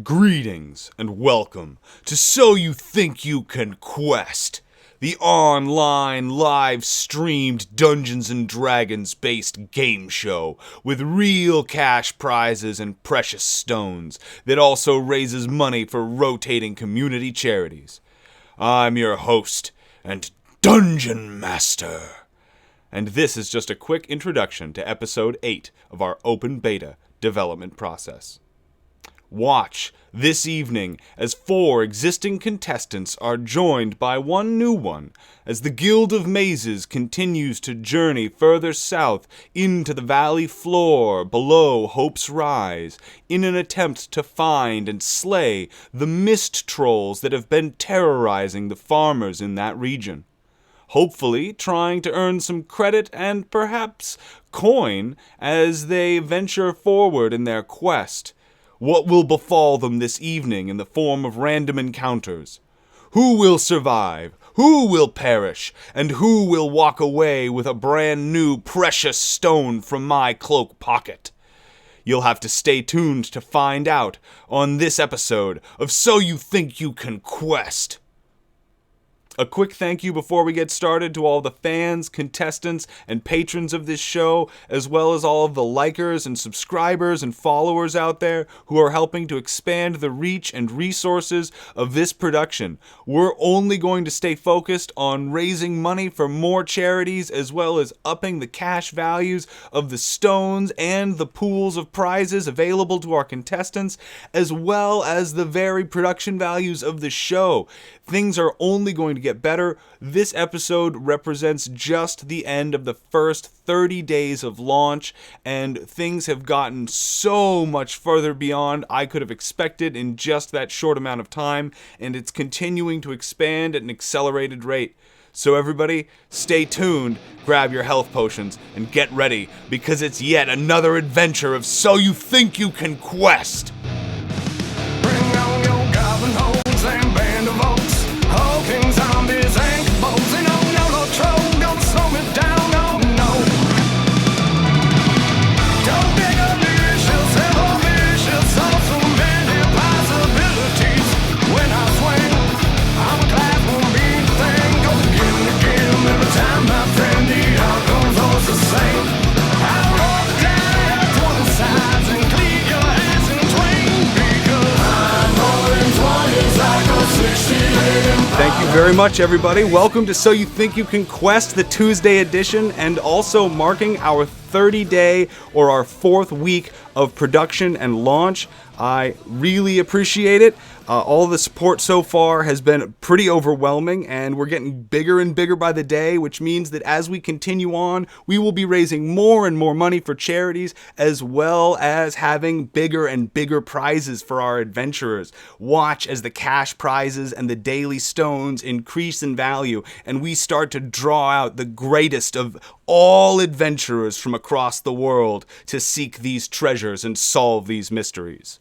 Greetings and welcome to So You Think You Can Quest, the online live-streamed Dungeons & Dragons-based game show with real cash prizes and precious stones that also raises money for rotating community charities. I'm your host and Dungeon Master, and this is just a quick introduction to Episode 8 of our open beta development process. Watch this evening as 4 existing contestants are joined by one new one as the Guild of Mazes continues to journey further south into the valley floor below Hope's Rise in an attempt to find and slay the mist trolls that have been terrorizing the farmers in that region. Hopefully trying to earn some credit and perhaps coin as they venture forward in their quest. What will befall them this evening in the form of random encounters? Who will survive? Who will perish? And who will walk away with a brand new precious stone from my cloak pocket? You'll have to stay tuned to find out on this episode of So You Think You Can Quest. A quick thank you before we get started to all the fans, contestants, and patrons of this show, as well as all of the likers and subscribers and followers out there who are helping to expand the reach and resources of this production. We're only going to stay focused on raising money for more charities, as well as upping the cash values of the stones and the pools of prizes available to our contestants, as well as the very production values of the show. Things are only going to get better. This episode represents just the end of the first 30 days of launch, and things have gotten so much further beyond I could have expected in just that short amount of time, and it's continuing to expand at an accelerated rate. So everybody, stay tuned, grab your health potions, and get ready, because it's yet another adventure of So You Think You Can Quest! Bring on your goblin holes and band of oaks. Hulking zombies and kabobs, and oh no, no troll, don't slow me down, oh no. Don't dig a vicious, ever vicious, also many possibilities. When I swing, I'm a class won't be the thing. Goes again every time, my friend, the outcome's always the same. I'll roll down 20 sides and cleave your ass in twain, because I'm rolling 20s like a 68. Thank you very much, everybody. Welcome to So You Think You Can Quest, the Tuesday edition, and also marking our 30-day or our 4th week of production and launch. I really appreciate it. All the support so far has been pretty overwhelming, and we're getting bigger and bigger by the day, which means that as we continue on, we will be raising more and more money for charities, as well as having bigger and bigger prizes for our adventurers. Watch as the cash prizes and the daily stones increase in value, and we start to draw out the greatest of all adventurers from across the world to seek these treasures and solve these mysteries.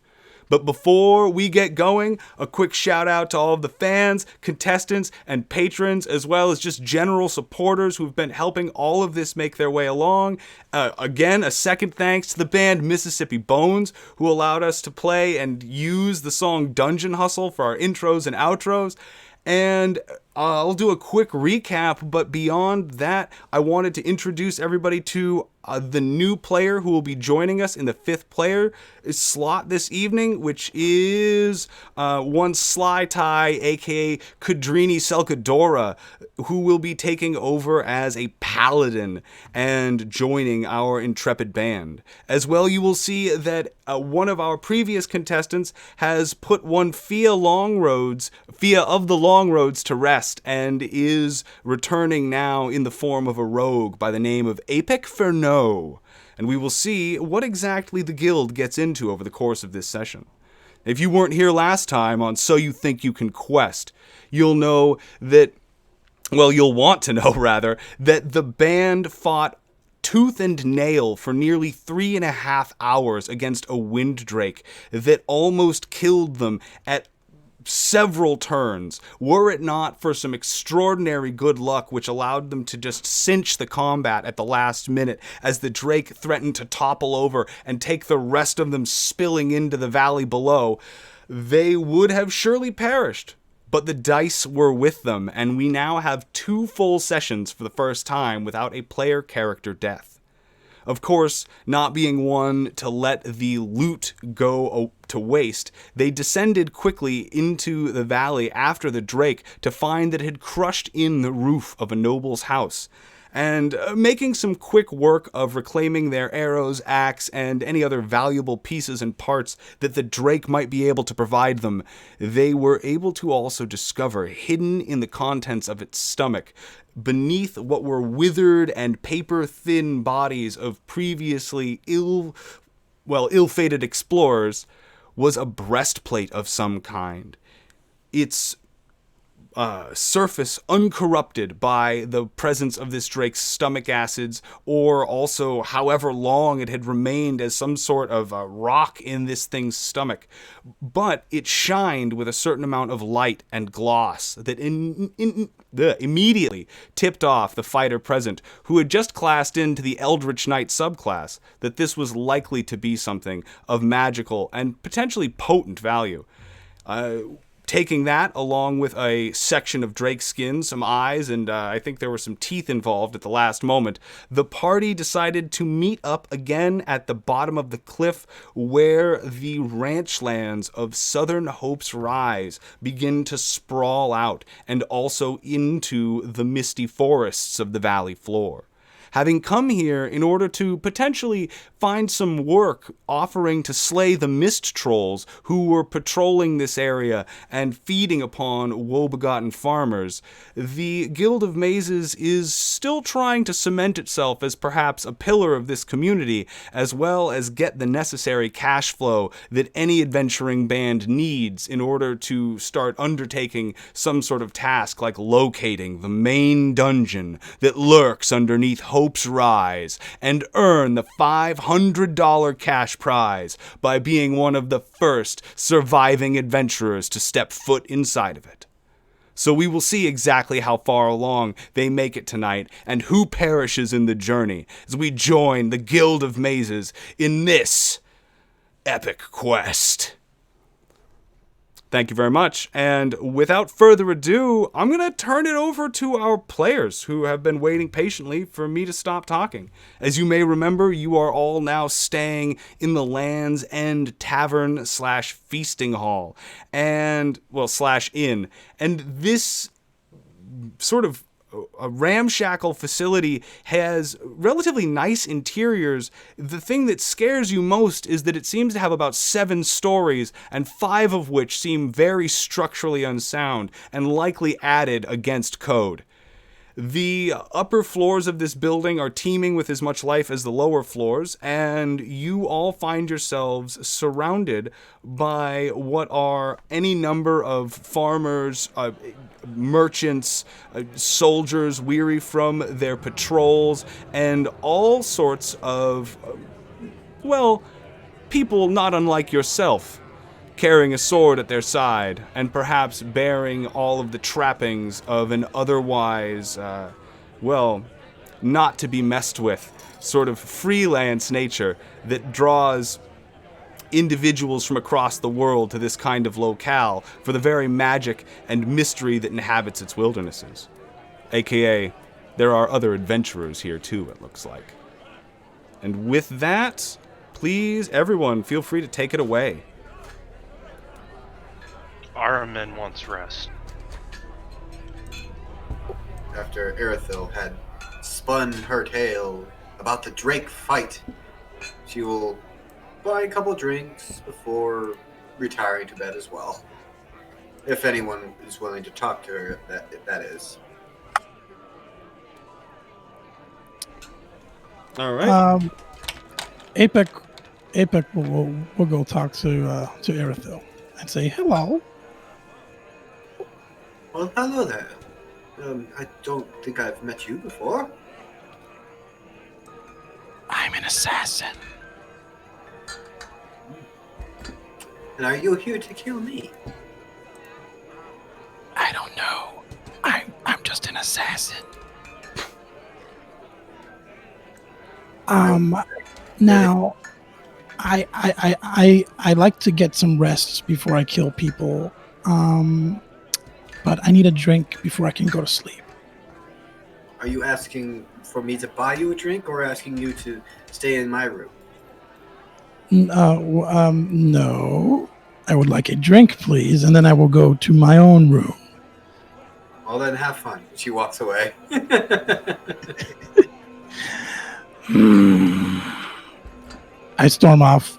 But before we get going, a quick shout out to all of the fans, contestants, and patrons, as well as just general supporters who've been helping all of this make their way along. Again, a second thanks to the band Mississippi Bones, who allowed us to play and use the song Dungeon Hustle for our intros and outros. And I'll do a quick recap, but beyond that, I wanted to introduce everybody to the new player who will be joining us in the 5th player slot this evening, which is one Sly Tie, aka Kudrini Selkadora, who will be taking over as a paladin and joining our intrepid band. As well, you will see that one of our previous contestants has put one Fia of the Longroads to rest and is returning now in the form of a rogue by the name of Apec Ferno. And we will see what exactly the guild gets into over the course of this session. If you weren't here last time on So You Think You Can Quest, you'll want to know rather, that the band fought tooth and nail for nearly 3.5 hours against a wind drake that almost killed them at several turns, were it not for some extraordinary good luck which allowed them to just cinch the combat at the last minute as the drake threatened to topple over and take the rest of them spilling into the valley below. they would have surely perished. But the dice were with them, and we now have 2 full sessions for the first time without a player character death. Of course, not being one to let the loot go to waste, they descended quickly into the valley after the drake to find that it had crushed in the roof of a noble's house. And making some quick work of reclaiming their arrows, axe, and any other valuable pieces and parts that the drake might be able to provide them, they were able to also discover, hidden in the contents of its stomach, beneath what were withered and paper-thin bodies of previously ill-fated explorers, was a breastplate of some kind. Its surface uncorrupted by the presence of this drake's stomach acids, or also however long it had remained as some sort of rock in this thing's stomach. But it shined with a certain amount of light and gloss that immediately tipped off the fighter present, who had just classed into the Eldritch Knight subclass, that this was likely to be something of magical and potentially potent value. Taking that, along with a section of drake skin, some eyes, and I think there were some teeth involved at the last moment, the party decided to meet up again at the bottom of the cliff where the ranch lands of Southern Hope's Rise begin to sprawl out, and also into the misty forests of the valley floor. Having come here in order to potentially find some work offering to slay the mist trolls who were patrolling this area and feeding upon woe-begotten farmers, the Guild of Mazes is still trying to cement itself as perhaps a pillar of this community, as well as get the necessary cash flow that any adventuring band needs in order to start undertaking some sort of task like locating the main dungeon that lurks underneath Hope's Rise, and earn the $500 cash prize by being one of the first surviving adventurers to step foot inside of it. So we will see exactly how far along they make it tonight, and who perishes in the journey as we join the Guild of Mazes in this epic quest. Thank you very much, and without further ado, I'm going to turn it over to our players who have been waiting patiently for me to stop talking. As you may remember, you are all now staying in the Land's End Tavern / Feasting Hall, and, well, / inn, and this sort of a ramshackle facility has relatively nice interiors. The thing that scares you most is that it seems to have about 7 stories, and 5 of which seem very structurally unsound and likely added against code. The upper floors of this building are teeming with as much life as the lower floors, and you all find yourselves surrounded by what are any number of farmers, merchants, soldiers weary from their patrols, and all sorts of, people not unlike yourself, carrying a sword at their side, and perhaps bearing all of the trappings of an otherwise, not to be messed with, sort of freelance nature that draws individuals from across the world to this kind of locale for the very magic and mystery that inhabits its wildernesses. AKA, there are other adventurers here too, it looks like. And with that, please, everyone, feel free to take it away. Aramin wants rest. After Erithil had spun her tale about the Drake fight, she will buy a couple drinks before retiring to bed as well. If anyone is willing to talk to her, that is. All right. Apex will go talk to Erithil and say hello. Well, hello there. I don't think I've met you before. I'm an assassin. And are you here to kill me? I don't know. I'm just an assassin. Now, I like to get some rest before I kill people. But I need a drink before I can go to sleep. Are you asking for me to buy you a drink or asking you to stay in my room? No. I would like a drink, please, and then I will go to my own room. Well, then have fun. She walks away. I storm off.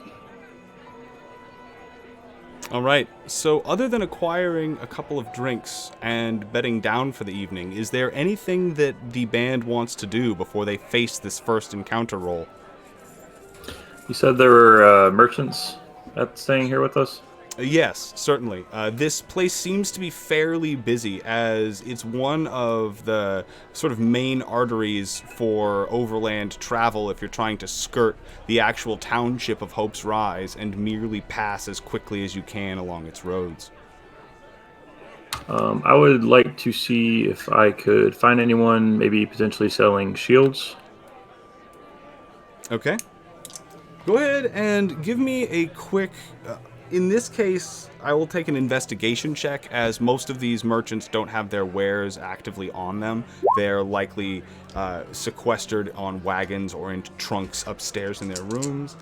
All right. So, other than acquiring a couple of drinks and bedding down for the evening, is there anything that the band wants to do before they face this first encounter roll? You said there were merchants staying here with us? Yes, certainly. This place seems to be fairly busy, as it's one of the sort of main arteries for overland travel if you're trying to skirt the actual township of Hope's Rise and merely pass as quickly as you can along its roads. I would like to see if I could find anyone maybe potentially selling shields. Okay. Go ahead and give me a quick... in this case, I will take an investigation check, as most of these merchants don't have their wares actively on them. They're likely sequestered on wagons or in trunks upstairs in their rooms.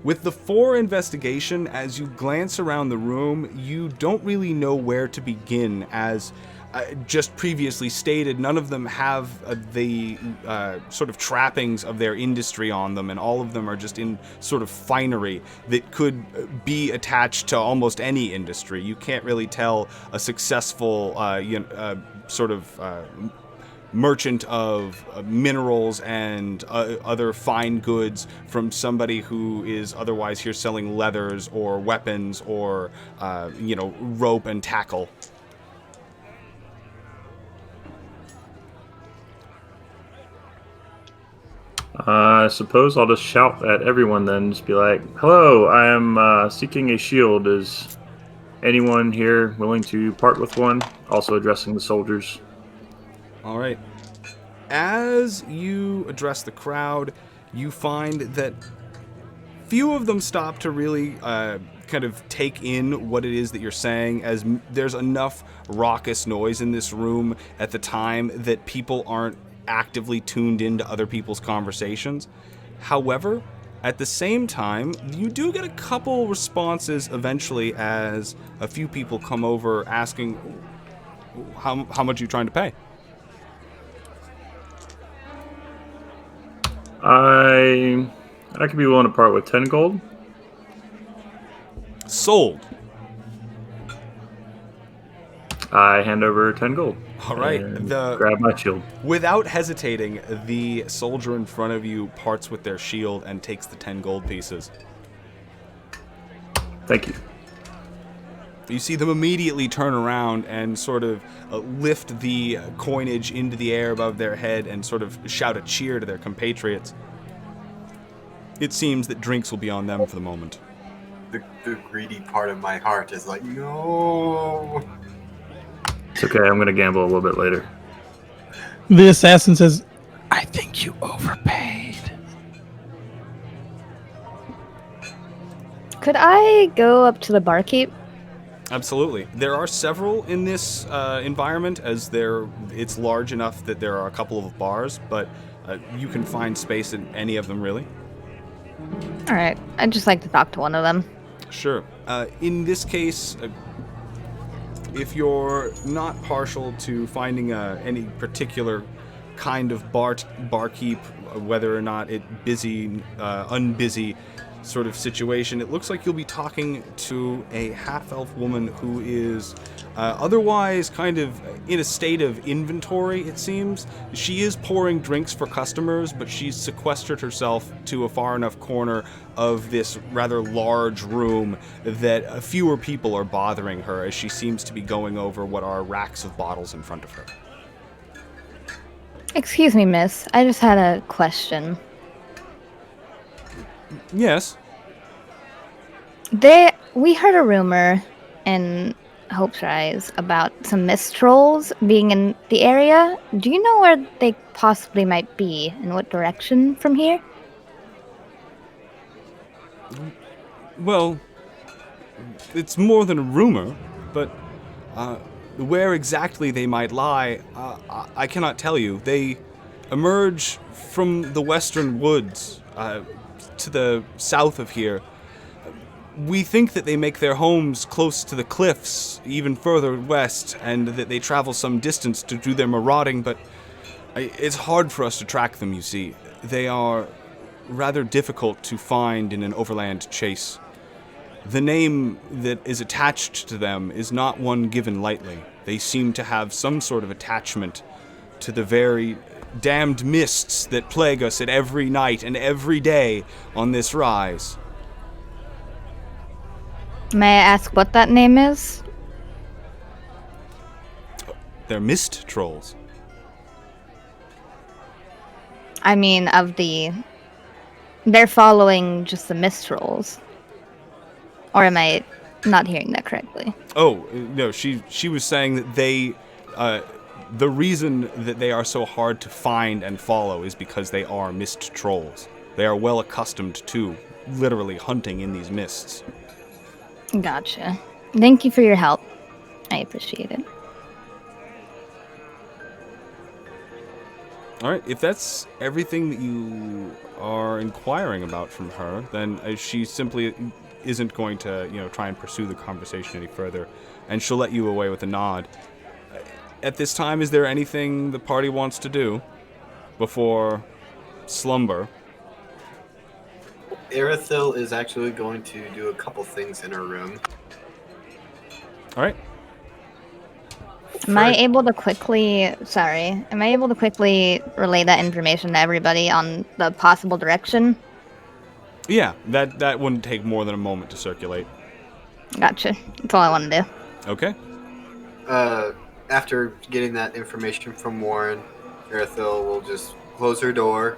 With the 4 investigation, as you glance around the room, you don't really know where to begin, as just previously stated, none of them have the sort of trappings of their industry on them, and all of them are just in sort of finery that could be attached to almost any industry. You can't really tell a successful sort of merchant of minerals and other fine goods from somebody who is otherwise here selling leathers or weapons or rope and tackle. I suppose I'll just shout at everyone then, just be like, "Hello, I am seeking a shield. Is anyone here willing to part with one?" Also addressing the soldiers. All right. As you address the crowd, you find that few of them stop to really kind of take in what it is that you're saying, as there's enough raucous noise in this room at the time that people aren't actively tuned into other people's conversations. However, at the same time, you do get a couple responses eventually, as a few people come over asking how much are you trying to pay? I could be willing to part with 10 gold. Sold. I hand over 10 gold. All right. And grab my shield. Without hesitating, the soldier in front of you parts with their shield and takes the 10 gold pieces. Thank you. You see them immediately turn around and sort of lift the coinage into the air above their head and sort of shout a cheer to their compatriots. It seems that drinks will be on them for the moment. The greedy part of my heart is like, no. It's okay, I'm going to gamble a little bit later. The assassin says, I think you overpaid. Could I go up to the barkeep? Absolutely. There are several in this environment, as it's large enough that there are a couple of bars, but you can find space in any of them, really. All right. I'd just like to talk to one of them. Sure. In this case, if you're not partial to finding any particular kind of barkeep, whether or not it busy, unbusy sort of situation, it looks like you'll be talking to a half-elf woman who is otherwise kind of in a state of inventory, it seems. She is pouring drinks for customers, but she's sequestered herself to a far enough corner of this rather large room that fewer people are bothering her, as she seems to be going over what are racks of bottles in front of her. Excuse me, miss. I just had a question. Yes. We heard a rumor in Hope's Rise about some mist trolls being in the area. Do you know where they possibly might be, and what direction from here? Well, it's more than a rumor, but where exactly they might lie, I cannot tell you. They emerge from the western woods to the south of here. We think that they make their homes close to the cliffs, even further west, and that they travel some distance to do their marauding, but it's hard for us to track them, you see. They are rather difficult to find in an overland chase. The name that is attached to them is not one given lightly. They seem to have some sort of attachment to the very damned mists that plague us at every night and every day on this rise. May I ask what that name is? They're mist trolls. I mean, they're following just the Mistrals. Or am I not hearing that correctly? Oh, no, she was saying that the reason that they are so hard to find and follow is because they are mist trolls. They are well accustomed to literally hunting in these mists. Gotcha. Thank you for your help. I appreciate it. All right, if that's everything that you are inquiring about from her, then she simply isn't going to, try and pursue the conversation any further, and she'll let you away with a nod. At this time, is there anything the party wants to do before slumber? Erithil is actually going to do a couple things in her room. All right. Am I able to quickly relay that information to everybody on the possible direction? Yeah, that wouldn't take more than a moment to circulate. Gotcha. That's all I want to do. Okay. After getting that information from Warren, Erithil will just close her door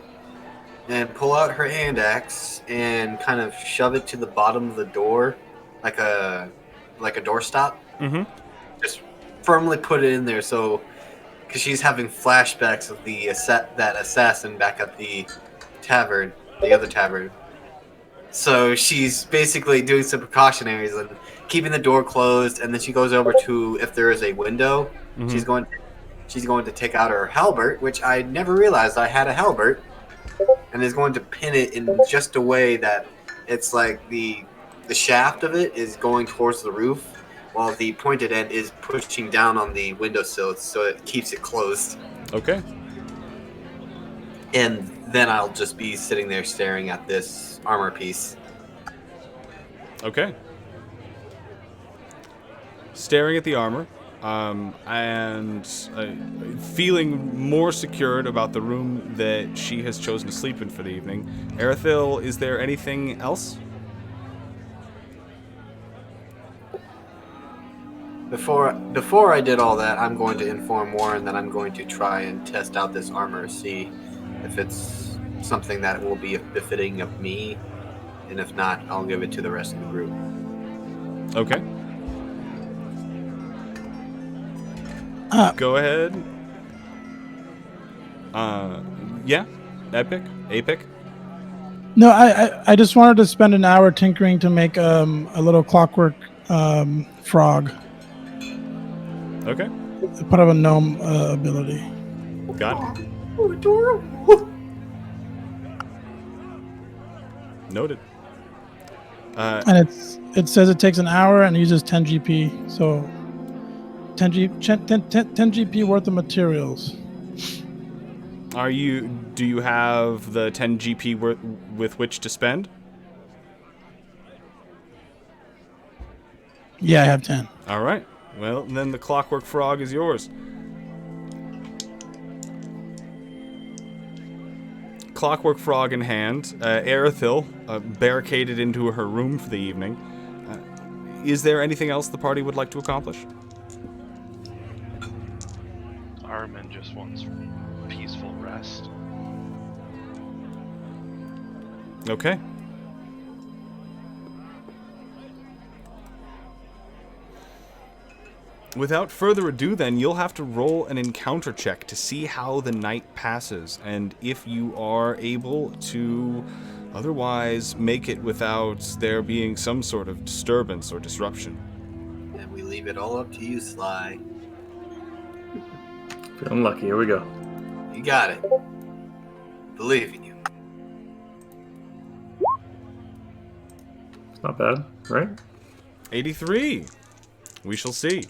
and pull out her hand axe and kind of shove it to the bottom of the door like a doorstop. Mm-hmm. Just firmly put it in there, so because she's having flashbacks of that assassin back at the other tavern. So she's basically doing some precautionaries and keeping the door closed, and then she goes over to, if there is a window, Mm-hmm. she's going to take out her halberd, which I never realized I had a halberd, and is going to pin it in just a way that it's like the shaft of it is going towards the roof, while the pointed end is pushing down on the windowsill, so it keeps it closed. Okay. And then I'll just be sitting there staring at this armor piece. Okay. Staring at the armor, and feeling more secured about the room that she has chosen to sleep in for the evening. Erithil, is there anything else? Before I did all that, I'm going to inform Warren that I'm going to try and test out this armor, see if it's something that will be befitting of me, and if not, I'll give it to the rest of the group. Okay. Go ahead. Yeah. Epic. No, I just wanted to spend an hour tinkering to make a little clockwork frog. Okay. Part of a gnome ability. Got it. Noted. And it says it takes an hour and uses 10 GP, so 10 GP worth of materials. Do you have the 10 GP with which to spend? Yeah, I have 10. All right. Well, then the clockwork frog is yours. Clockwork frog in hand, Erithil barricaded into her room for the evening. Is there anything else the party would like to accomplish? Armin just wants peaceful rest. Okay. Without further ado, then, you'll have to roll an encounter check to see how the night passes, and if you are able to otherwise make it without there being some sort of disturbance or disruption. And we leave it all up to you, Sly. Feeling lucky. Here we go. You got it. Believe in you. It's not bad, right? 83. We shall see.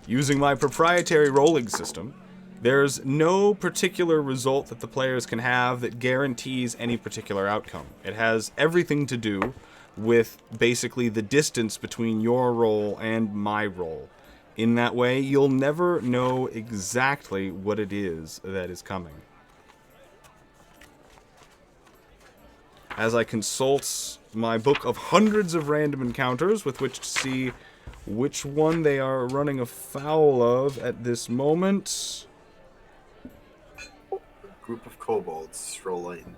Using my proprietary rolling system, there's no particular result that the players can have that guarantees any particular outcome. It has everything to do with basically the distance between your roll and my roll. In that way, you'll never know exactly what it is that is coming. As I consult my book of hundreds of random encounters with which to see which one they are running afoul of at this moment. A group of kobolds roll in.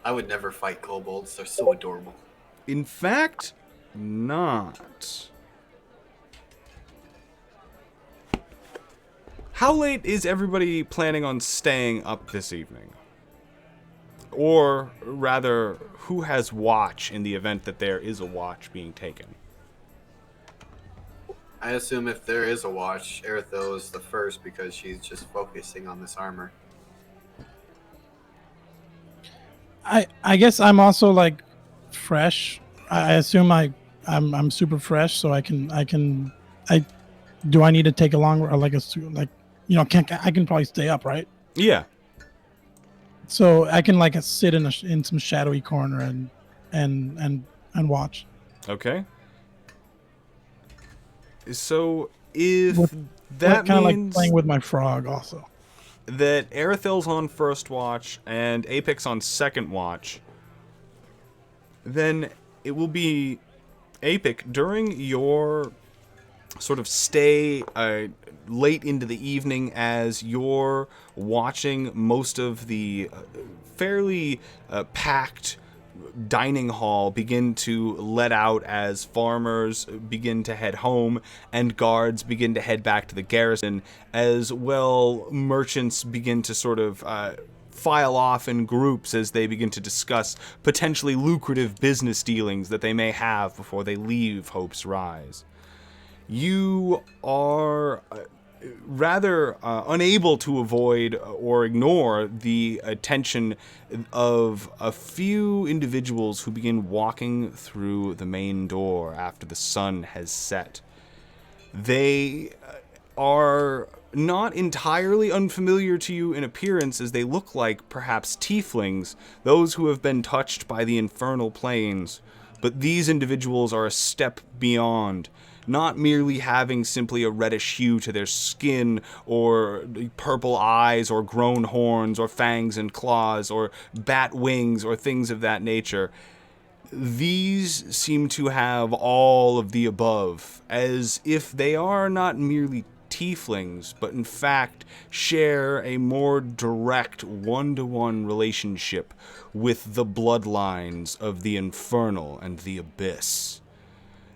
I would never fight kobolds. They're so adorable. In fact, not. How late is everybody planning on staying up this evening? Or rather, who has watch in the event that there is a watch being taken? I assume if there is a watch, Erithil is the first because she's just focusing on this armor. I guess I'm also like fresh. I assume I'm super fresh, so I do I need to take a long or like I can probably stay up, right? Yeah. So I can like sit in some shadowy corner and watch. Okay. So if With, that kind of like means playing with my frog also. that Erithil's on first watch and Apex on second watch, then it will be Apex during your sort of stay late into the evening as you're watching most of the fairly packed dining hall begin to let out as farmers begin to head home and guards begin to head back to the garrison, as well merchants begin to sort of file off in groups as they begin to discuss potentially lucrative business dealings that they may have before they leave Hope's Rise. You are rather unable to avoid or ignore the attention of a few individuals who begin walking through the main door after the sun has set. They are not entirely unfamiliar to you in appearance, as they look like perhaps tieflings, those who have been touched by the infernal planes. But these individuals are a step beyond, not merely having simply a reddish hue to their skin, or purple eyes, or grown horns, or fangs and claws, or bat wings, or things of that nature. These seem to have all of the above, as if they are not merely tieflings, but in fact share a more direct one-to-one relationship with the bloodlines of the infernal and the abyss.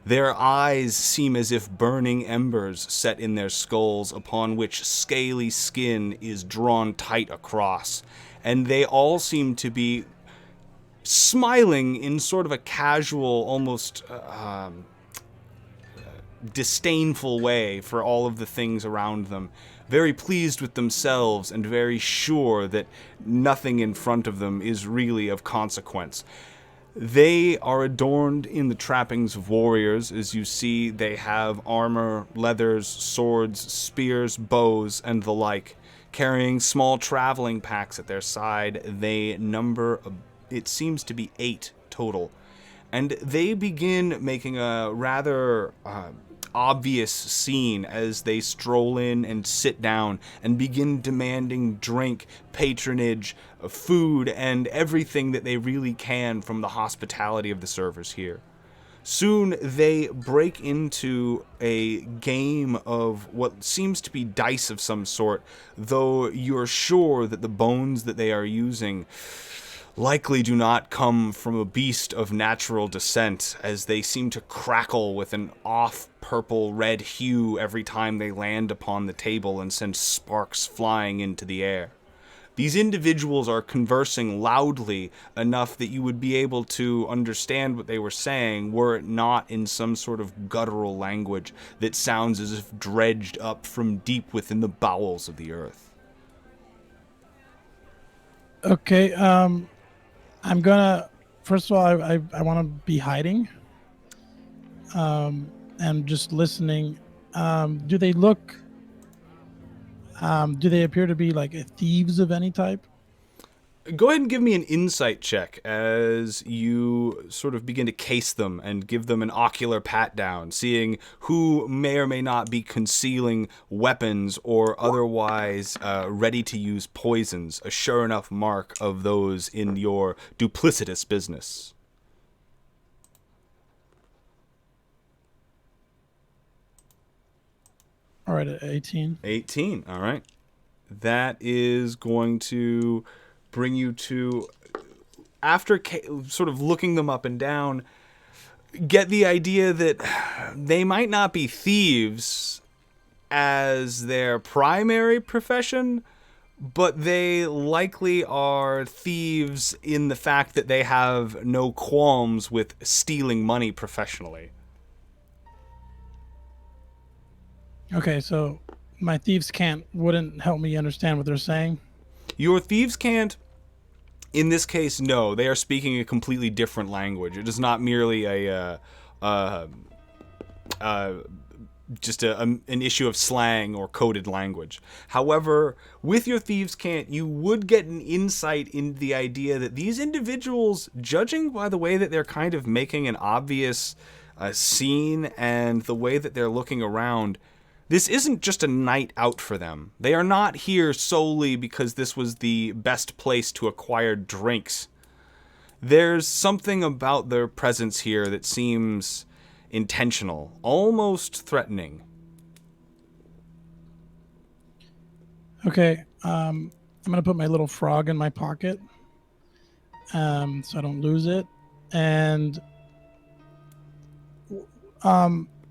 Their eyes seem as if burning embers set in their skulls, upon which scaly skin is drawn tight across, and they all seem to be smiling in sort of a casual, almost disdainful way for all of the things around them, very pleased with themselves and very sure that nothing in front of them is really of consequence. They are adorned in the trappings of warriors. As you see, they have armor, leathers, swords, spears, bows, and the like. Carrying small traveling packs at their side, they number, it seems to be 8 total. And they begin making a rather obvious scene as they stroll in and sit down and begin demanding drink, patronage, food, and everything that they really can from the hospitality of the servers here. Soon they break into a game of what seems to be dice of some sort, though you're sure that the bones that they are using likely do not come from a beast of natural descent, as they seem to crackle with an off purple-red hue every time they land upon the table and send sparks flying into the air. These individuals are conversing loudly enough that you would be able to understand what they were saying were it not in some sort of guttural language that sounds as if dredged up from deep within the bowels of the earth. Okay, I'm gonna. First of all, I want to be hiding. And just listening. Do they look? Do they appear to be like thieves of any type? Go ahead and give me an insight check as you sort of begin to case them and give them an ocular pat down, seeing who may or may not be concealing weapons or otherwise ready to use poisons, a sure enough mark of those in your duplicitous business. All right, 18. 18, all right. That is going to bring you to, after sort of looking them up and down, get the idea that they might not be thieves as their primary profession, but they likely are thieves in the fact that they have no qualms with stealing money professionally. Okay, so my thieves can't wouldn't help me understand what they're saying. Your thieves can't. In this case, no. They are speaking a completely different language. It is not merely an issue of slang or coded language. However, with your thieves can't, you would get an insight into the idea that these individuals, judging by the way that they're kind of making an obvious scene and the way that they're looking around, this isn't just a night out for them. They are not here solely because this was the best place to acquire drinks. There's something about their presence here that seems intentional, almost threatening. Okay, I'm gonna put my little frog in my pocket, so I don't lose it, and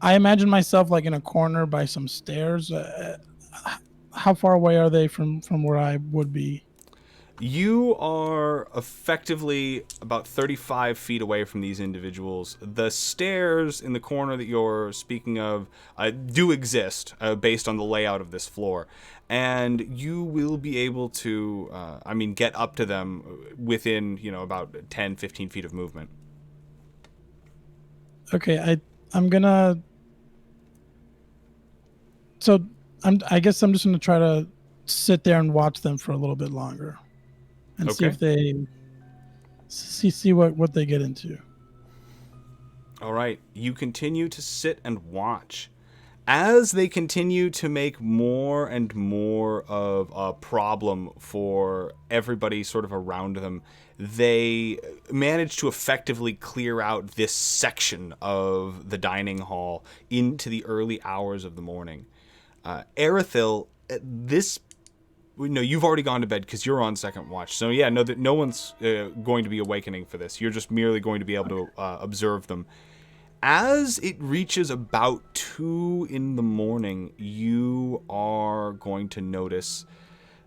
I imagine myself like in a corner by some stairs. How far away are they from where I would be? You are effectively about 35 feet away from these individuals. The stairs in the corner that you're speaking of do exist based on the layout of this floor. And you will be able to, get up to them within, about 10, 15 feet of movement. Okay, I'm gonna. So I guess I'm just gonna try to sit there and watch them for a little bit longer, and see if they see what they get into. All right, you continue to sit and watch as they continue to make more and more of a problem for everybody sort of around them. They manage to effectively clear out this section of the dining hall into the early hours of the morning. Erithil, you've already gone to bed because you're on second watch. So yeah, no one's going to be awakening for this. You're just merely going to be able to observe them. As it reaches about 2 in the morning, you are going to notice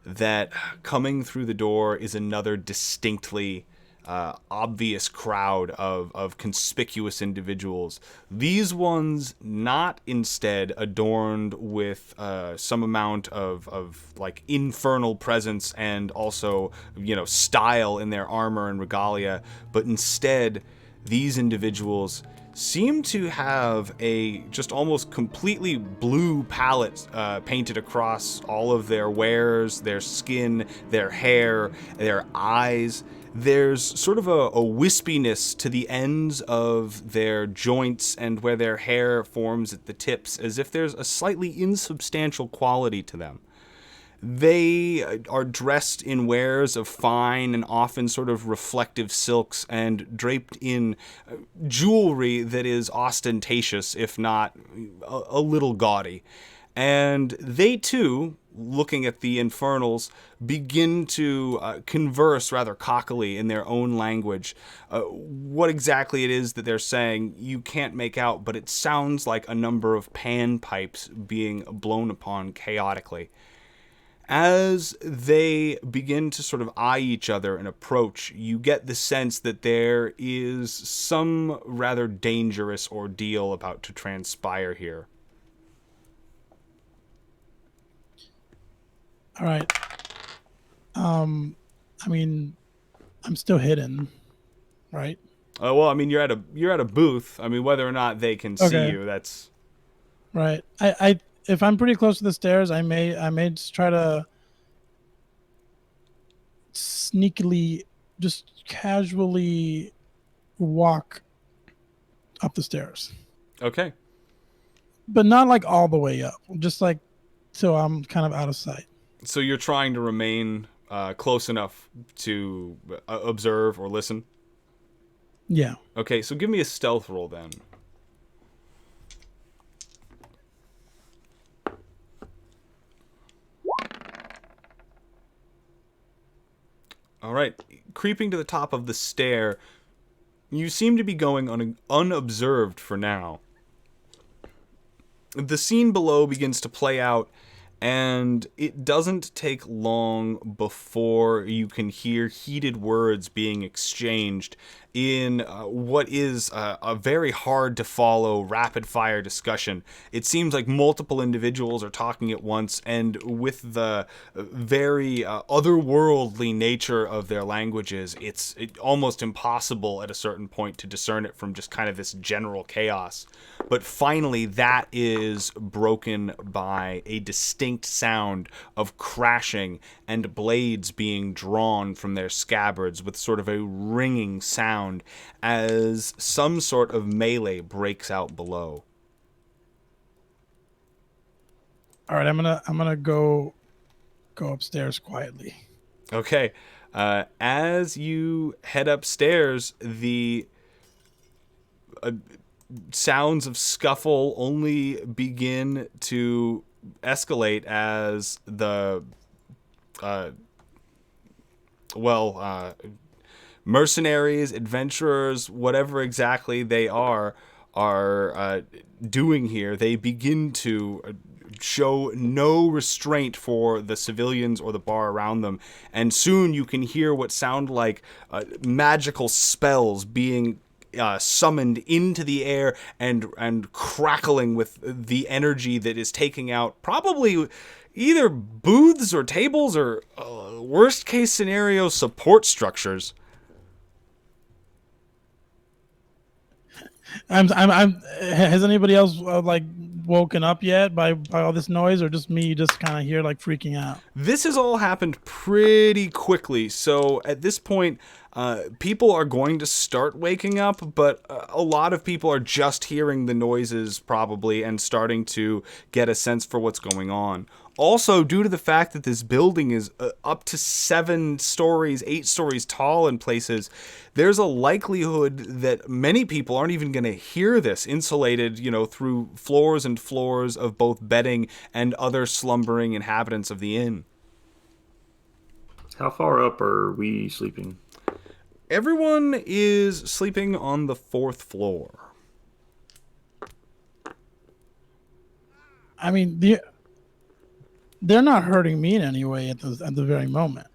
that coming through the door is another distinctly obvious crowd of conspicuous individuals. These ones not instead adorned with some amount of like infernal presence and also, style in their armor and regalia, but instead these individuals seem to have a just almost completely blue palette painted across all of their wares, their skin, their hair, their eyes. There's sort of a wispiness to the ends of their joints and where their hair forms at the tips, as if there's a slightly insubstantial quality to them. They are dressed in wares of fine and often sort of reflective silks and draped in jewelry that is ostentatious, if not a little gaudy. And they too, looking at the infernals, begin to converse rather cockily in their own language. What exactly it is that they're saying, you can't make out, but it sounds like a number of panpipes being blown upon chaotically. As they begin to sort of eye each other and approach, you get the sense that there is some rather dangerous ordeal about to transpire here. All right. I mean, I'm still hidden, right? Well, I mean, you're at a booth. I mean, whether or not they can see Okay. you, that's Right. If I'm pretty close to the stairs, I may just try to sneakily, just casually walk up the stairs, okay. but not like all the way up. Just like so I'm kind of out of sight. So you're trying to remain close enough to observe or listen. Yeah. Okay, so give me a stealth roll then. All right, creeping to the top of the stair, you seem to be going unobserved for now. The scene below begins to play out, and it doesn't take long before you can hear heated words being exchanged in what is a very hard to follow rapid fire discussion. It seems like multiple individuals are talking at once, and with the very otherworldly nature of their languages, it's almost impossible at a certain point to discern it from just kind of this general chaos. But finally, that is broken by a distinct sound of crashing and blades being drawn from their scabbards with sort of a ringing sound as some sort of melee breaks out below. All right, I'm gonna go upstairs quietly. Okay. As you head upstairs, the sounds of scuffle only begin to escalate as the mercenaries, adventurers, whatever exactly they are doing here. They begin to show no restraint for the civilians or the bar around them, and soon you can hear what sound like magical spells being summoned into the air and crackling with the energy that is taking out probably either booths or tables or worst case scenario support structures. Has anybody else like woken up yet by all this noise, or just me just kind of here like freaking out? This has all happened pretty quickly, so at this point, people are going to start waking up, but a lot of people are just hearing the noises probably and starting to get a sense for what's going on. Also, due to the fact that this building is up to 7 stories, 8 stories tall in places, there's a likelihood that many people aren't even going to hear this, insulated, through floors and floors of both bedding and other slumbering inhabitants of the inn. How far up are we sleeping? Everyone is sleeping on the 4th floor. I mean, they're not hurting me in any way at the very moment.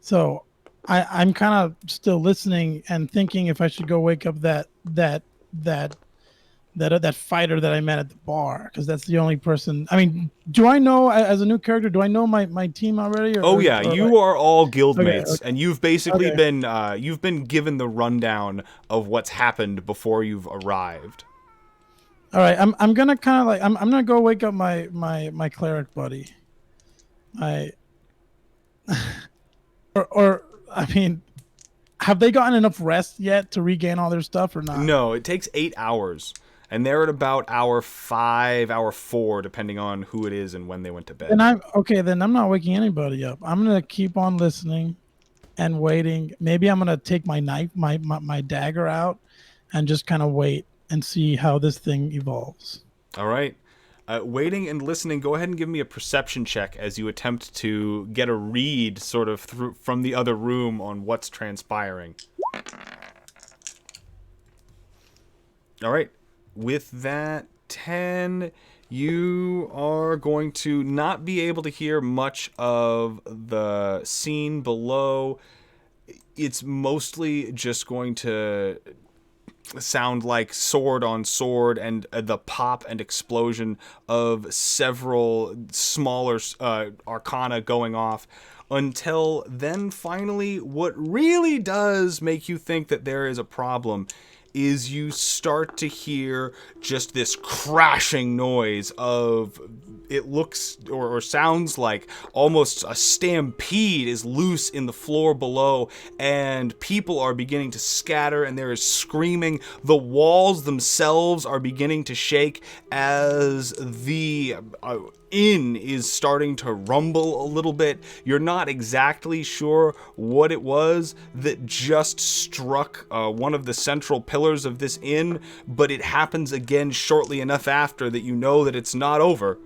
So I'm kind of still listening and thinking if I should go wake up that fighter that I met at the bar, because that's the only person. I mean, do I know as a new character? Do I know my team already? You are all guildmates, okay. and you've basically been given the rundown of what's happened before you've arrived. All right, I'm gonna kind of like I'm gonna go wake up my cleric buddy. or I mean, have they gotten enough rest yet to regain all their stuff or not? No, it takes 8 hours, and they're at about hour 5, hour 4, depending on who it is and when they went to bed. Then I'm not waking anybody up. I'm gonna keep on listening and waiting. Maybe I'm gonna take my knife, my dagger out, and just kind of wait and see how this thing evolves. All right. Waiting and listening, go ahead and give me a perception check as you attempt to get a read sort of from the other room on what's transpiring. All right. With that 10, you are going to not be able to hear much of the scene below. It's mostly just going to sound like sword on sword and the pop and explosion of several smaller arcana going off, until then finally what really does make you think that there is a problem is you start to hear just this crashing noise of, it looks or sounds like almost a stampede is loose in the floor below, and people are beginning to scatter, and there is screaming. The walls themselves are beginning to shake as the inn is starting to rumble a little bit. You're not exactly sure what it was that just struck one of the central pillars of this inn, but it happens again shortly enough after that you know that it's not over.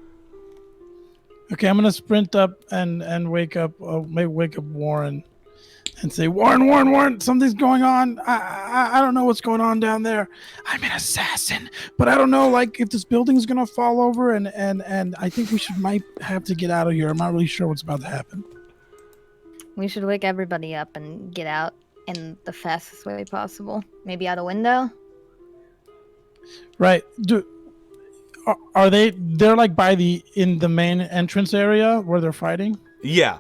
Okay, I'm gonna sprint up and wake up Warren and say, Warren, something's going on. I don't know what's going on down there. I'm an assassin, but I don't know, like, if this building's gonna fall over, and I think might have to get out of here. I'm not really sure what's about to happen. We should wake everybody up and get out in the fastest way possible. Maybe out a window. Right. Are they're like in the main entrance area where they're fighting? Yeah.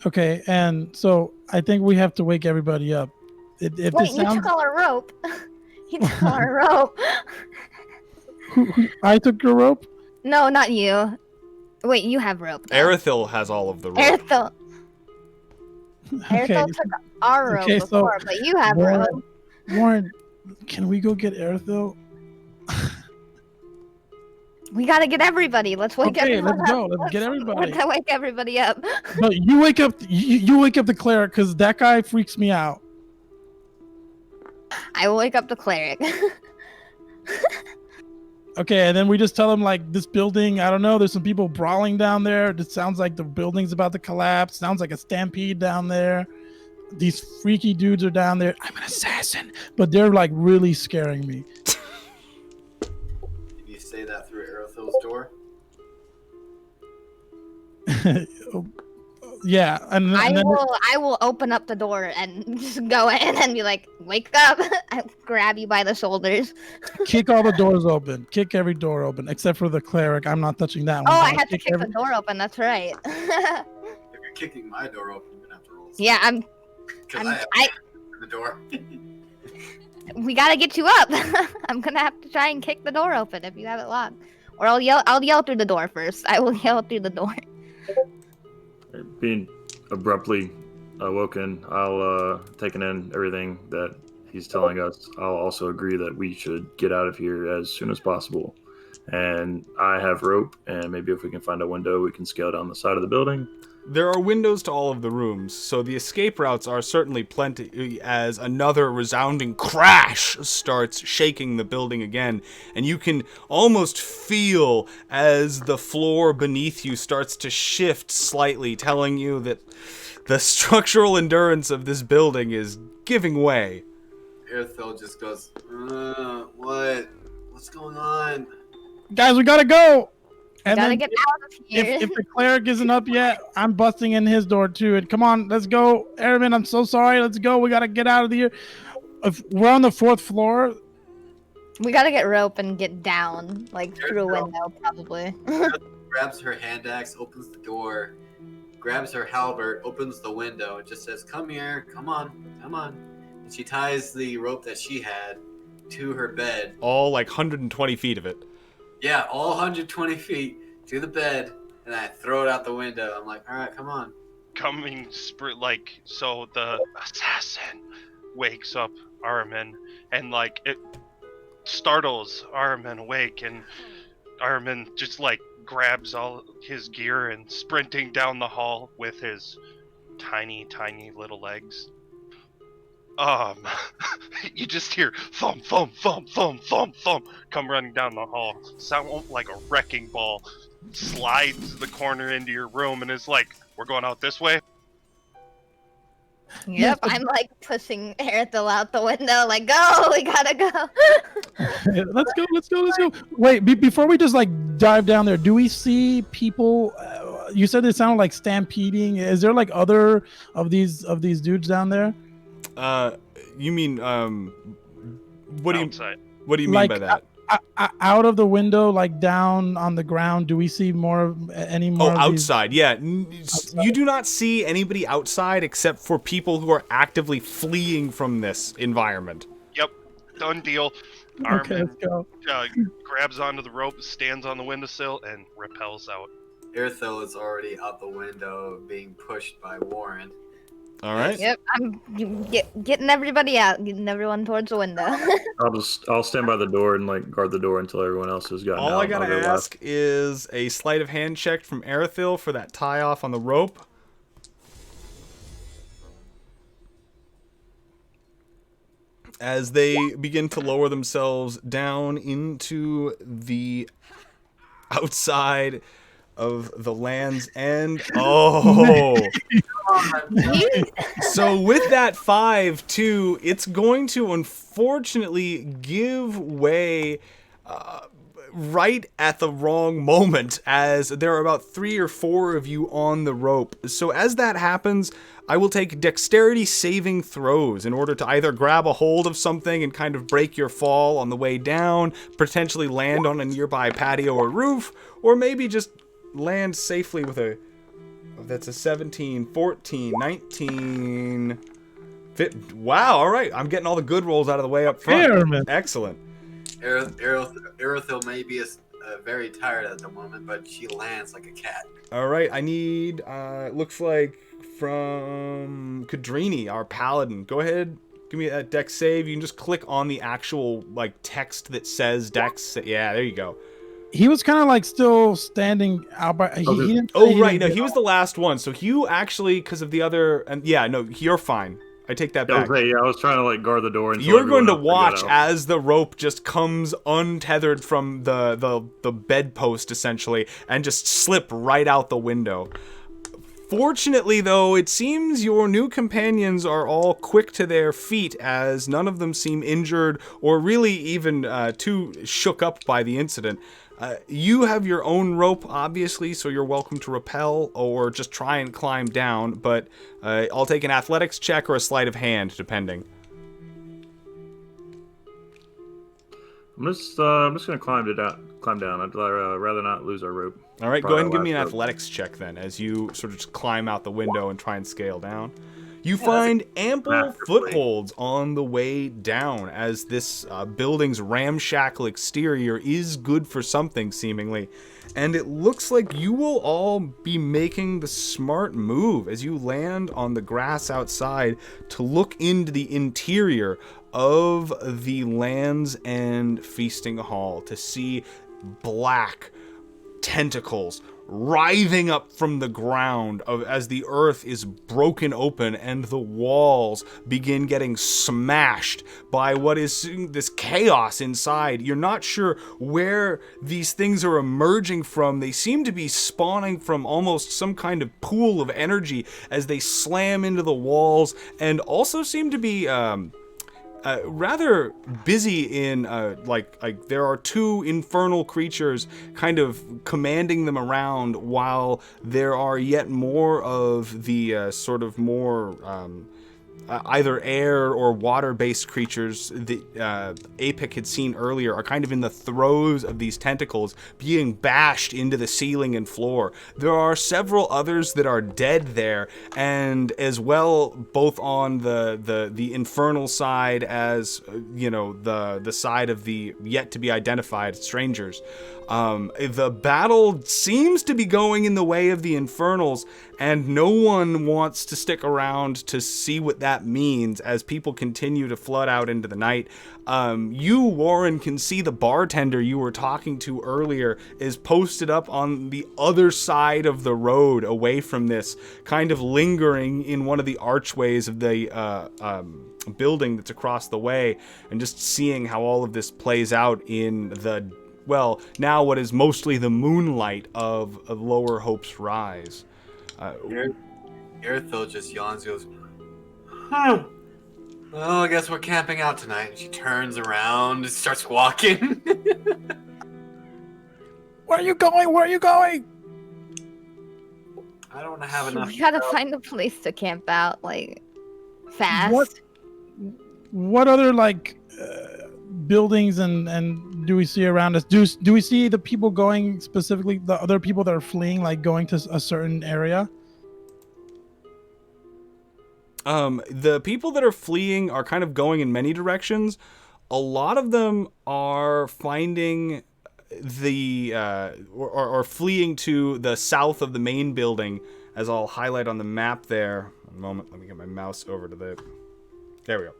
Okay, and so I think we have to wake everybody up. Wait, you took all our rope. You took all our rope. I took your rope? No, not you. Wait, you have rope. Erithil has all of the rope. Erithil Okay. took our rope before, but you have rope. Warren, can we go get Erithil? We gotta get everybody. Let's wake everyone let's up. go. Let's get everybody. Let's wake everybody up. No, you wake up. You wake up the cleric, because that guy freaks me out. I will wake up the cleric. Okay, and then we just tell him, like, this building, I don't know, there's some people brawling down there. It sounds like the building's about to collapse. Sounds like a stampede down there. These freaky dudes are down there. I'm an assassin, but they're like really scaring me. Did you say that through Erithil's door? Yeah, and then I will open up the door and just go in and be like, wake up. I grab you by the shoulders. kick all the doors open. Kick every door open except for the cleric. I'm not touching that one. Oh, I have to kick the door open. That's right. If you're kicking my door open, you're gonna have to roll. Yeah, Because I have the door. We gotta get you up. I'm gonna have to try and kick the door open if you have it locked, or I'll yell through the door first. I will yell through the door. Being abruptly awoken, I'll taking in everything that he's telling us. I'll also agree that we should get out of here as soon as possible. And I have rope, and maybe if we can find a window, we can scale down the side of the building. There are windows to all of the rooms, so the escape routes are certainly plenty, as another resounding crash starts shaking the building again, and you can almost feel as the floor beneath you starts to shift slightly, telling you that the structural endurance of this building is giving way. Erithil just goes, what? What's going on? guys, we gotta go. And Gotta then get out of here. if the cleric isn't up yet, I'm busting in his door too. And come on, let's go, Airman. I'm so sorry. Let's go. We gotta get out of here. If we're on the 4th floor. We gotta get rope and get down, like through a window, probably. Grabs her hand axe, opens the door, grabs her halberd, opens the window, and just says, come here, come on. And she ties the rope that she had to her bed. All like 120 feet of it. Yeah, all 120 feet to the bed, and I throw it out the window. I'm like, all right, come on. So the assassin wakes up Armin, and like it startles Armin awake, and Armin just like grabs all his gear and sprinting down the hall with his tiny little legs. You just hear thump, thump, thump, thump, thump, thump come running down the hall. Sound like a wrecking ball slides the corner into your room and is like, we're going out this way. Yep, I'm like pushing Erithil out the window, like, go, we gotta go. Let's go. Wait, before we just like dive down there, do we see people? You said they sounded like stampeding. Is there like other of these dudes down there? You mean what do you Outside. mean Like, by that? Out of the window, like down on the ground, do we see any more? Oh, of these? outside. Yeah. You do not see anybody outside except for people who are actively fleeing from this environment. Yep, done deal. Okay, let's Armin go. grabs onto the rope, stands on the windowsill, and repels out. Erithil is already out the window being pushed by Warren. All right. Yep, I'm getting everybody out, getting everyone towards the window. I'll stand by the door and like guard the door until everyone else has gotten out. All I and I'll gotta go ask left. is a sleight of hand check from Erithil for that tie off on the rope. As they begin to lower themselves down into the outside of the Land's End. Oh. So with that 5-2, it's going to unfortunately give way right at the wrong moment, as there are about 3 or 4 of you on the rope. So as that happens, I will take dexterity saving throws in order to either grab a hold of something and kind of break your fall on the way down, potentially land on a nearby patio or roof, or maybe just land safely with a... That's a 17, 14, 19... Wow, all right. I'm getting all the good rolls out of the way up front. Airman. Excellent. Erithil may be very tired at the moment, but she lands like a cat. All right, I need, looks like from Kadrini, our paladin. Go ahead, give me that dex save. You can just click on the actual, like, text that says dex. Yeah, there you go. He was kind of like still standing out by. He didn't. Oh, right, no, he was the last one. So you actually, because of the other, and yeah, no, you're fine. I take that back. Okay, yeah, I was trying to like guard the door. Until You're going to everyone else watch got out. as the rope just comes untethered from the bedpost, essentially, and just slip right out the window. Fortunately, though, it seems your new companions are all quick to their feet, as none of them seem injured or really even too shook up by the incident. You have your own rope, obviously, so you're welcome to rappel or just try and climb down, but I'll take an athletics check or a sleight of hand, depending. I'm just gonna climb down. I'd rather not lose our rope. All right, go Probably ahead and give me an last rope. athletics check then, as you sort of just climb out the window and try and scale down. You find ample masterfully. footholds on the way down, as this building's ramshackle exterior is good for something, seemingly. And it looks like you will all be making the smart move as you land on the grass outside to look into the interior of the Land's End Feasting Hall to see black tentacles writhing up from the ground as the earth is broken open and the walls begin getting smashed by what is this chaos inside. You're not sure where these things are emerging from. They seem to be spawning from almost some kind of pool of energy as they slam into the walls, and also seem to be rather busy in like there are 2 infernal creatures kind of commanding them around, while there are yet more of the sort of more either air or water-based creatures that Apic had seen earlier are kind of in the throes of these tentacles being bashed into the ceiling and floor. There are several others that are dead there, and as well, both on the infernal side as the side of the yet to be identified strangers. The battle seems to be going in the way of the infernals, and no one wants to stick around to see what that means as people continue to flood out into the night. You, Warren, can see the bartender you were talking to earlier is posted up on the other side of the road away from this, kind of lingering in one of the archways of the building that's across the way, and just seeing how all of this plays out in the, well, now what is mostly the moonlight of Lower Hope's Rise. Erithil just yawns, goes, huh. Well, I guess we're camping out tonight. And she turns around and starts walking. Where are you going? Where are you going? I don't have enough. We gotta find a place to camp out, like, fast. What other like buildings and do we see around us? Do we see the people going, specifically the other people that are fleeing, like going to a certain area? The people that are fleeing are kind of going in many directions. A lot of them are finding the or fleeing to the south of the main building, as I'll highlight on the map there. One moment, let me get my mouse over to the. There we go.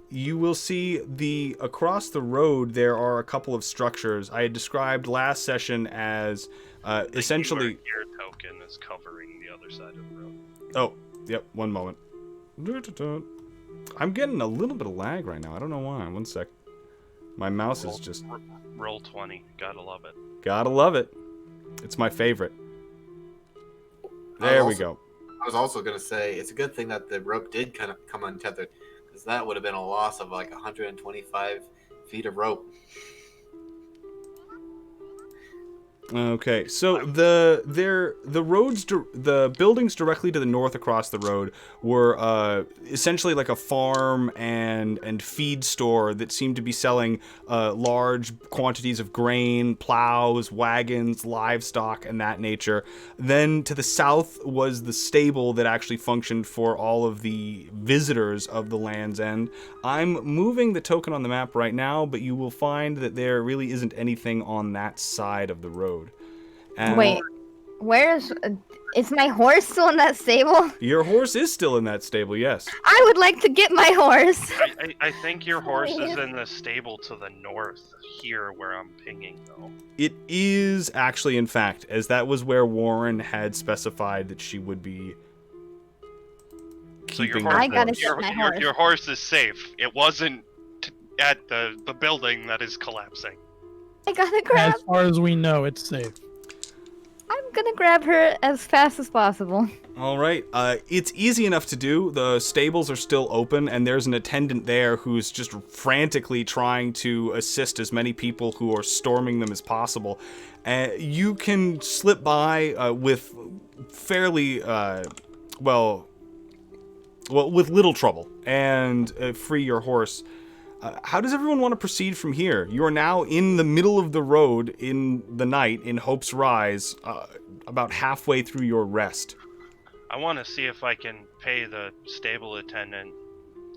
You will see across the road there are a couple of structures I had described last session as essentially. Your token is covering the other side of the road. Oh, yep. One moment. I'm getting a little bit of lag right now. I don't know why. One sec. My mouse is just. Roll 20. Gotta love it. Gotta love it. It's my favorite. There we go. I was also going to say, it's a good thing that the rope did kind of come untethered, because that would have been a loss of like 125 feet of rope. Okay, so the buildings directly to the north across the road were essentially like a farm and feed store that seemed to be selling large quantities of grain, plows, wagons, livestock, and that nature. Then to the south was the stable that actually functioned for all of the visitors of the Land's End. I'm moving the token on the map right now, but you will find that there really isn't anything on that side of the road. And Wait, is my horse still in that stable? your horse is still in that stable, yes. I would like to get my horse. I think your horse is in the stable to the north here where I'm pinging, though. It is actually, in fact, as that was where Warren had specified that she would be So your keeping horse, the I gotta horse. get my horse. your horse is safe. It wasn't at the building that is collapsing. I gotta grab. As far as we know, it's safe. I'm gonna grab her as fast as possible. All right. It's easy enough to do. The stables are still open, and there's an attendant there who's just frantically trying to assist as many people who are storming them as possible. You can slip by with fairly, with little trouble and free your horse. How does everyone want to proceed from here? You are now in the middle of the road in the night in Hope's Rise, about halfway through your rest. I want to see if I can pay the stable attendant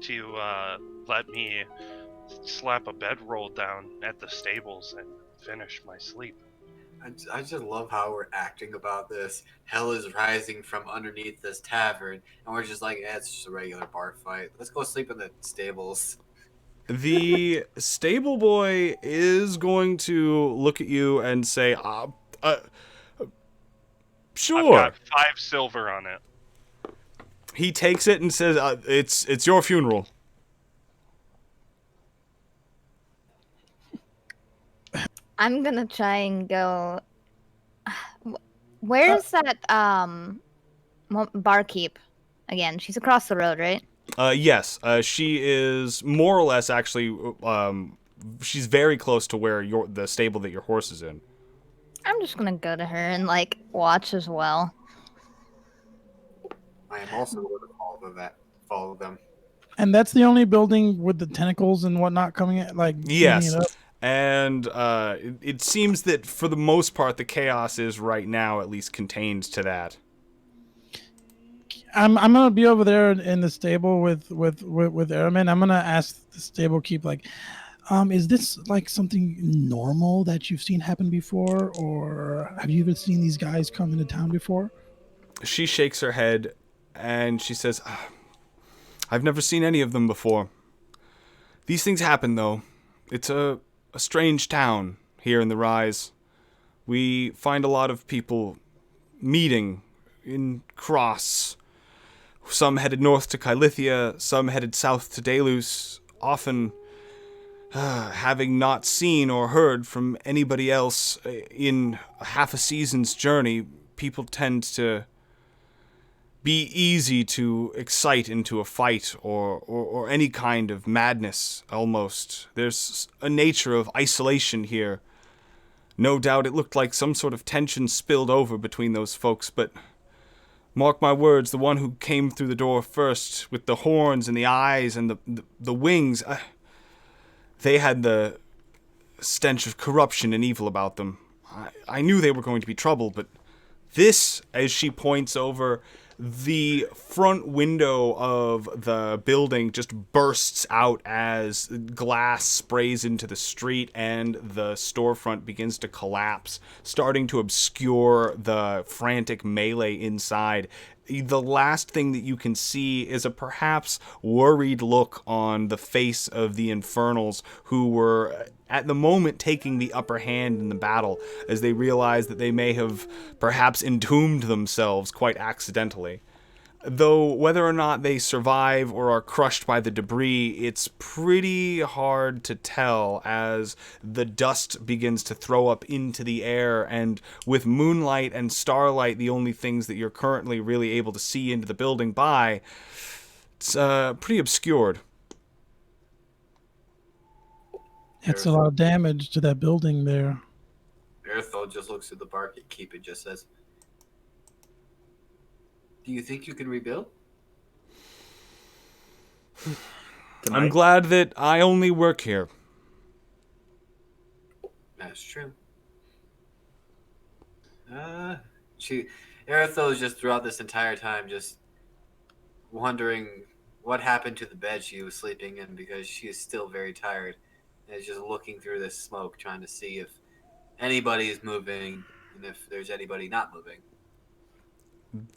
to let me slap a bedroll down at the stables and finish my sleep. I just love how we're acting about this. Hell is rising from underneath this tavern, and we're just like, it's just a regular bar fight. Let's go sleep in the stables. The stable boy is going to look at you and say, sure. I've got 5 silver on it. He takes it and says, it's your funeral. I'm gonna try and go. Where's that barkeep again? She's across the road, right? Yes, she is more or less actually. She's very close to where the stable that your horse is in. I'm just gonna go to her and like watch as well. I am also going to follow them. And that's the only building with the tentacles and whatnot coming at, like. Yes. eating it up? And it seems that for the most part, the chaos is right now at least contained to that. I'm gonna be over there in the stable with Airman. I'm gonna ask the stable keep like, is this like something normal that you've seen happen before, or have you even seen these guys come into town before? she shakes her head and she says, I've never seen any of them before. These things happen, though. It's a strange town here in the Rise. We find a lot of people meeting in Cross. Some headed north to Kylithia, some headed south to Delos, often having not seen or heard from anybody else in half a season's journey. People tend to be easy to excite into a fight or any kind of madness, almost. There's a nature of isolation here. No doubt it looked like some sort of tension spilled over between those folks, but mark my words, the one who came through the door first, with the horns and the eyes and the wings, they had the stench of corruption and evil about them. I knew they were going to be trouble, but this, as she points over, the front window of the building just bursts out as glass sprays into the street and the storefront begins to collapse, starting to obscure the frantic melee inside. The last thing that you can see is a perhaps worried look on the face of the Infernals, who were at the moment taking the upper hand in the battle, as they realize that they may have perhaps entombed themselves quite accidentally. Though whether or not they survive or are crushed by the debris, it's pretty hard to tell as the dust begins to throw up into the air, and with moonlight and starlight the only things that you're currently really able to see into the building by, it's pretty obscured. It's a lot of damage to that building there. Earthol just looks at the barkeep and just says, "Do you think you can rebuild?" I'm glad that I only work here. That's true. Earthol is just throughout this entire time just wondering what happened to the bed she was sleeping in, because she is still very tired and is just looking through this smoke, trying to see if anybody is moving and if there's anybody not moving.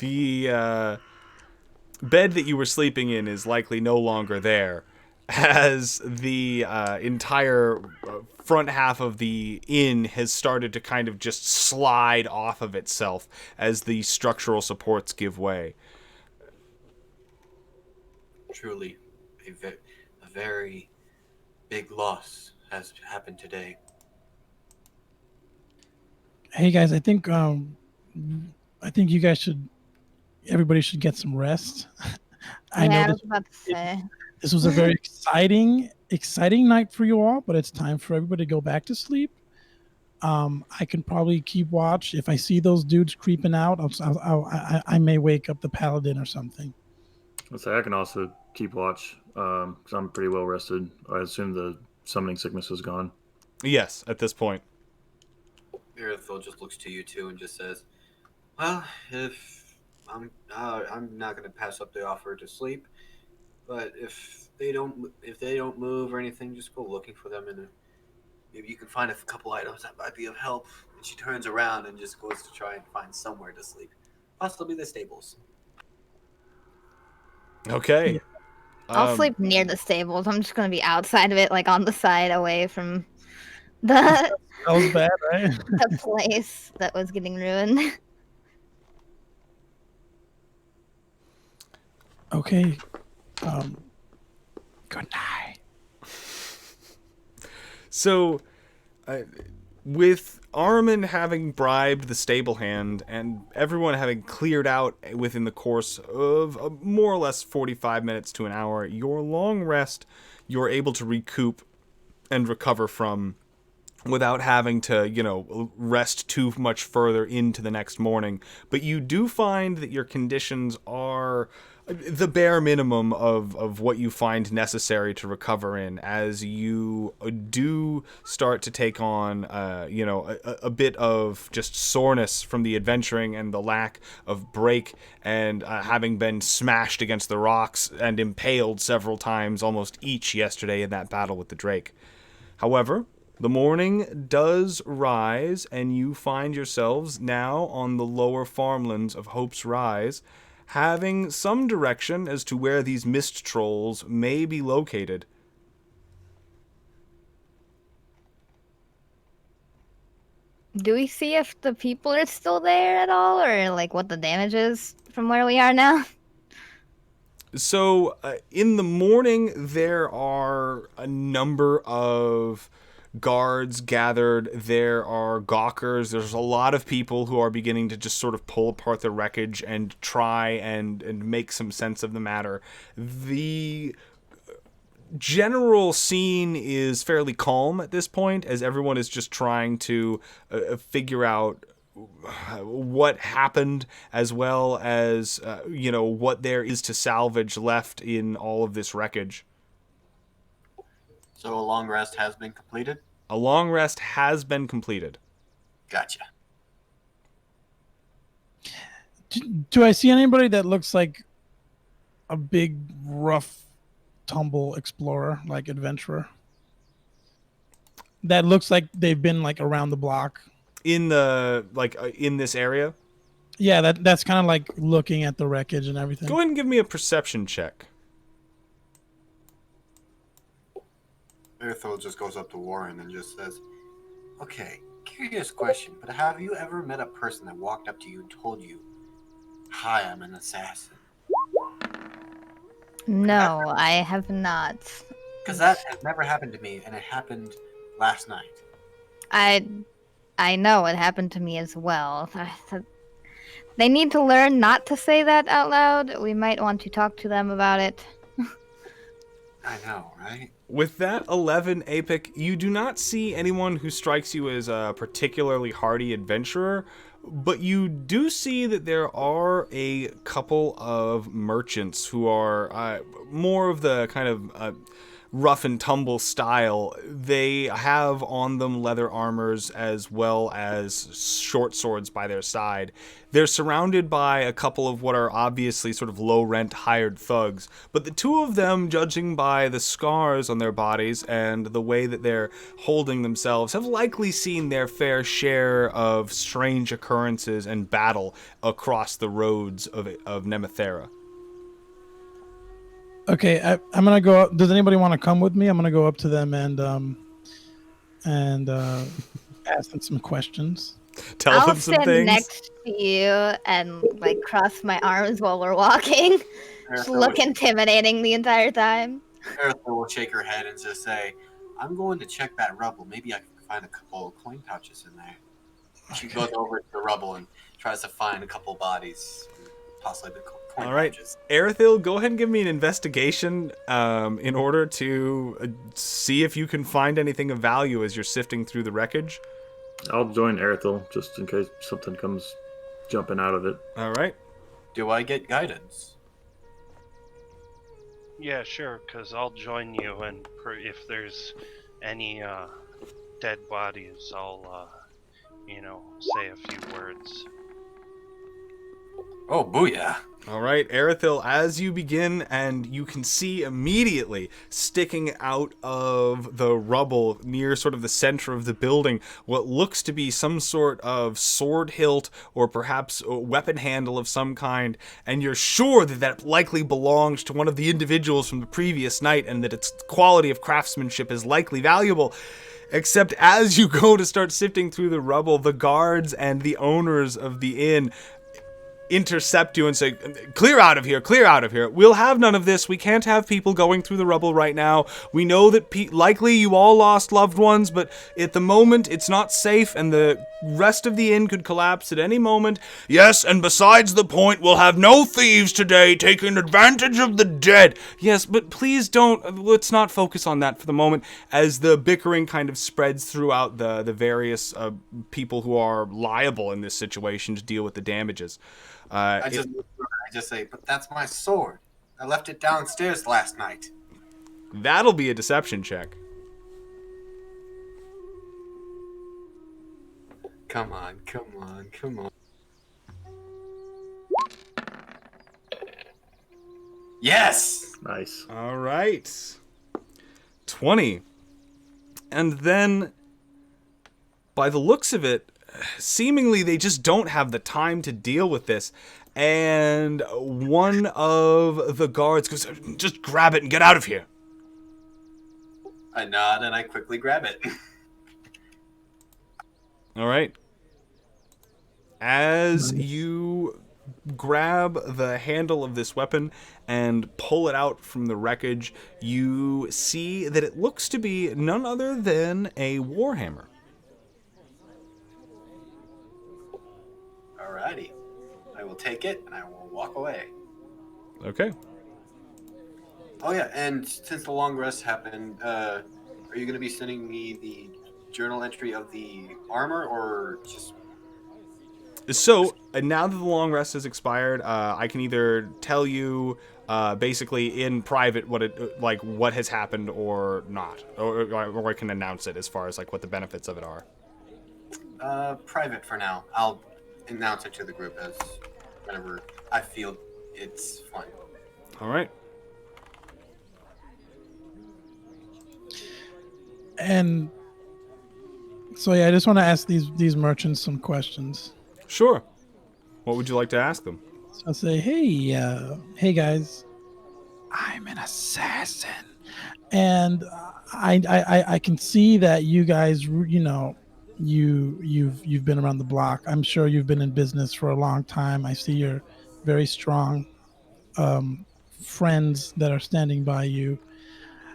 The bed that you were sleeping in is likely no longer there, as the entire front half of the inn has started to kind of just slide off of itself as the structural supports give way. Truly, a very big loss has happened today. Hey guys, I think you guys should. Everybody should get some rest. I know I was about to say. this was a very exciting night for you all, but it's time for everybody to go back to sleep. I can probably keep watch. If I see those dudes creeping out, I may wake up the paladin or something. Let's say I can also keep watch because I'm pretty well rested. I assume the summoning sickness is gone. Yes, at this point. Irithil just looks to you two and just says, "Well, if I'm not going to pass up the offer to sleep, but if they don't move or anything, just go looking for them, and maybe you can find a couple items that might be of help." And she turns around and just goes to try and find somewhere to sleep, possibly the stables. Okay. I'll sleep near the stables. I'm just gonna be outside of it, like on the side, away from the That was bad, right? the place that was getting ruined. Okay. Good night. So, with Armin having bribed the stable hand and everyone having cleared out within the course of more or less 45 minutes to an hour, your long rest you're able to recoup and recover from without having to, rest too much further into the next morning. But you do find that your conditions are the bare minimum of what you find necessary to recover in, as you do start to take on, a bit of just soreness from the adventuring and the lack of break, and having been smashed against the rocks and impaled several times, almost each yesterday in that battle with the Drake. However, The morning does rise, and you find yourselves now on the lower farmlands of Hope's Rise, having some direction as to where these mist trolls may be located. Do we see if the people are still there at all, or like what the damage is from where we are now? So, in the morning, there are a number of guards gathered. There are gawkers. There's a lot of people who are beginning to just sort of pull apart the wreckage and try and make some sense of the matter. The general scene is fairly calm at this point, as everyone is just trying to figure out what happened, as well as what there is to salvage left in all of this wreckage. So a long rest has been completed? A long rest has been completed. Gotcha. Do I see anybody that looks like a big, rough, tumble explorer, like adventurer? That looks like they've been like around the block. In the in this area? Yeah, that's kind of like looking at the wreckage and everything. Go ahead and give me a perception check. Erthel just goes up to Warren and just says, "Okay, curious question, but have you ever met a person that walked up to you and told you, 'Hi, I'm an assassin'?" No, I have not. Because that has never happened to me, and it happened last night. I know it happened to me as well. They need to learn not to say that out loud. We might want to talk to them about it. I know, right? With that 11, Apic, you do not see anyone who strikes you as a particularly hardy adventurer, but you do see that there are a couple of merchants who are more of the kind of rough and tumble style. They have on them leather armors as well as short swords by their side. They're surrounded by a couple of what are obviously sort of low-rent hired thugs, but the two of them, judging by the scars on their bodies and the way that they're holding themselves, have likely seen their fair share of strange occurrences and battle across the roads of Nemothera. Okay, I'm gonna go up. Does anybody want to come with me? I'm gonna go up to them and ask them some questions. Tell I'll them some stand things. next to you and like cross my arms while we're walking. Just look intimidating the entire time. Erthel will shake her head and just say, "I'm going to check that rubble. Maybe I can find a couple of coin pouches in there." She goes over to the rubble and tries to find a couple bodies, possibly the coin All right, pouches. Erethil, go ahead and give me an investigation in order to see if you can find anything of value as you're sifting through the wreckage. I'll join Erethil just in case something comes jumping out of it. All right. Do I get guidance? Yeah, sure, because I'll join you, and if there's any dead bodies, I'll, say a few words. Oh, booyah. All right, Erethil, as you begin, and you can see immediately sticking out of the rubble near sort of the center of the building what looks to be some sort of sword hilt or perhaps a weapon handle of some kind, and you're sure that that likely belongs to one of the individuals from the previous night and that its quality of craftsmanship is likely valuable. Except as you go to start sifting through the rubble, the guards and the owners of the inn intercept you and say, clear out of here, clear out of here. We'll have none of this. We can't have people going through the rubble right now. We know that likely you all lost loved ones, but at the moment it's not safe and the rest of the inn could collapse at any moment. Yes, and besides the point, we'll have no thieves today taking advantage of the dead. Yes, but please let's not focus on that for the moment, as the bickering kind of spreads throughout the various people who are liable in this situation to deal with the damages. I just say, "But that's my sword. I left it downstairs last night." That'll be a deception check. Come on, come on, come on. Yes! Nice. All right. 20. And then by the looks of it, seemingly they just don't have the time to deal with this. And one of the guards goes, just grab it and get out of here. I nod and I quickly grab it. All right. As you grab the handle of this weapon and pull it out from the wreckage, you see that it looks to be none other than a warhammer. Alrighty. I will take it and I will walk away. Okay. Oh yeah, and since the long rest happened, are you going to be sending me the journal entry of the armor, or just... So, now that the long rest has expired, I can either tell you basically in private what has happened or not, or I can announce it as far as like what the benefits of it are. Private for now. I'll announce it to the group as whenever I feel it's fun. All right. And so yeah, I just want to ask these merchants some questions. Sure. What would you like to ask them? So I'll say, hey guys, I'm an assassin, and I can see that you guys, you've been around the block. I'm sure you've been in business for a long time. I see you're very strong friends that are standing by you.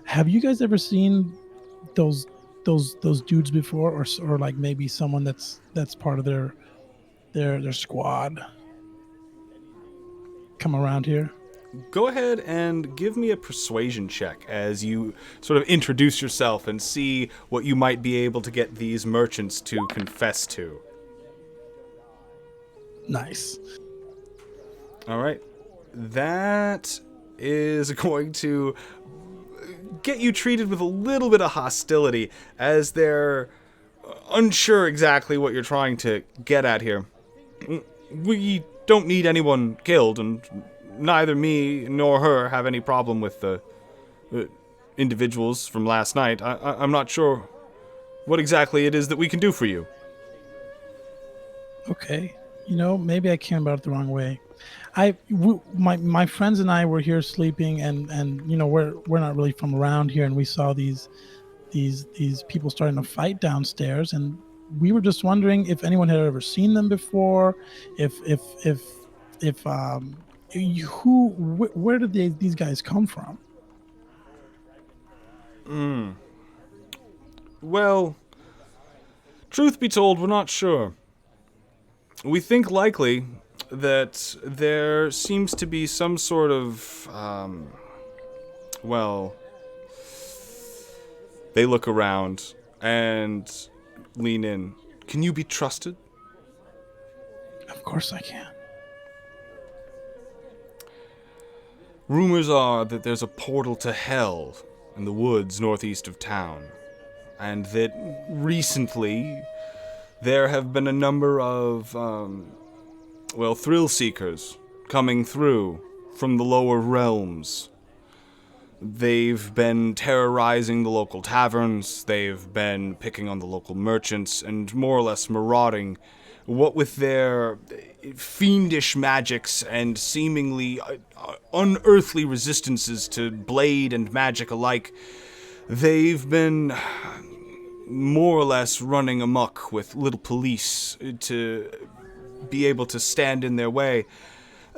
Have you guys ever seen those dudes before, or like maybe someone that's part of their squad come around here? Go ahead and give me a persuasion check as you sort of introduce yourself and see what you might be able to get these merchants to confess to. Nice. All right. That is going to get you treated with a little bit of hostility as they're unsure exactly what you're trying to get at here. We don't need anyone killed, and neither me nor her have any problem with the individuals from last night. I'm not sure what exactly it is that we can do for you. Okay. Maybe I came about it the wrong way. My friends and I were here sleeping, and we're not really from around here, and we saw these people starting to fight downstairs, and we were just wondering if anyone had ever seen them before, where did these guys come from? Well, truth be told, we're not sure. We think likely that there seems to be some sort of, they look around and lean in. Can you be trusted? Of course I can. Rumors are that there's a portal to hell in the woods northeast of town, and that recently there have been a number of, thrill seekers coming through from the lower realms. They've been terrorizing the local taverns, they've been picking on the local merchants, and more or less marauding, what with their fiendish magics and seemingly unearthly resistances to blade and magic alike. They've been more or less running amok with little police to be able to stand in their way.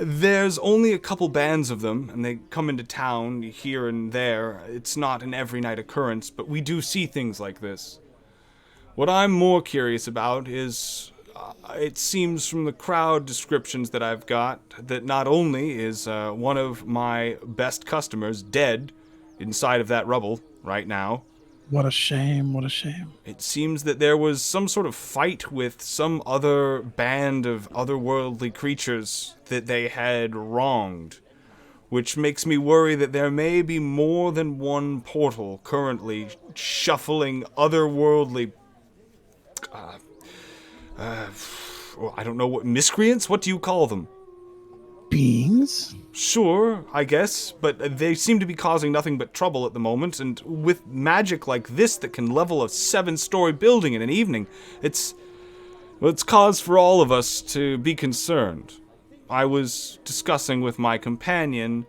There's only a couple bands of them, and they come into town here and there. It's not an every night occurrence, but we do see things like this. What I'm more curious about is, it seems from the crowd descriptions that I've got, that not only is one of my best customers dead inside of that rubble right now. What a shame, what a shame. It seems that there was some sort of fight with some other band of otherworldly creatures that they had wronged, which makes me worry that there may be more than one portal currently shuffling otherworldly... I don't know what... miscreants? What do you call them? beings. Sure, I guess, but they seem to be causing nothing but trouble at the moment, and with magic like this that can level a 7-story building in an evening, it's cause for all of us to be concerned. I was discussing with my companion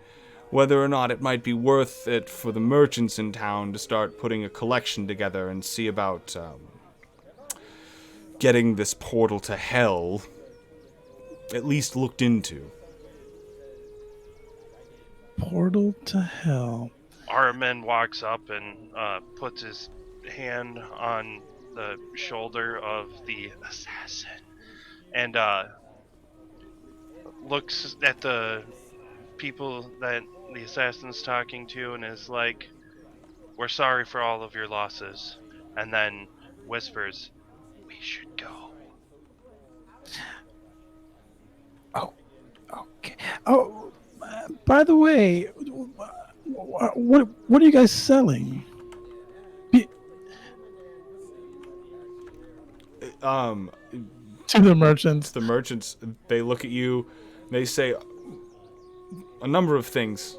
whether or not it might be worth it for the merchants in town to start putting a collection together and see about getting this portal to hell at least looked into. Portal to hell. Armin walks up and puts his hand on the shoulder of the assassin and looks at the people that the assassin's talking to and is like, "We're sorry for all of your losses," and then whispers, "We should go." Oh, okay. Oh, by the way, what are you guys selling? To the merchants. The merchants, they look at you, they say a number of things.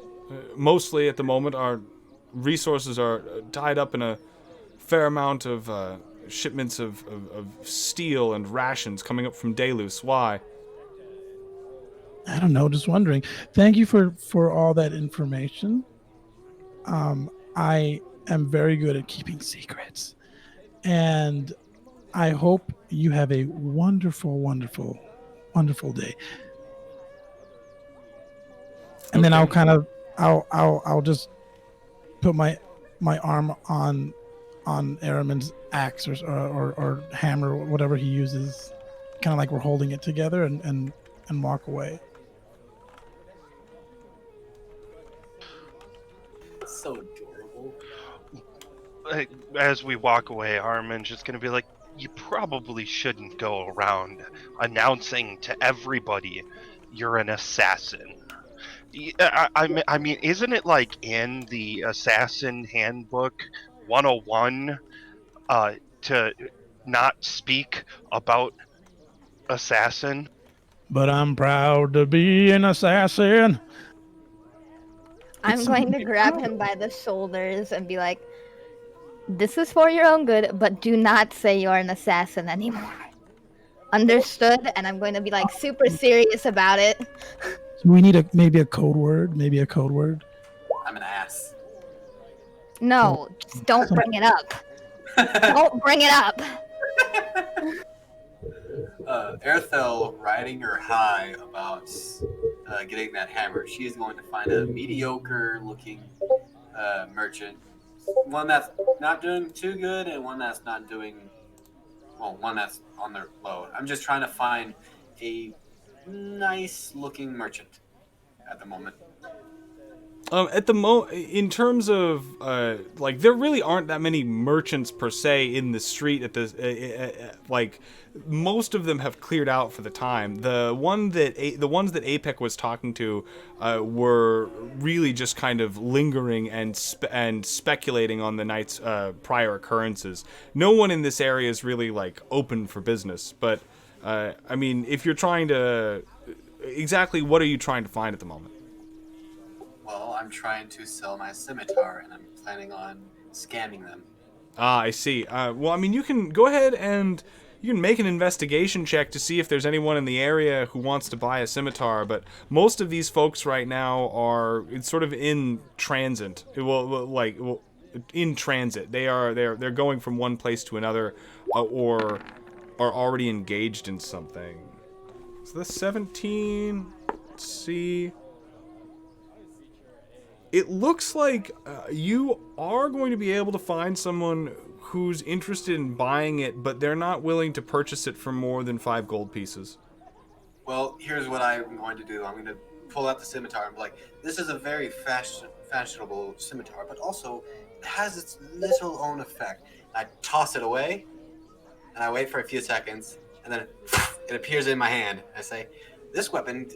Mostly at the moment, our resources are tied up in a fair amount of shipments of steel and rations coming up from Delos. Why? I don't know, just wondering. Thank you for all that information. I am very good at keeping secrets. And I hope you have a wonderful, wonderful, wonderful day. And then I'll just put my arm on Aramin's axe or hammer or whatever he uses, kind of like we're holding it together and walk away. So adorable. As we walk away, Armin's just gonna be like, "You probably shouldn't go around announcing to everybody you're an assassin." I mean, isn't it like in the Assassin Handbook 101 to not speak about assassin? But I'm proud to be an assassin. I'm going to grab him by the shoulders and be like, "This is for your own good, but do not say you're an assassin anymore. Understood?" And I'm going to be like super serious about it. We need maybe a code word. I'm an ass. No, just don't bring it up. Don't bring it up. Erthel riding her high about getting that hammer. She is going to find a mediocre-looking merchant, one that's not doing too good, and one that's not doing one that's on the low. I'm just trying to find a nice-looking merchant at the moment. In terms of like, there really aren't that many merchants per se in the street at this. Like, most of them have cleared out for the time. The ones that APEC was talking to were really just kind of lingering and speculating on the night's prior occurrences. No one in this area is really like open for business. But I mean, if you're trying to, exactly what are you trying to find at the moment? Well, I'm trying to sell my scimitar, and I'm planning on scamming them. Ah, I see. Well, I mean, you can go ahead and you can make an investigation check to see if there's anyone in the area who wants to buy a scimitar, but most of these folks right now are sort of in transit. In transit. They're going from one place to another, or are already engaged in something. So that's 17. Let's see. It looks like you are going to be able to find someone who's interested in buying it, but they're not willing to purchase it for more than 5 gold pieces. Well, here's what I'm going to do. I'm going to pull out the scimitar and be like, this is a very fashionable scimitar, but also it has its little own effect. I toss it away, and I wait for a few seconds, and then it appears in my hand. I say, this weapon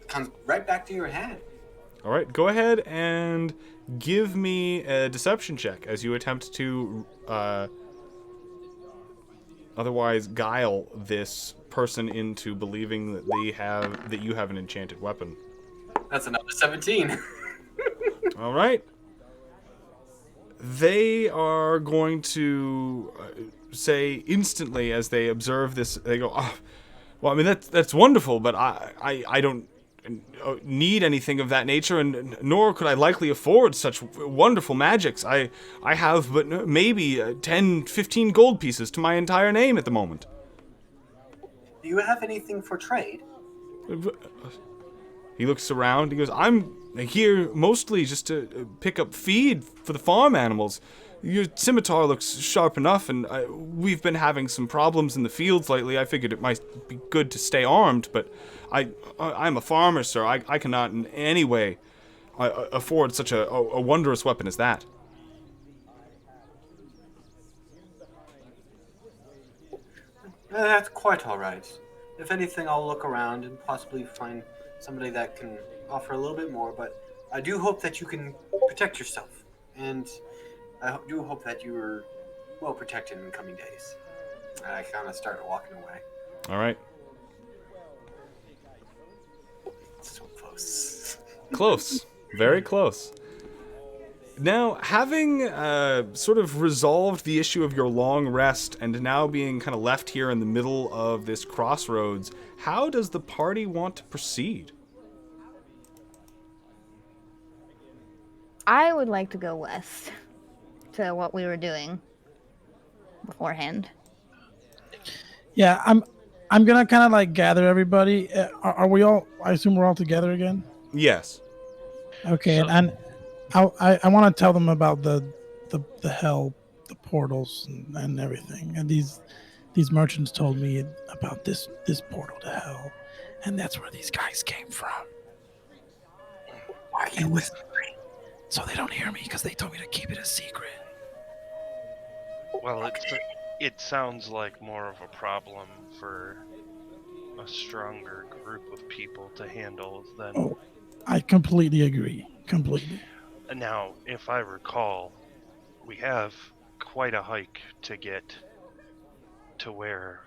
comes right back to your hand. All right, go ahead and give me a deception check as you attempt to otherwise guile this person into believing that you have an enchanted weapon. That's another 17. All right. They are going to say instantly as they observe this. They go, "Oh, well, I mean that's wonderful, but I don't need anything of that nature, and nor could I likely afford such wonderful magics. I have but maybe 10, 15 gold pieces to my entire name at the moment." Do you have anything for trade? He looks around. He goes, "I'm here mostly just to pick up feed for the farm animals. Your scimitar looks sharp enough, and we've been having some problems in the fields lately. I figured it might be good to stay armed, but I'm a farmer, sir. I cannot in any way afford such a wondrous weapon as that." That's quite all right. If anything, I'll look around and possibly find somebody that can offer a little bit more, but I do hope that you can protect yourself, and I do hope that you're well protected in the coming days. I kind of start walking away. All right. So close. Close. Very close. Now, having sort of resolved the issue of your long rest and now being kind of left here in the middle of this crossroads, how does the party want to proceed? I would like to go west to what we were doing beforehand. Yeah, I'm gonna kind of like gather everybody. Are we all? I assume we're all together again. Yes. Okay, So- and I want to tell them about the hell, the portals and everything. And these merchants told me about this portal to hell, and that's where these guys came from. Why are you And whispering? so they don't hear me because they told me to keep it a secret. Well, it sounds like more of a problem for a stronger group of people to handle than. Oh, I completely agree. Completely. Now, if I recall, we have quite a hike to get to where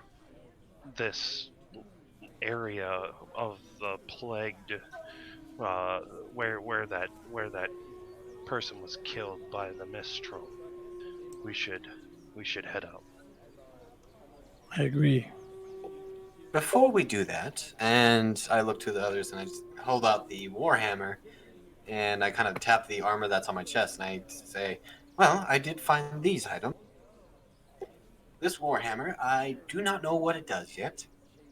this area of the plagued, where that person was killed by the mistral. We should head out. I agree. Before we do that, and I look to the others and I just hold out the warhammer, and I kind of tap the armor that's on my chest, and I say, "Well, I did find these items. This warhammer, I do not know what it does yet.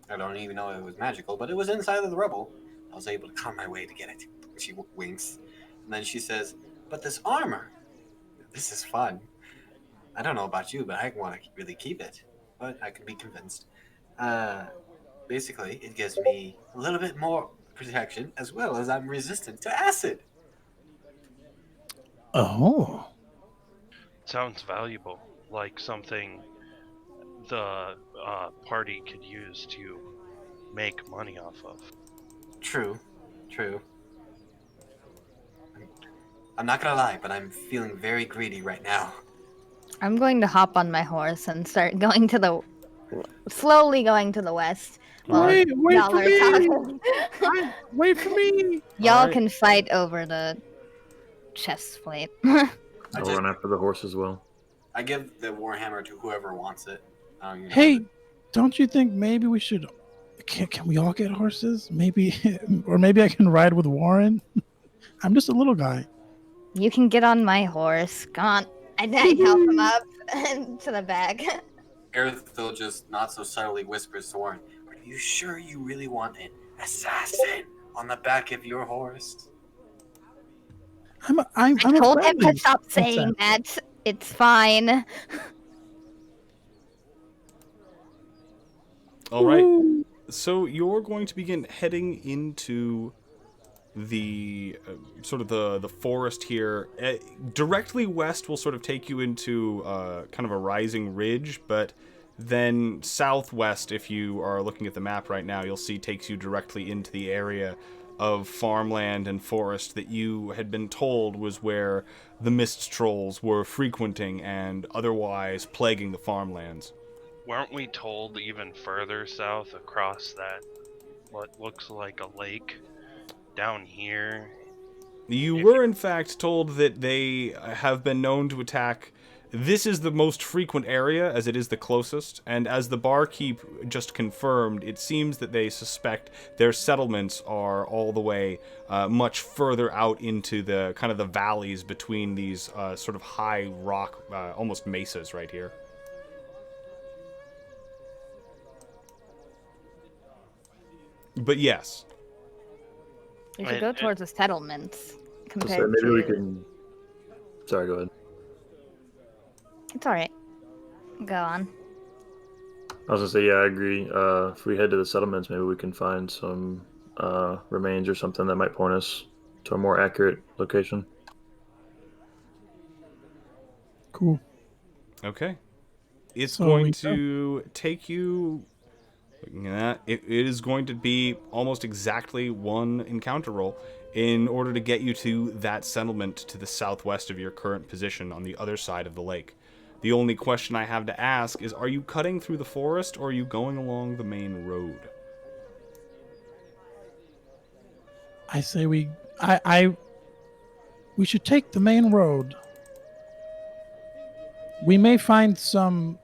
I don't even know it was magical, but it was inside of the rubble. I was able to come my way to get it." She winks, and then she says, "But this armor, this is fun. I don't know about you, but I want to really keep it, but I can be convinced. Basically, it gives me a little bit more protection, as well as I'm resistant to acid." Oh, Sounds valuable, like something the party could use to make money off of. True. I'm not gonna lie, but I'm feeling very greedy right now. I'm going to hop on my horse and start going to the slowly going to the west. While wait y'all for are me! talking. Wait for me! Y'all Alright. can fight over the chest plate. I'll just- run after the horse as well. I give the warhammer to whoever wants it. Hey, don't you think maybe we should? Can we all get horses? Maybe, or maybe I can ride with Warren. I'm just a little guy. You can get on my horse. Come on. I help him up to the back. Erithil just not so subtly whispers to Warren, "Are you sure you really want an assassin on the back of your horse?" I'm I told him friendly to stop saying that. It's fine. All right. So you're going to begin heading into the sort of the forest here. Directly west will sort of take you into kind of a rising ridge, but then southwest, if you are looking at the map right now, you'll see takes you directly into the area of farmland and forest that you had been told was where the mist trolls were frequenting and otherwise plaguing the farmlands. Weren't we told even further south across that what looks like a lake down here. You If were, in fact, told that they have been known to attack. This is the most frequent area, as it is the closest, and as the barkeep just confirmed, it seems that they suspect their settlements are all the way much further out into the kind of the valleys between these sort of high rock, almost mesas right here. But yes. We should go towards the settlements So compared maybe to. we can. Sorry, go ahead. It's all right. Go on. I was gonna say, yeah, I agree. If we head to the settlements, maybe we can find some remains or something that might point us to a more accurate location. Cool. Okay. It's So going we to take you. Looking at that, it is going to be almost exactly one encounter roll in order to get you to that settlement to the southwest of your current position on the other side of the lake. The only question I have to ask is, are you cutting through the forest or are you going along the main road? I say we should take the main road. We may find somewhere,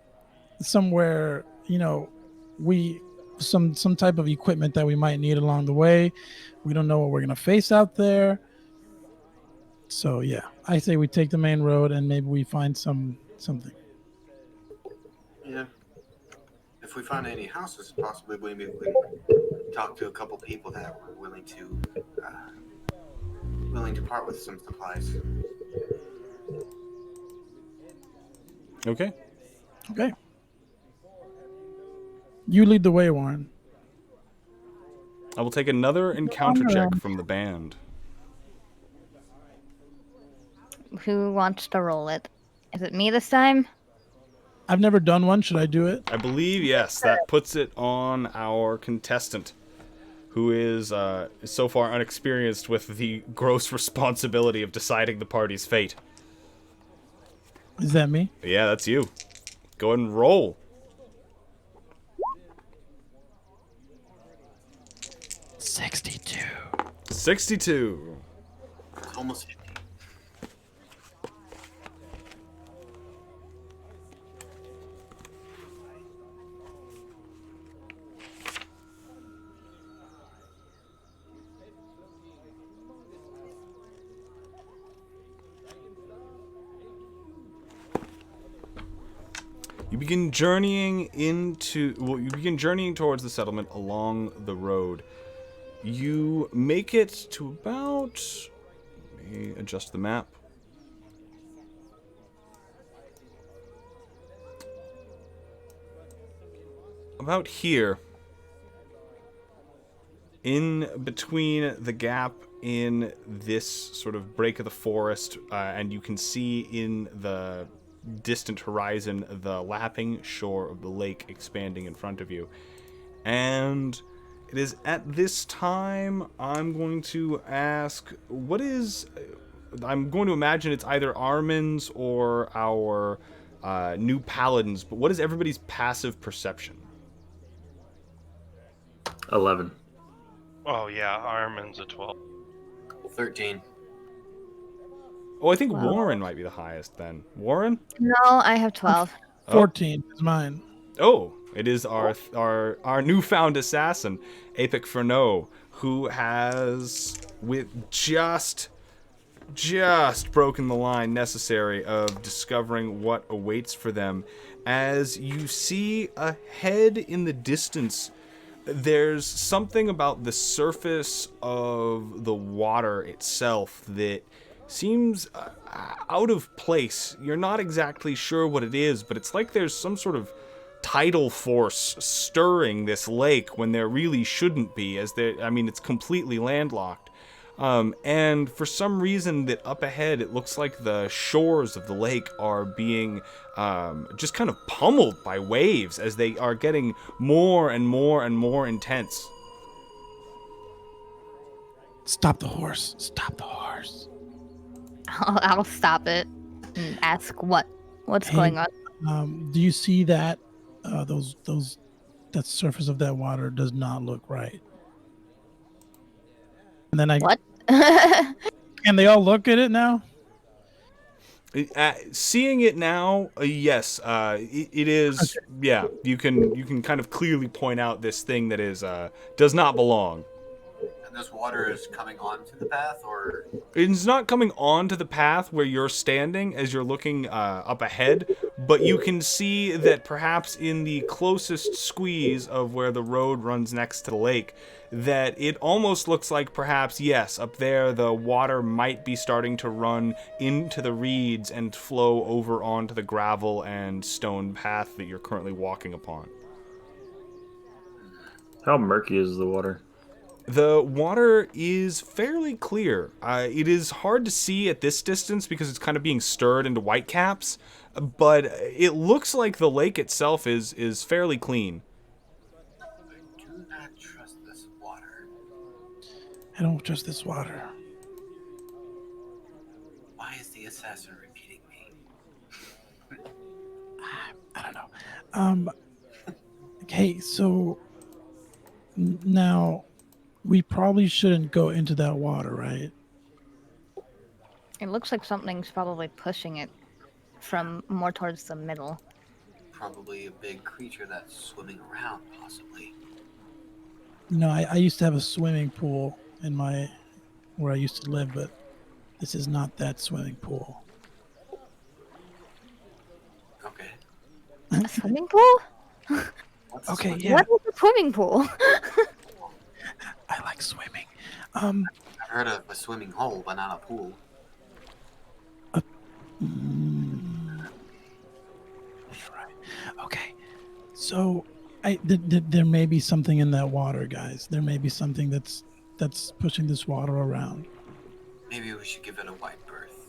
some type of equipment that we might need along the way. We don't know what we're gonna face out there. So yeah, I say we take the main road and maybe we find something. Yeah. If we find any houses, possibly maybe we can talk to a couple people that were willing to part with some supplies. Okay. Okay. You lead the way, Warren. I will take another encounter check from the band. Who wants to roll it? Is it me this time? I've never done one. Should I do it? I believe, yes, that puts it on our contestant, who is so far unexperienced with the gross responsibility of deciding the party's fate. Is that me? Yeah, that's you. Go ahead and roll. 62. 62. It's almost 50. You begin journeying towards the settlement along the road. You make it to about, let me adjust the map. About here. In between the gap in this sort of break of the forest, and you can see in the distant horizon the lapping shore of the lake expanding in front of you. And it is at this time I'm going to ask, I'm going to imagine it's either Armin's or our new paladins, but what is everybody's passive perception? 11. Oh yeah, Armin's a 12. 13. Oh, I think Warren might be the highest then. Warren? No, I have 12. 14 is mine. Oh, it is our newfound assassin, Apic Furneaux, who has with just broken the line necessary of discovering what awaits for them. As you see ahead in the distance, there's something about the surface of the water itself that seems out of place. You're not exactly sure what it is, but it's like there's some sort of tidal force stirring this lake when there really shouldn't be, it's completely landlocked. And for some reason that up ahead, it looks like the shores of the lake are being just kind of pummeled by waves as they are getting more and more and more intense. Stop the horse. Stop the horse. I'll stop it and ask what's going on. Do you see that that surface of that water does not look right? And then What? and they all look at it now. Seeing it now, yes, it is. Okay. Yeah, you can kind of clearly point out this thing that is does not belong. And this water is coming onto the path, or It's not coming onto the path where you're standing as you're looking up ahead, but you can see that perhaps in the closest squeeze of where the road runs next to the lake, that it almost looks like perhaps, yes, up there the water might be starting to run into the reeds and flow over onto the gravel and stone path that you're currently walking upon. How murky is the water? The water is fairly clear. It is hard to see at this distance because it's kind of being stirred into whitecaps, but it looks like the lake itself is fairly clean. I do not trust this water. I don't trust this water. Why is the assassin repeating me? I don't know. Okay, so now we probably shouldn't go into that water, right? It looks like something's probably pushing it from more towards the middle. Probably a big creature that's swimming around, possibly. No, I used to have a swimming pool in where I used to live, but this is not that swimming pool. Okay. A swimming pool? What's a Okay, swim- yeah, What is a swimming pool? I like swimming. I've heard of a swimming hole, but not a pool. Right. Okay, so there may be something in that water, guys. There may be something that's pushing this water around. Maybe we should give it a wide berth.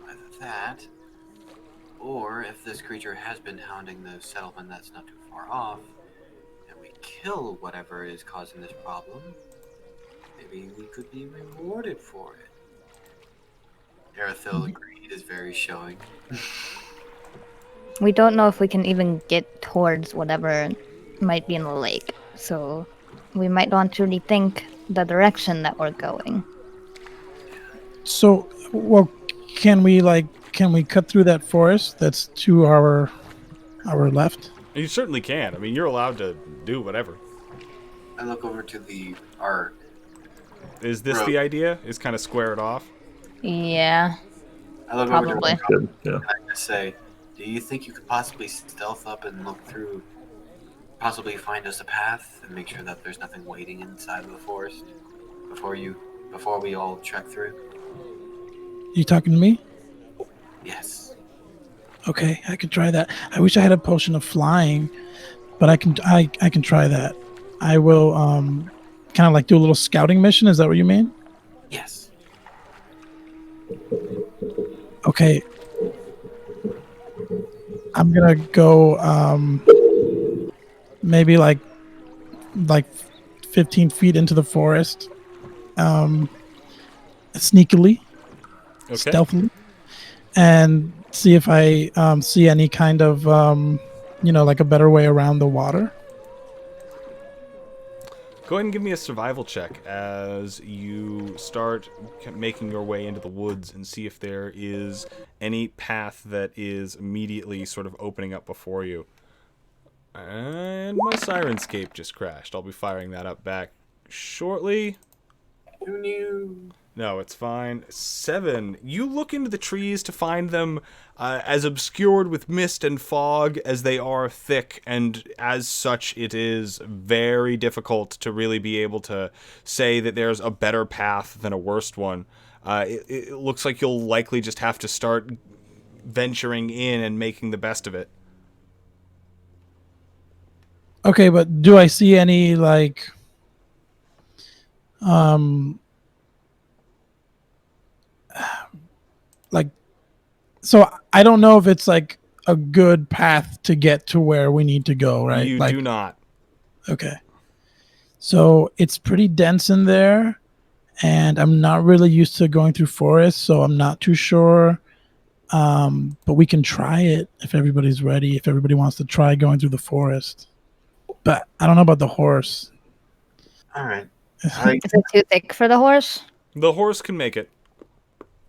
Either that, or if this creature has been hounding the settlement that's not too far off, and we kill whatever is causing this problem, maybe we could be rewarded for it. Arathil agreed is very showing. We don't know if we can even get towards whatever might be in the lake, so we might want to rethink the direction that we're going. So, well, can we cut through that forest that's to our left? You certainly can. I mean, you're allowed to do whatever. I look over to our Is this Road. the idea? Is kind of square it off? Yeah, I look probably. over to Good. Yeah. and I just say, do you think you could possibly stealth up and look through, possibly find us a path and make sure that there's nothing waiting inside of the forest before we all trek through? You talking to me? Yes. Okay, I can try that. I wish I had a potion of flying, but I can try that. I will kind of like do a little scouting mission. Is that what you mean? Yes. Okay. I'm gonna go maybe like 15 feet into the forest, sneakily, Okay. stealthily, and see if I see any kind of like a better way around the water. Go ahead and give me a survival check as you start making your way into the woods and see if there is any path that is immediately sort of opening up before you. And my Sirenscape just crashed. I'll be firing that up back shortly. Who knew? No, it's fine. 7. You look into the trees to find them as obscured with mist and fog as they are thick, and as such, it is very difficult to really be able to say that there's a better path than a worse one. It looks like you'll likely just have to start venturing in and making the best of it. Okay, but do I see any like so I don't know if it's like a good path to get to where we need to go, right? You like, do not. Okay. So it's pretty dense in there, and I'm not really used to going through forests, so I'm not too sure. But we can try it if everybody's ready, if everybody wants to try going through the forest. But I don't know about the horse. All right. Is it too thick for the horse? The horse can make it.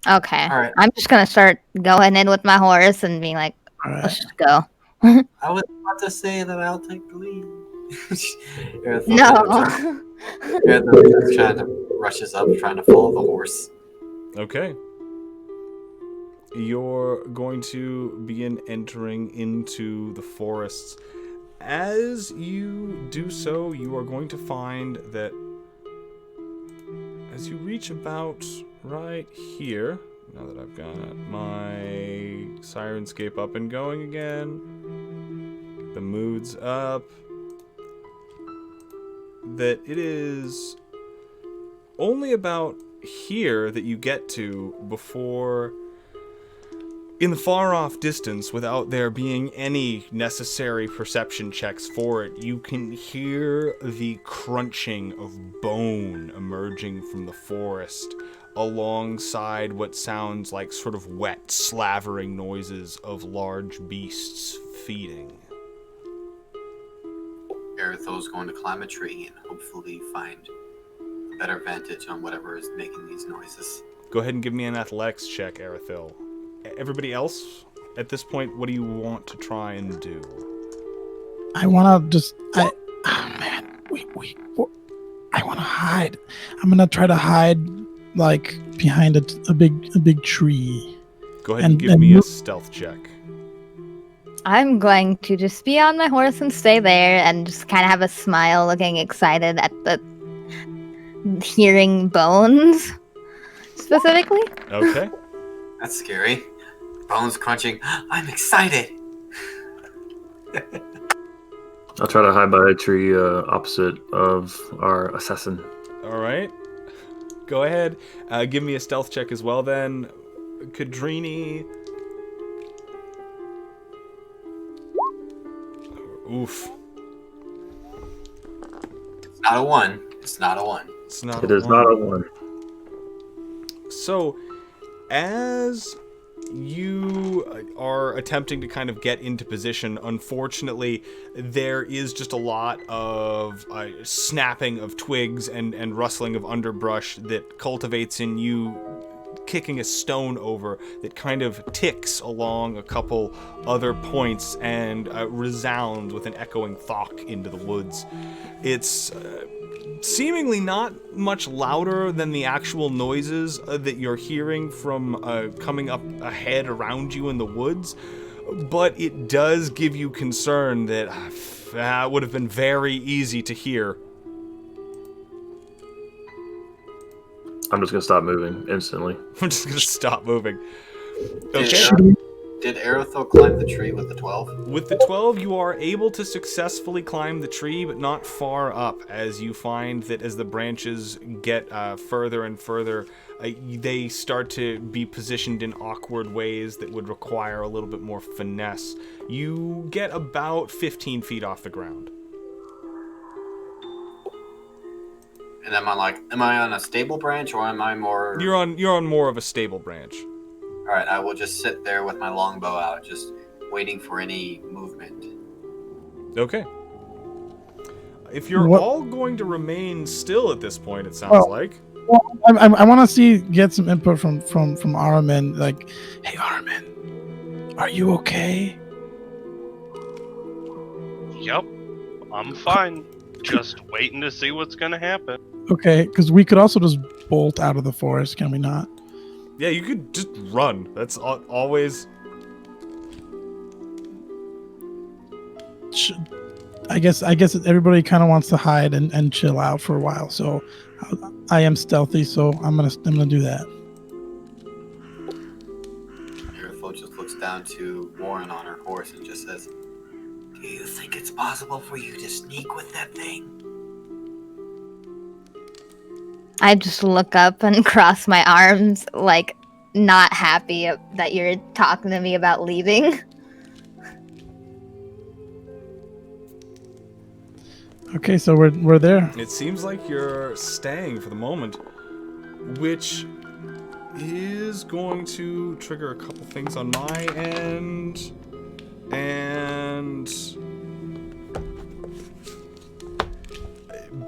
Okay. All right. I'm just gonna start going in with my horse and being like, All right. let's just go. I was about to say that I'll take the lead. No. Earthel just trying to rushes up, trying to follow the horse. Okay. You're going to begin entering into the forests. As you do so, you are going to find that as you reach about right here, now that I've got my Sirenscape up and going again, the mood's up, that it is only about here that you get to before, in the far off distance, without there being any necessary perception checks for it, you can hear the crunching of bone emerging from the forest alongside what sounds like sort of wet, slavering noises of large beasts feeding. Erethel's going to climb a tree and hopefully find a better vantage on whatever is making these noises. Go ahead and give me an athletics check, Erethil. Everybody else, at this point, what do you want to try and do? I want to just. I want to hide. I'm gonna try to hide, like behind a big tree. Go ahead and give me a stealth check. I'm going to just be on my horse and stay there and just kind of have a smile, looking excited at the hearing bones, specifically. Okay. That's scary. Bones crunching. I'm excited. I'll try to hide by a tree opposite of our assassin. All right. Go ahead. Give me a stealth check as well then. Kadrini. Oof. It's not a 1. It's not a 1. It's not It a is one. not a 1. So, as you are attempting to kind of get into position, unfortunately, there is just a lot of snapping of twigs and rustling of underbrush that cultivates in you kicking a stone over that kind of ticks along a couple other points and resounds with an echoing thok into the woods. It's seemingly not much louder than the actual noises that you're hearing from coming up ahead around you in the woods, but it does give you concern that it would have been very easy to hear. I'm just going to stop moving instantly. I'm just going to stop moving. Okay. Did Erethel climb the tree with the 12? With the 12, you are able to successfully climb the tree, but not far up, as you find that as the branches get further and further, they start to be positioned in awkward ways that would require a little bit more finesse. You get about 15 feet off the ground. And am I on a stable branch or am I more... You're on more of a stable branch. Alright, I will just sit there with my longbow out, just waiting for any movement. Okay. If you're What- all going to remain still at this point, it sounds like. Well, I want to get some input from Araman. Like, hey Araman, are you okay? Yep, I'm fine. Just waiting to see what's gonna happen. Okay, because we could also just bolt out of the forest, can we not? Yeah, you could just run. That's always... I guess everybody kind of wants to hide and chill out for a while. So I am stealthy, so I'm gonna do that. Erethel just looks down to Warren on her horse and just says, "Do you think it's possible for you to sneak with that thing?" I just look up and cross my arms, like not happy that you're talking to me about leaving. Okay, so we're there. It seems like you're staying for the moment, which is going to trigger a couple things on my end, and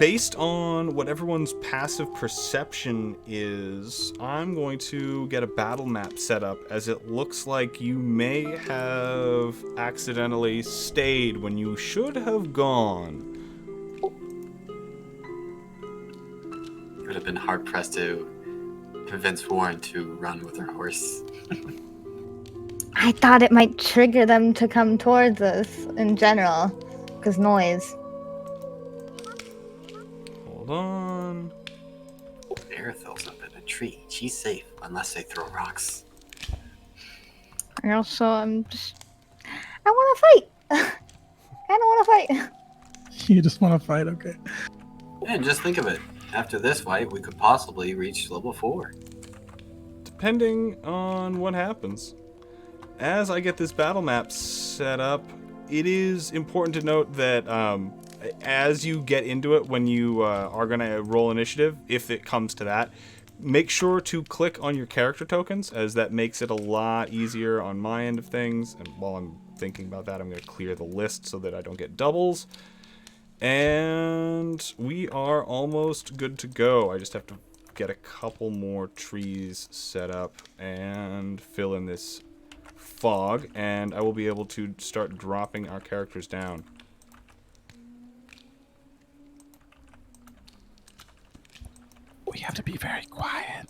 based on what everyone's passive perception is, I'm going to get a battle map set up, as it looks like you may have accidentally stayed when you should have gone. You would have been hard pressed to convince Warren to run with her horse. I thought it might trigger them to come towards us in general, because noise. Hold on. Aerothel's up in a tree. She's safe unless they throw rocks. And also, I want to fight. I don't want to fight. You just want to fight, okay? And just think of it. After this fight, we could possibly reach level 4. Depending on what happens. As I get this battle map set up, it is important to note that as you get into it, when you are going to roll initiative, if it comes to that, make sure to click on your character tokens, as that makes it a lot easier on my end of things. And while I'm thinking about that, I'm going to clear the list so that I don't get doubles. And we are almost good to go. I just have to get a couple more trees set up and fill in this fog, and I will be able to start dropping our characters down. We have to be very quiet.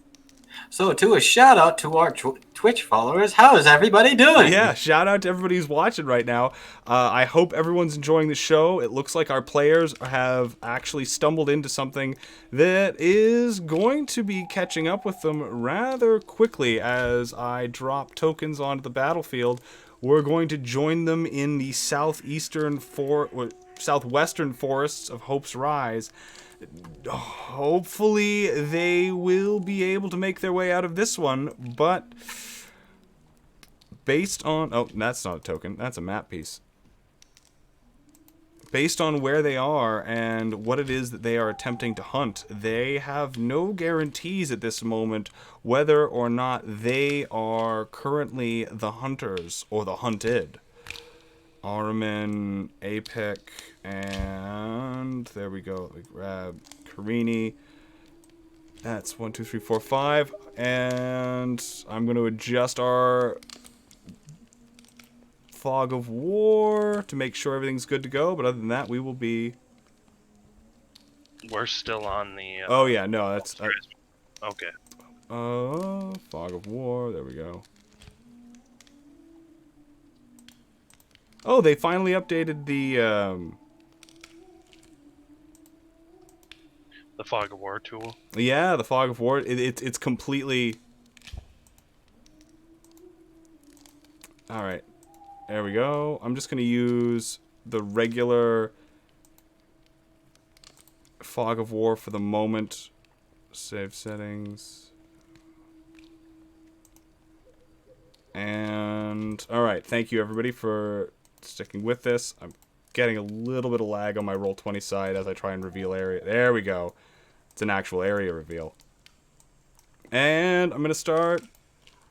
So, to a shout out to our Twitch followers, how is everybody doing? Yeah, shout out to everybody who's watching right now. I hope everyone's enjoying the show. It looks like our players have actually stumbled into something that is going to be catching up with them rather quickly as I drop tokens onto the battlefield. We're going to join them in the southwestern forests of Hope's Rise. Hopefully they will be able to make their way out of this one, but based on... Oh, that's not a token. That's a map piece. Based on where they are and what it is that they are attempting to hunt, they have no guarantees at this moment whether or not they are currently the hunters or the hunted. Armin, Apec, and there we go. We grab Karini. That's 1, 2, 3, 4, 5. And I'm going to adjust our fog of war to make sure everything's good to go. But other than that, we will be... We're still on the... oh, yeah, no, that's... okay. Fog of war. There we go. Oh, they finally updated the Fog of War tool. Yeah, the Fog of War. It's completely... Alright. There we go. I'm just going to use the regular Fog of War for the moment. Save settings. And... Alright, thank you everybody for sticking with this. I'm getting a little bit of lag on my Roll20 side as I try and reveal area. There we go. It's an actual area reveal. And I'm going to start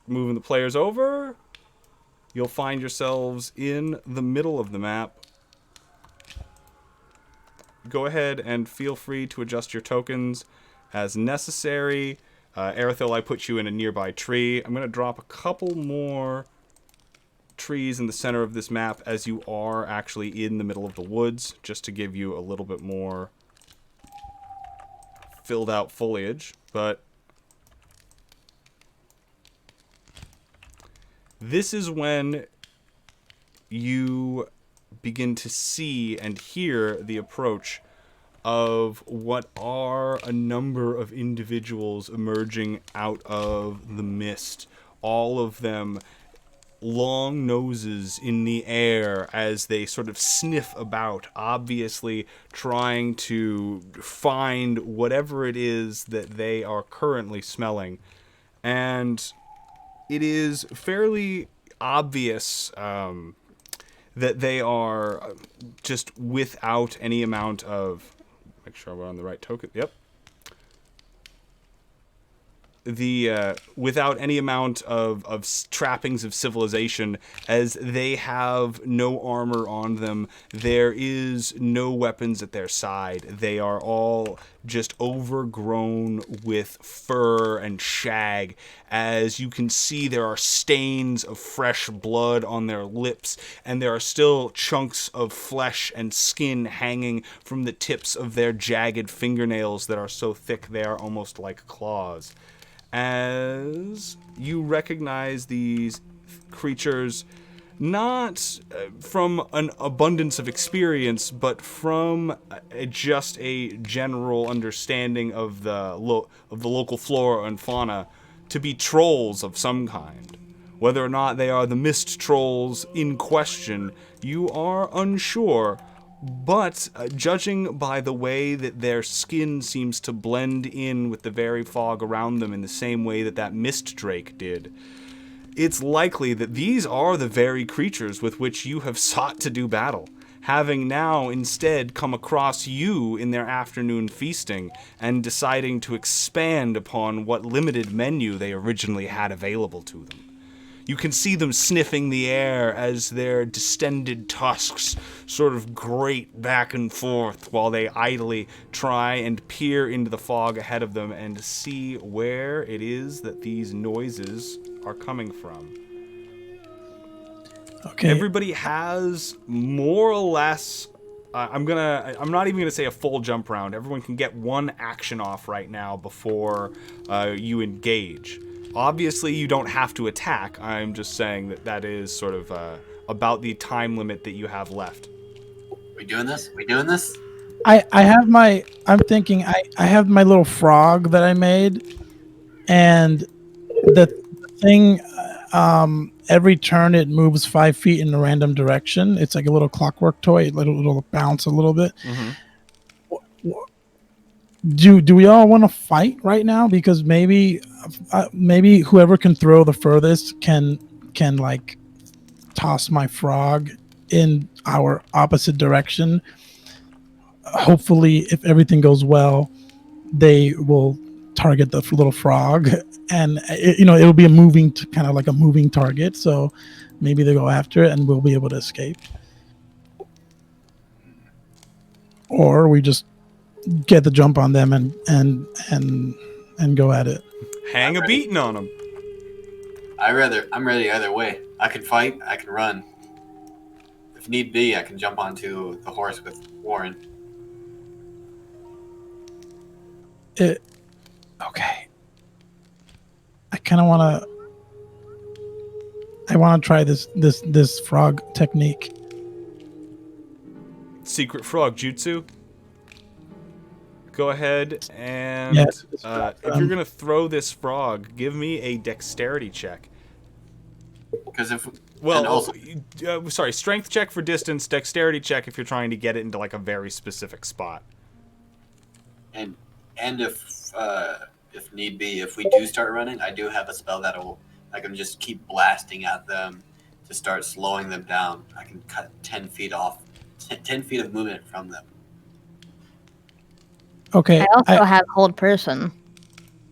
moving the players over. You'll find yourselves in the middle of the map. Go ahead and feel free to adjust your tokens as necessary. Aerithil, I put you in a nearby tree. I'm going to drop a couple more trees in the center of this map as you are actually in the middle of the woods, just to give you a little bit more filled out foliage. But this is when you begin to see and hear the approach of what are a number of individuals emerging out of the mist. All of them long noses in the air as they sort of sniff about, obviously trying to find whatever it is that they are currently smelling. And it is fairly obvious that they are just without any amount of... Make sure we're on the right token. Yep. without any amount of trappings of civilization, as they have no armor on them. There is no weapons at their side. They are all just overgrown with fur and shag. As you can see, there are stains of fresh blood on their lips, and there are still chunks of flesh and skin hanging from the tips of their jagged fingernails that are so thick they are almost like claws. As you recognize these creatures not from an abundance of experience, but from just a general understanding of the local flora and fauna, to be trolls of some kind. Whether or not they are the mist trolls in question, you are unsure. But judging by the way that their skin seems to blend in with the very fog around them in the same way that that mist drake did, it's likely that these are the very creatures with which you have sought to do battle, having now instead come across you in their afternoon feasting and deciding to expand upon what limited menu they originally had available to them. You can see them sniffing the air as their distended tusks sort of grate back and forth while they idly try and peer into the fog ahead of them and see where it is that these noises are coming from. Okay. Everybody has more or less. I'm not even gonna say a full jump round. Everyone can get one action off right now before you engage. Obviously, you don't have to attack. I'm just saying that is sort of about the time limit that you have left. We doing this? We doing this? I have my. I'm thinking. I have my little frog that I made, and the thing. Every turn it moves 5 feet in a random direction. It's like a little clockwork toy. It'll bounce a little bit. Mm-hmm. Do we all want to fight right now? Because maybe whoever can throw the furthest can like toss my frog in our opposite direction. Hopefully, if everything goes well, they will target the little frog, and it'll be a moving, kind of like a moving target. So maybe they go after it, and we'll be able to escape. Or we just get the jump on them and go at it. Hang a beating on them. I'm ready either way. I can fight. I can run. If need be, I can jump onto the horse with Warren. Okay. I kind of want to try this frog technique. Secret frog jutsu. Go ahead and if you're gonna throw this frog, give me a dexterity check. Because if sorry, strength check for distance, dexterity check if you're trying to get it into like a very specific spot. And if need be, if we do start running, I do have a spell I can just keep blasting at them to start slowing them down. I can cut 10 feet off, 10 feet of movement from them. Okay. I also have hold person,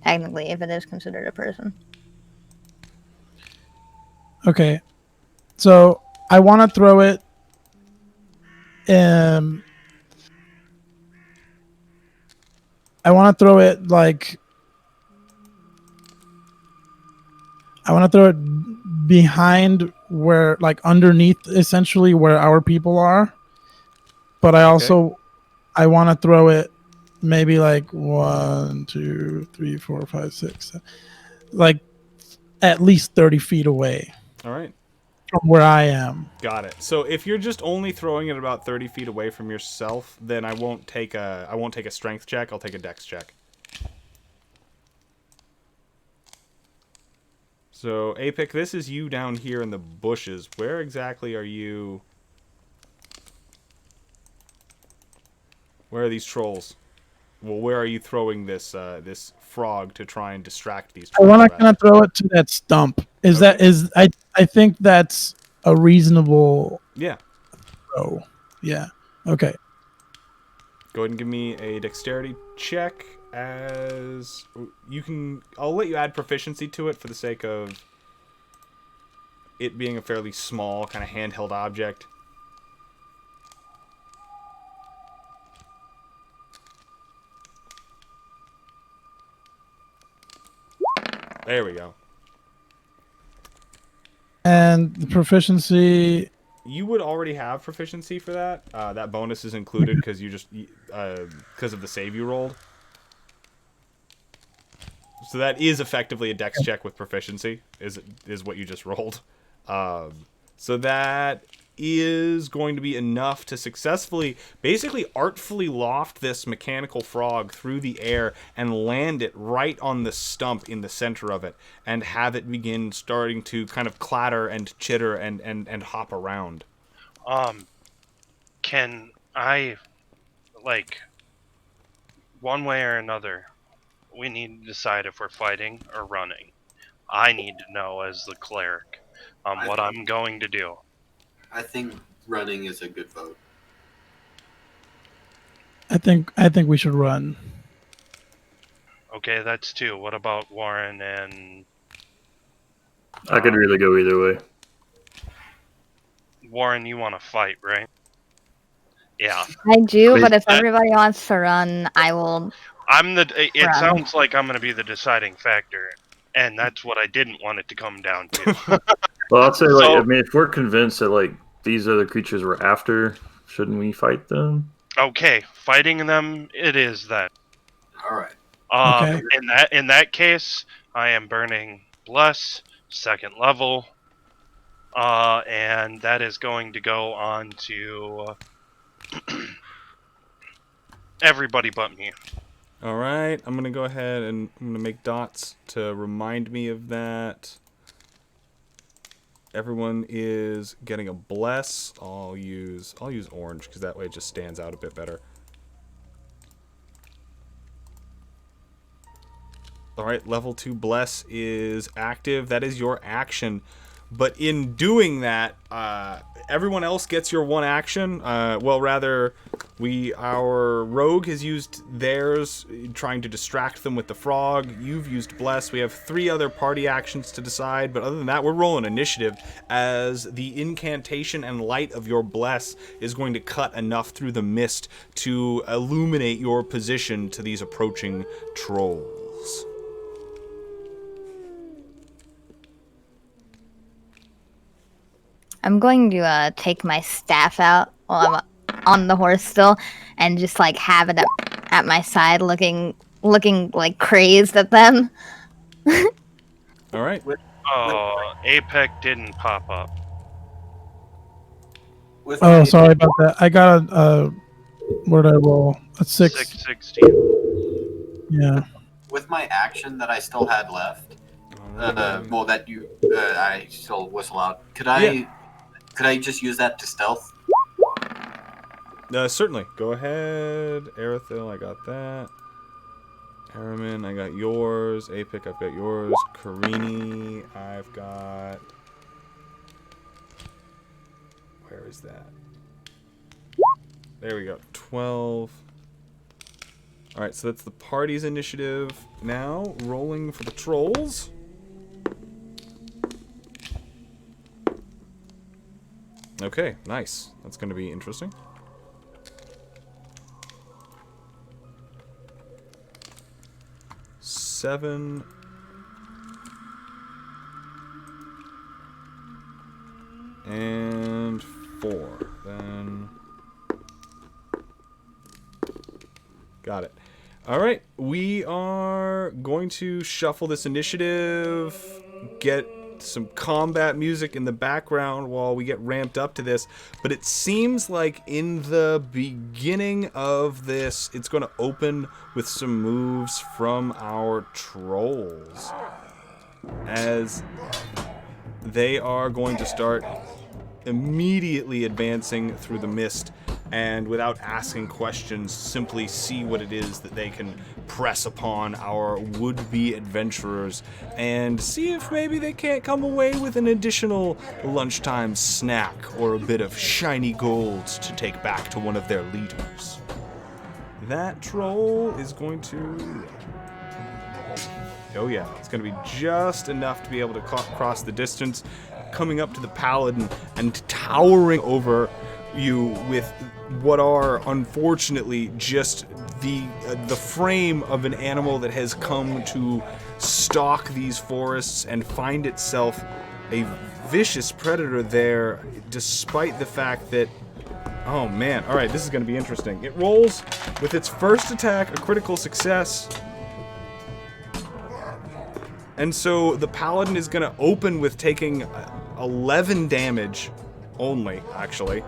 technically, if it is considered a person. Okay. So I want to throw it. I want to throw it like. I want to throw it behind where, like underneath, essentially where our people are. But I also, I want to throw it maybe like 1, 2, 3, 4, 5, 6, like at least 30 feet away. All right. From where I am. Got it. So if you're just only throwing it about 30 feet away from yourself, then I won't take a strength check. I'll take a dex check. So Apic, this is you down here in the bushes. Where exactly are you? Where are these trolls? Well, where are you throwing this this frog to try and distract these trolls? I want to kind of throw it to that stump. I think that's a reasonable throw. Yeah. Okay. Go ahead and give me a dexterity check. as you can, I'll let you add proficiency to it for the sake of it being a fairly small kind of handheld object. There we go. And the proficiency. You would already have proficiency for that. That bonus is included because you just because of the save you rolled. So that is effectively a dex check with proficiency. Is what you just rolled. So that is going to be enough to successfully, basically artfully loft this mechanical frog through the air and land it right on the stump in the center of it, and have it begin starting to kind of clatter and chitter and hop around. Can I, like, one way or another, we need to decide if we're fighting or running. I need to know as the cleric what I'm going to do. I think running is a good vote. I think we should run. Okay, that's 2. What about Warren and... I could really go either way. Warren, you want to fight, right? Yeah. I do, Wait, but if everybody wants to run, I will. It Run. sounds like I'm going to be the deciding factor, and that's what I didn't want it to come down to. Well, I'd say, like, So- I mean, if we're convinced that, like, these other creatures we're after, shouldn't we fight them? Okay, fighting them it is then. All right. Okay. In that case, I am burning Bless, 2nd level, and that is going to go on to everybody but me. All right, I'm gonna go ahead and I'm gonna make dots to remind me of that. Everyone is getting a bless. I'll use orange because that way it just stands out a bit better. All right, level 2 bless is active. That is your action. But in doing that, everyone else gets your one action. Well, rather, our rogue has used theirs, trying to distract them with the frog. You've used bless. We have 3 other party actions to decide. But other than that, we're rolling initiative, as the incantation and light of your bless is going to cut enough through the mist to illuminate your position to these approaching trolls. I'm going to take my staff out while I'm on the horse still, and just like have it at my side, looking like crazed at them. All right. Oh, Apex didn't pop up. With Oh, my, sorry about that. I got a what did I roll? A 6. 616. Yeah. with my action that I still had left, well, that you, I still whistle out. Could I just use that to stealth? Certainly. Go ahead. Erithil, I got that. Harriman, I got yours. Apic, I've got yours. Karini, I've got... Where is that? There we go. 12. Alright, so that's the party's initiative. Now, rolling for the trolls. Okay, nice. That's going to be interesting. Seven. And 4. Then. Got it. All right, we are going to shuffle this initiative, get some combat music in the background while we get ramped up to this, but it seems like in the beginning of this, it's going to open with some moves from our trolls, as they are going to start immediately advancing through the mist, and without asking questions, simply see what it is that they can press upon our would-be adventurers, and see if maybe they can't come away with an additional lunchtime snack or a bit of shiny gold to take back to one of their leaders. that troll is going to... Oh yeah, it's going to be just enough to be able to cross the distance, coming up to the paladin and towering over you with what are unfortunately just the frame of an animal that has come to stalk these forests and find itself a vicious predator there, despite the fact that... Oh man, alright, this is going to be interesting. It rolls with its first attack, a critical success. And so the paladin is going to open with taking 11 damage only, actually.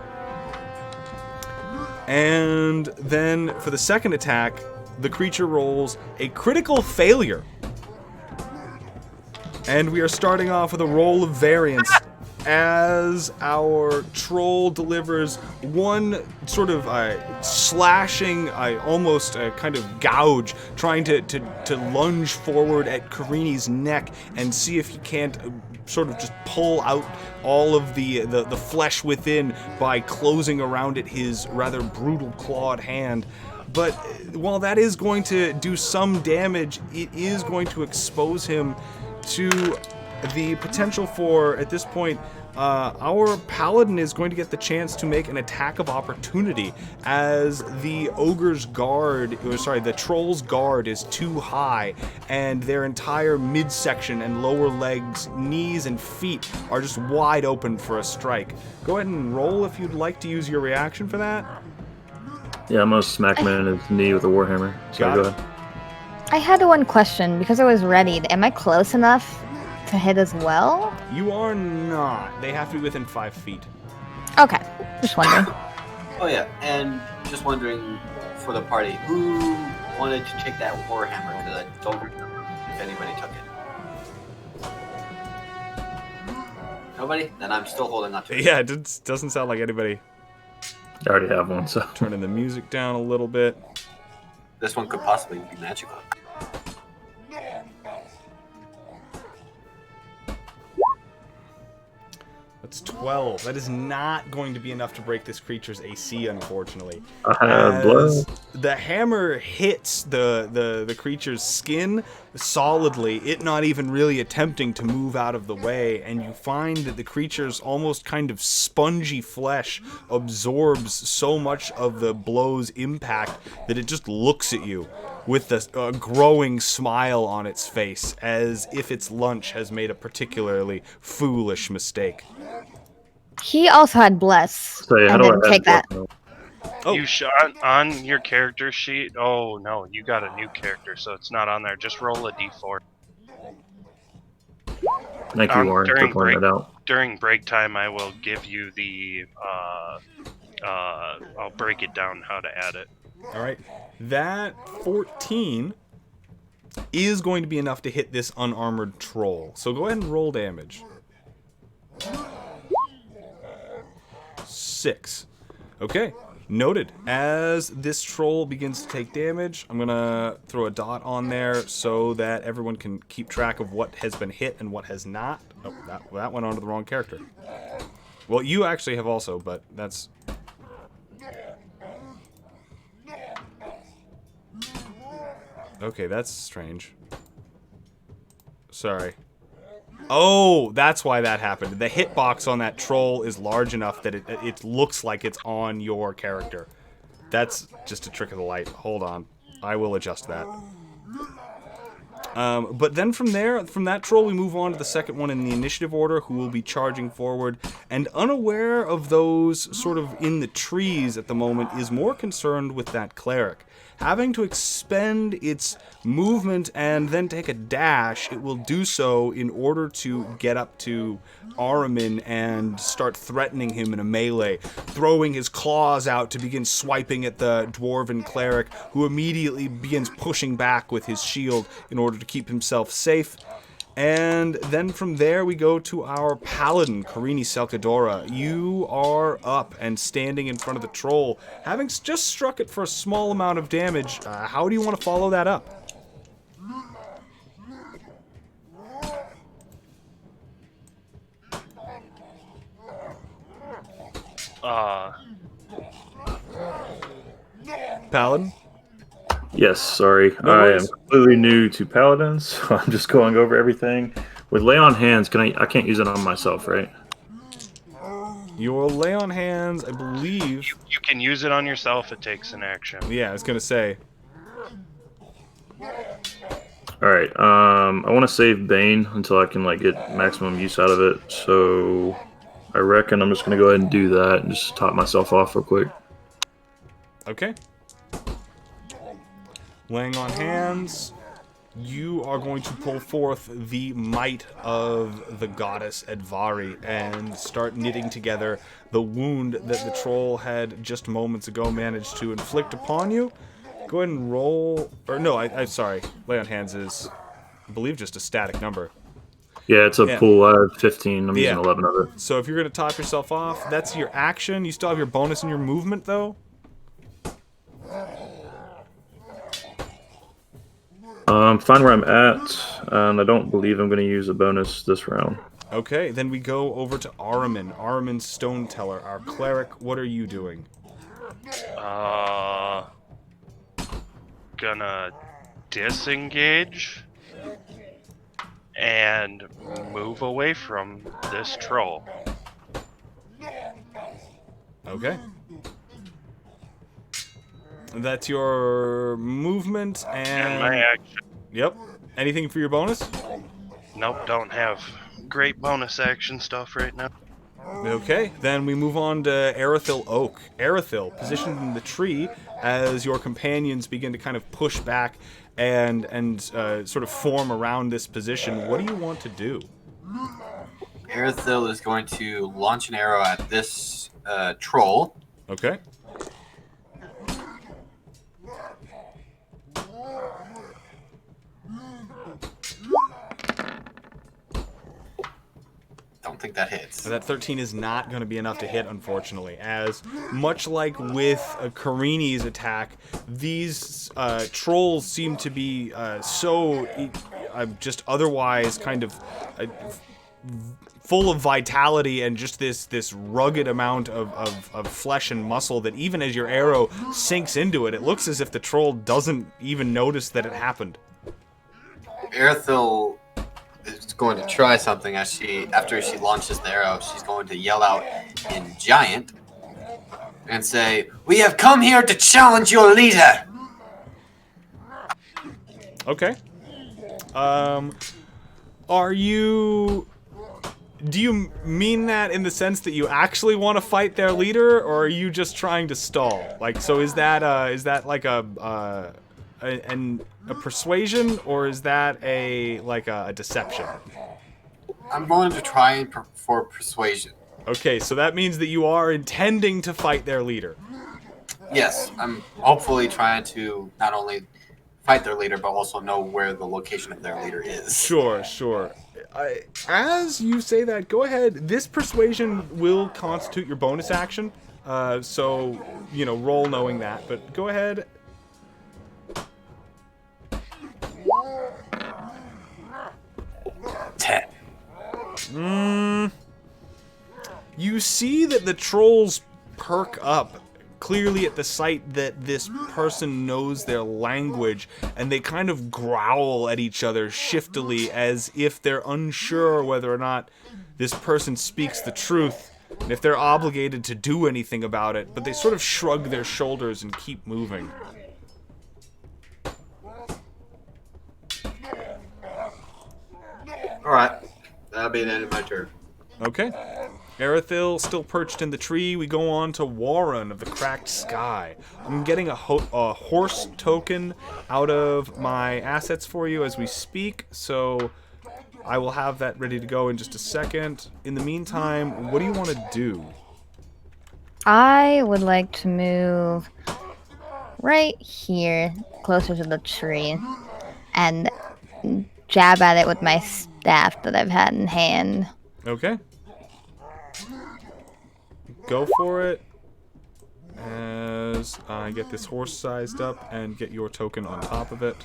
And then for the second attack, the creature rolls a critical failure. And we are starting off with a roll of variance as our troll delivers one sort of slashing, almost kind of gouge, trying to lunge forward at Karini's neck and see if he can't sort of just pull out all of the flesh within by closing around it his rather brutal clawed hand. But while that is going to do some damage, it is going to expose him to the potential for, at this point, our paladin is going to get the chance to make an attack of opportunity as the the troll's guard is too high and their entire midsection and lower legs, knees, and feet are just wide open for a strike. Go ahead and roll if you'd like to use your reaction for that. Yeah, I'm gonna smack him in his knee with a warhammer. So go ahead. I had one question because I was ready. Am I close enough to hit as well? You are not. They have to be within 5 feet. Okay, just wondering. Oh yeah, and just wondering for the party, who wanted to take that warhammer? Because I don't remember if anybody took it. Nobody? Then I'm still holding on to it. Yeah, it doesn't sound like anybody. I already have one, so. Turning the music down a little bit. This one could possibly be magical. That's 12. That is not going to be enough to break this creature's AC, unfortunately. I have blood. The hammer hits the creature's skin solidly, it not even really attempting to move out of the way, and you find that the creature's almost kind of spongy flesh absorbs so much of the blow's impact that it just looks at you with a growing smile on its face, as if its lunch has made a particularly foolish mistake. He also had bless. So yeah, how and do didn't I take that. Oh. You shot on your character sheet. Oh no, you got a new character, so it's not on there. Just roll a d4. Thank you, Warren, for pointing that out. During break time, I will give you the. I'll break it down how to add it. All right, that 14 is going to be enough to hit this unarmored troll. So go ahead and roll damage. 6. Okay, noted. As this troll begins to take damage, I'm gonna throw a dot on there so that everyone can keep track of what has been hit and what has not. Oh, that went onto the wrong character. Well, you actually have also, but that's... Okay, that's strange. Sorry. Oh, that's why that happened. The hitbox on that troll is large enough that it looks like it's on your character. That's just a trick of the light. Hold on. I will adjust that. But then from that troll, we move on to the second one in the initiative order, who will be charging forward. And unaware of those sort of in the trees at the moment, is more concerned with that cleric. Having to expend its movement and then take a dash, it will do so in order to get up to Ahriman and start threatening him in a melee, throwing his claws out to begin swiping at the dwarven cleric, who immediately begins pushing back with his shield in order to keep himself safe. And then from there we go to our paladin, Karini Selkadora. You are up and standing in front of the troll, having just struck it for a small amount of damage. How do you want to follow that up? Uh, Paladin? Yes, sorry. No I am worries. completely new to Paladins, so I'm just going over everything. With lay on hands, I can't use it on myself, right? Your lay on hands, I believe. You can use it on yourself. It takes an action. Yeah, I was gonna say. Alright, I want to save Bane until I can, like, get maximum use out of it, so I reckon I'm just going to go ahead and do that and just top myself off real quick. Okay. Laying on hands, you are going to pull forth the might of the goddess Edvari and start knitting together the wound that the troll had just moments ago managed to inflict upon you. Go ahead and roll, or no, I'm sorry. Lay on hands is, I believe, just a static number. Yeah, it's a Yeah. pool. I have 15. I'm Yeah. using 11 of it. So if you're going to top yourself off, that's your action. You still have your bonus in your movement, though. I'm fine where I'm at, and I don't believe I'm going to use a bonus this round. Okay, then we go over to Araman. Araman Stone Teller, our cleric. What are you doing? Gonna disengage and move away from this troll. Okay. That's your movement And my and... action. Yep. Anything for your bonus? Nope, don't have great bonus action stuff right now. Okay, then we move on to Erithil Oak. Erithil, positioned in the tree as your companions begin to kind of push back and sort of form around this position. What do you want to do? Erithil is going to launch an arrow at this troll. Okay. Don't think that hits. That 13 is not going to be enough to hit, unfortunately, as much like with Karini's attack, these trolls seem to be so just otherwise kind of full of vitality and just this rugged amount of flesh and muscle that even as your arrow sinks into it, it looks as if the troll doesn't even notice that it happened. Erithil is going to try something after she launches the arrow. She's going to yell out in Giant and say, "We have come here to challenge your leader." Okay. Are you... Do you mean that in the sense that you actually want to fight their leader, or are you just trying to stall? Like, so is that like a persuasion, or is that a deception? I'm going to try for persuasion. Okay, so that means that you are intending to fight their leader. Yes, I'm hopefully trying to not only fight their leader, but also know where the location of their leader is. Sure. As you say that, go ahead. This persuasion will constitute your bonus action. So, roll knowing that. But go ahead. You see that the trolls perk up clearly at the sight that this person knows their language, and they kind of growl at each other shiftily as if they're unsure whether or not this person speaks the truth and if they're obligated to do anything about it, but they sort of shrug their shoulders and keep moving. Alright, that'll be the end of my turn. Okay. Erithil still perched in the tree. We go on to Warren of the Cracked Sky. I'm getting a horse token out of my assets for you as we speak, so I will have that ready to go in just a second. In the meantime, what do you want to do? I would like to move right here, closer to the tree, and jab at it with my staff that I've had in hand. Okay. Go for it as I get this horse sized up and get your token on top of it.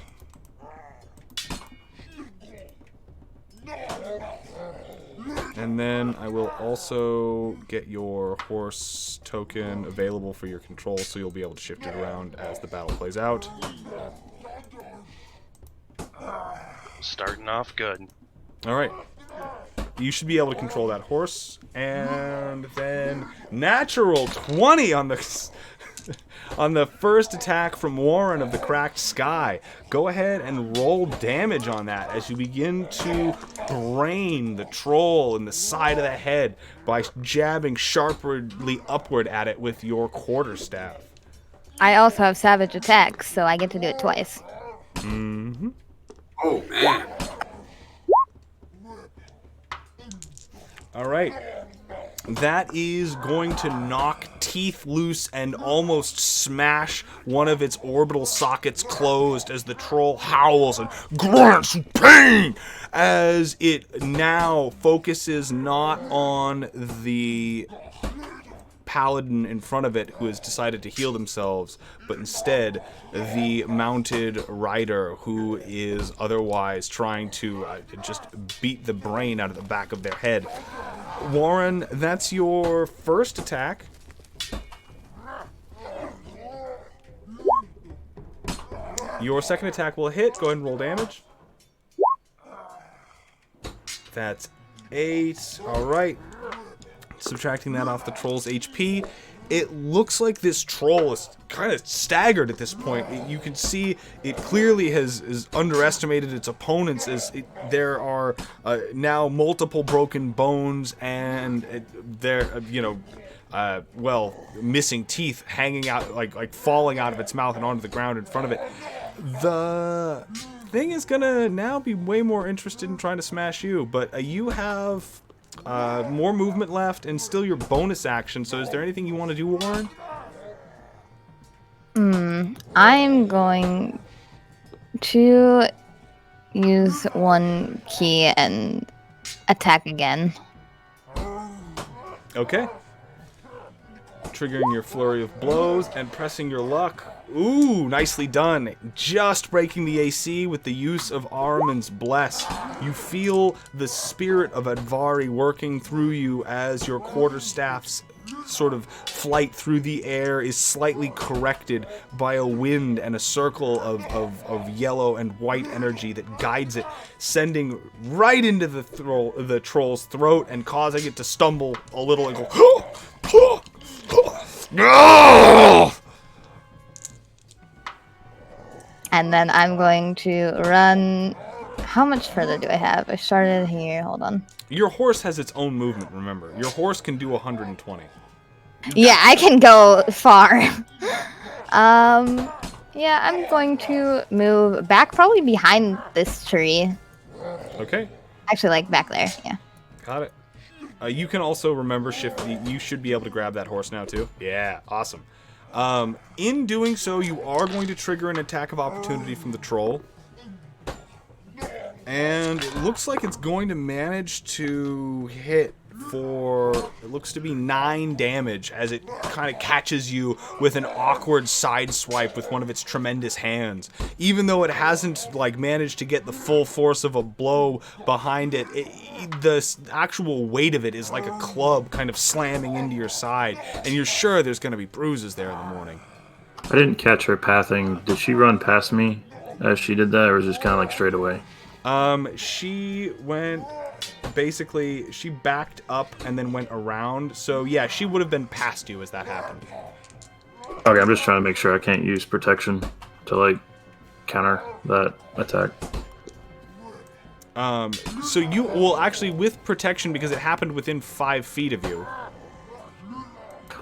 And then I will also get your horse token available for your control, so you'll be able to shift it around as the battle plays out. Starting off good. All right. You should be able to control that horse, and then natural 20 on the on the first attack from Warren of the Cracked Sky. Go ahead and roll damage on that as you begin to brain the troll in the side of the head by jabbing sharply upward at it with your quarterstaff. I also have savage attacks, so I get to do it twice. Mm-hmm. Oh man. All right. That is going to knock teeth loose and almost smash one of its orbital sockets closed as the troll howls and grunts in pain as it now focuses not on the paladin in front of it who has decided to heal themselves, but instead the mounted rider who is otherwise trying to just beat the brain out of the back of their head. Warren, that's your first attack. Your second attack will hit. Go ahead and roll damage. That's 8. All right. Subtracting that off the troll's HP. It looks like this troll is kind of staggered at this point. You can see it clearly has underestimated its opponents as there are now multiple broken bones and missing teeth hanging out, like falling out of its mouth and onto the ground in front of it. The thing is gonna now be way more interested in trying to smash you, but you have more movement left and still your bonus action. So is there anything you want to do, Warren? I'm going to use one key and attack again. Okay. Triggering your flurry of blows and pressing your luck. Ooh, nicely done. Just breaking the AC with the use of Ahriman's Bless. You feel the spirit of Advari working through you as your quarterstaff's sort of flight through the air is slightly corrected by a wind and a circle of yellow and white energy that guides it, sending right into the troll's throat and causing it to stumble a little and go... And then I'm going to run. How much further do I have? I started here. Hold on. Your horse has its own movement, remember. Your horse can do 120. Yeah, I can go far. Yeah, I'm going to move back, probably behind this tree. Okay. Actually, like back there. Yeah. Got it. You can also remember shift. You should be able to grab that horse now too. Yeah, awesome. In doing so, you are going to trigger an attack of opportunity from the troll. And it looks like it's going to manage to hit for, it looks to be 9 damage as it kind of catches you with an awkward side swipe with one of its tremendous hands. Even though it hasn't like managed to get the full force of a blow behind it, the actual weight of it is like a club kind of slamming into your side, and you're sure there's going to be bruises there in the morning. I didn't catch her pathing. Did she run past me as she did that, or was it just kind of like straight away? She went, basically, she backed up and then went around. So, yeah, she would have been past you as that happened. Okay, I'm just trying to make sure I can't use protection to, like, counter that attack. So you, well, actually, with protection, because it happened within 5 feet of you.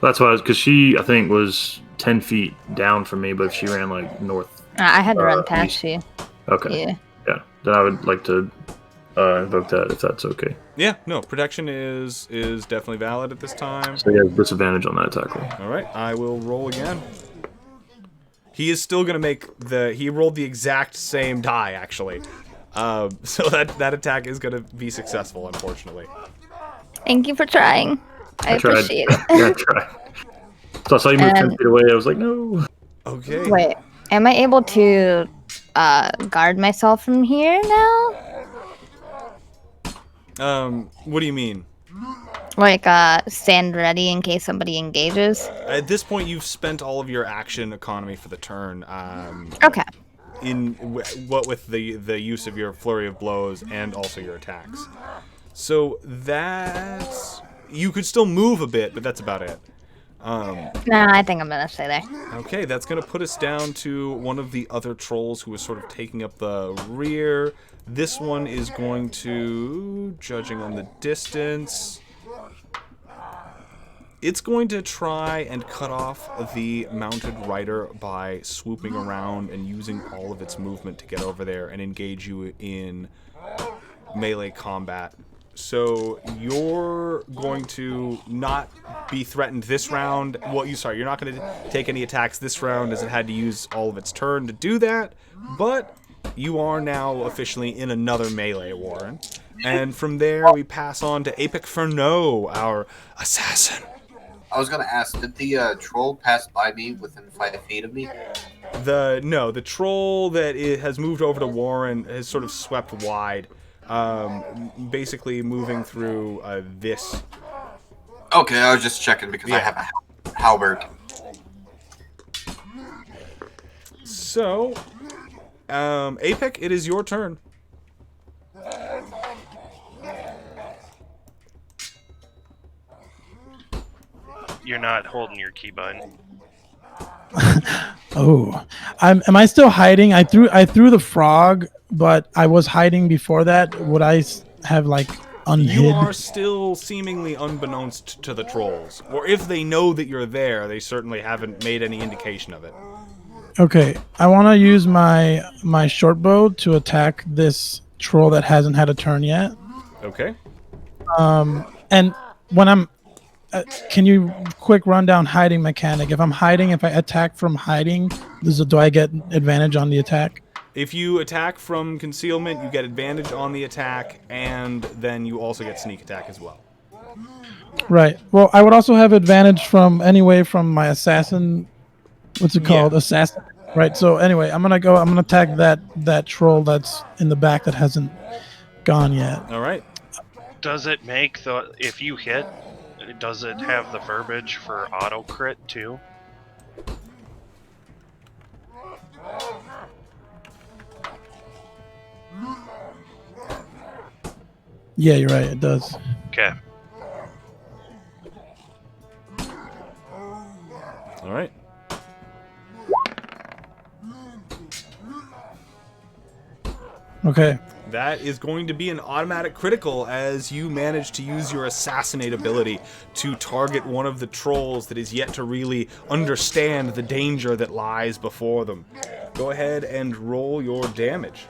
That's why, because she, I think, was 10 feet down from me, but if she ran, like, north. I had to run past east. you. Okay. Yeah. Yeah, then I would like to invoke that if that's okay. Yeah, no, protection is definitely valid at this time. So he has disadvantage on that attack roll. All right, I will roll again. He is still going to make he rolled the exact same die, actually. So that attack is going to be successful, unfortunately. Thank you for trying. I tried. appreciate it. Yeah, I tried. So I saw you move 10 feet away, I was like, no. Okay. Wait, am I able to guard myself from here now? What do you mean? Like, stand ready in case somebody engages. At this point, you've spent all of your action economy for the turn. Okay. What with the use of your flurry of blows and also your attacks. So that's you could still move a bit, but that's about it. Nah, I think I'm gonna stay there. Okay, that's gonna put us down to one of the other trolls who is sort of taking up the rear. This one is going to, judging on the distance, it's going to try and cut off the mounted rider by swooping around and using all of its movement to get over there and engage you in melee combat. So you're going to not be threatened this round. Well, you're not going to take any attacks this round as it had to use all of its turn to do that. But you are now officially in another melee, Warren. And from there, we pass on to Apic Ferno, our assassin. I was gonna ask, did the troll pass by me within 5 feet of me? The troll that has moved over to Warren has sort of swept wide. Basically moving through this. Okay, I was just checking because I have a halberd. So, Apic, it is your turn. You're not holding your key button. Oh, am I still hiding? I threw the frog, but I was hiding before that. Would I have like unhid? You are still seemingly unbeknownst to the trolls, or if they know that you're there, they certainly haven't made any indication of it. Okay, I want to use my short bow to attack this troll that hasn't had a turn yet. Okay. And when I'm can you quick rundown hiding mechanic? If I'm hiding, if I attack from hiding, do I get advantage on the attack? If you attack from concealment, you get advantage on the attack, and then you also get sneak attack as well. Right. Well, I would also have advantage from my assassin. What's it called? Yeah. Assassin. Right. So anyway, I'm gonna attack that troll that's in the back that hasn't gone yet. All right. Does it make if you hit, does it have the verbiage for auto crit too? Yeah, you're right. It does. Okay. All right. Okay. That is going to be an automatic critical as you manage to use your assassinate ability to target one of the trolls that is yet to really understand the danger that lies before them. Go ahead and roll your damage.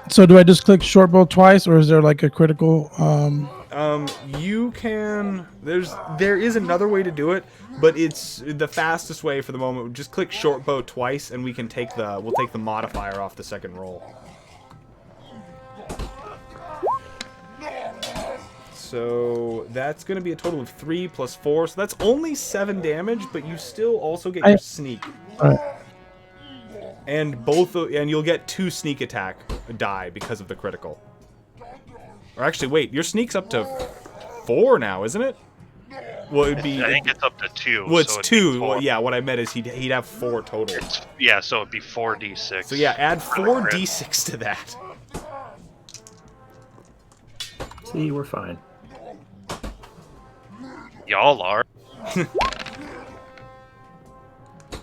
So do I just click short bow twice, or is there like a critical? You can. There is another way to do it, but it's the fastest way for the moment. Just click short bow twice, and we'll take the modifier off the second roll. So that's going to be a total of 3 plus 4. So that's only 7 damage, but you still also get your sneak. And you'll get 2 sneak attack die because of the critical. Or actually, wait, your sneak's up to 4 now, isn't it? Well, it'd be. I think it's up to 2. Well, it's so 2. Well, yeah, what I meant is he'd have 4 total. Yeah, so it'd be 4d6. So yeah, add 4d6 to that. See, we're fine. Y'all are.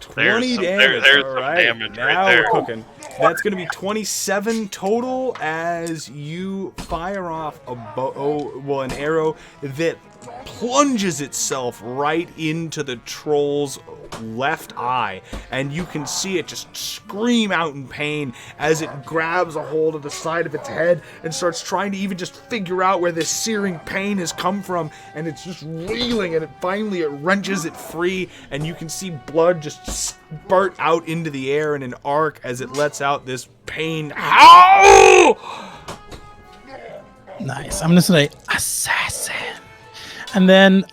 20 damage. There's All some right, damage now right there. we're cooking. That's going to be 27 total as you fire off an arrow that plunges itself right into the troll's left eye, and you can see it just scream out in pain as it grabs a hold of the side of its head and starts trying to even just figure out where this searing pain has come from, and it's just reeling, and finally it wrenches it free, and you can see blood just spurt out into the air in an arc as it lets out this pain howl. Nice. I'm gonna say assassin, and then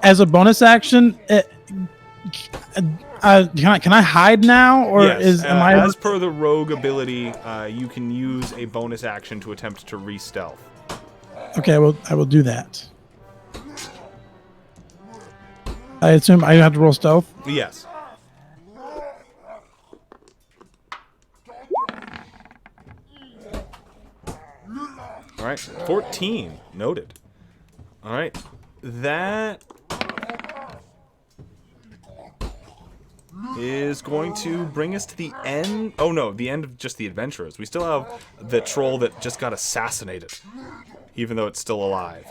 as a bonus action, can I hide now, or Yes, am I? As per the rogue ability, you can use a bonus action to attempt to re-stealth. Okay, I will do that. I assume I have to roll stealth. Yes. All right, 14. Noted. All right, that is going to bring us to the end. Oh no, the end of just the adventurers. We still have the troll that just got assassinated, even though it's still alive.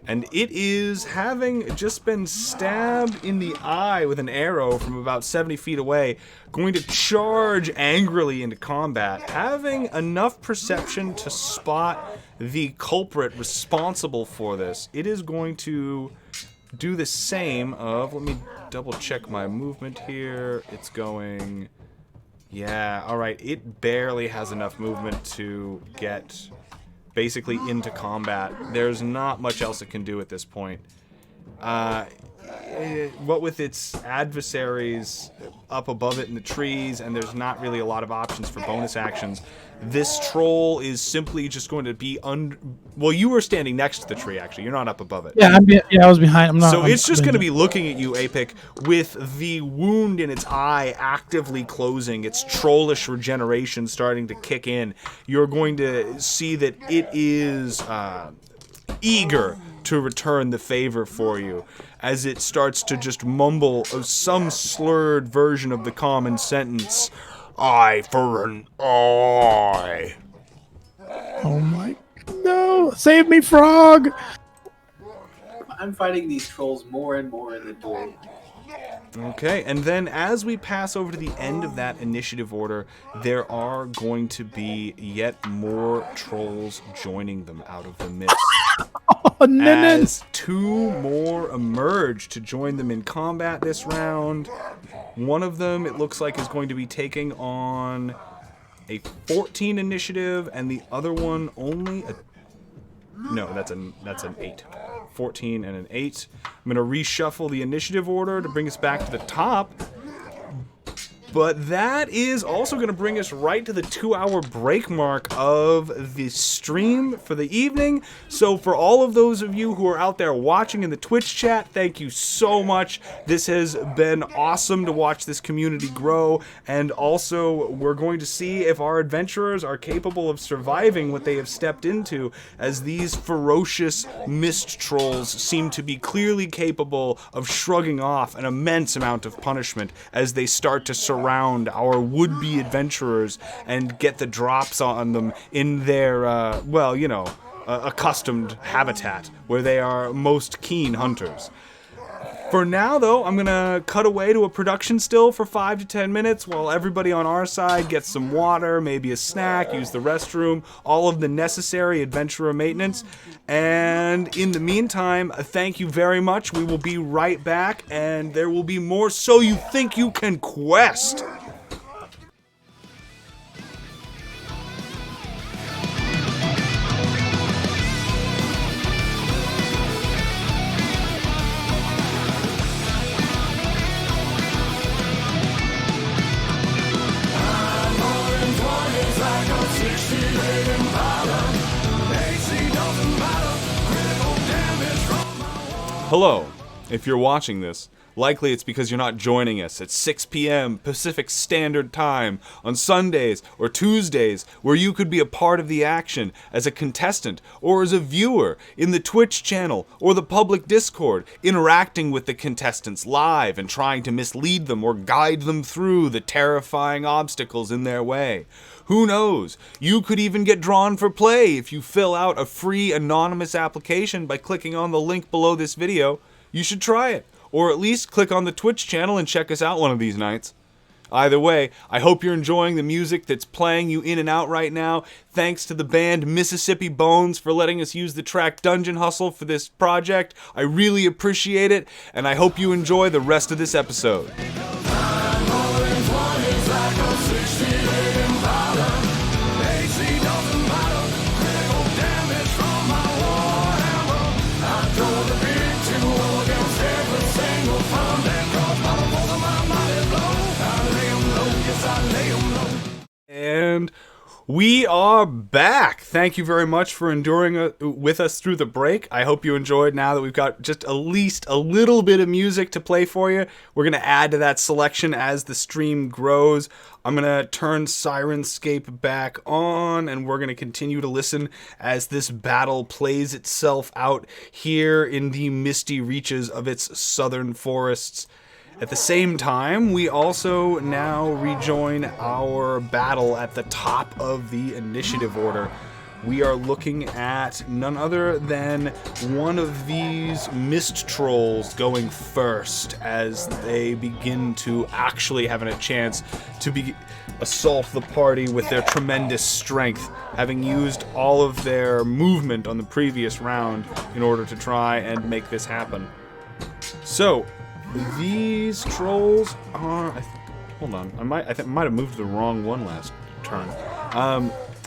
And it is, having just been stabbed in the eye with an arrow from about 70 feet away, going to charge angrily into combat, having enough perception to spot the culprit responsible for this. It is going to do the same of, let me double check my movement here. It's going, yeah, all right. It barely has enough movement to get basically into combat. There's not much else it can do at this point. What with its adversaries up above it in the trees, and there's not really a lot of options for bonus actions, this troll is simply just going to be well, you were standing next to the tree, actually. You're not up above it. Yeah, I was behind. I'm not. So it's just going to be looking at you, Apic, with the wound in its eye actively closing, its trollish regeneration starting to kick in. You're going to see that it is eager to return the favor for you, as it starts to just mumble some slurred version of the common sentence, "Eye for an eye." Oh my! No! Save me, frog! I'm fighting these trolls more and more in the door. Okay, and then as we pass over to the end of that initiative order, there are going to be yet more trolls joining them out of the mist. Oh, no. As two more emerge to join them in combat this round. One of them, it looks like, is going to be taking on a 14 initiative, and the other one only a... No, that's an 8. 14 and an 8. I'm going to reshuffle the initiative order to bring us back to the top. But that is also going to bring us right to the 2-hour break mark of the stream for the evening. So for all of those of you who are out there watching in the Twitch chat, thank you so much. This has been awesome to watch this community grow. And also, we're going to see if our adventurers are capable of surviving what they have stepped into, as these ferocious mist trolls seem to be clearly capable of shrugging off an immense amount of punishment as they start to surround our would-be adventurers and get the drops on them in their, accustomed habitat, where they are most keen hunters. For now, though, I'm going to cut away to a production still for 5 to 10 minutes while everybody on our side gets some water, maybe a snack, use the restroom, all of the necessary adventurer maintenance. And in the meantime, thank you very much. We will be right back, and there will be more So You Think You Can Quest. Hello. If you're watching this, likely it's because you're not joining us at 6 p.m. Pacific Standard Time on Sundays or Tuesdays, where you could be a part of the action as a contestant or as a viewer in the Twitch channel or the public Discord, interacting with the contestants live and trying to mislead them or guide them through the terrifying obstacles in their way. Who knows? You could even get drawn for play if you fill out a free anonymous application by clicking on the link below this video. You should try it, or at least click on the Twitch channel and check us out one of these nights. Either way, I hope you're enjoying the music that's playing you in and out right now. Thanks to the band Mississippi Bones for letting us use the track Dungeon Hustle for this project. I really appreciate it, and I hope you enjoy the rest of this episode. And We are back. Thank you very much for enduring with us through the break. I hope you enjoyed. Now that we've got just at least a little bit of music to play for you, we're going to add to that selection as the stream grows. I'm going to turn Sirenscape back on, and we're going to continue to listen as this battle plays itself out here in the misty reaches of its southern forests. At the same time, we also now rejoin our battle at the top of the initiative order. We are looking at none other than one of these mist trolls going first as they begin to actually having a chance to assault the party with their tremendous strength, having used all of their movement on the previous round in order to try and make this happen. So, these trolls are... hold on. I might have moved to the wrong one last turn.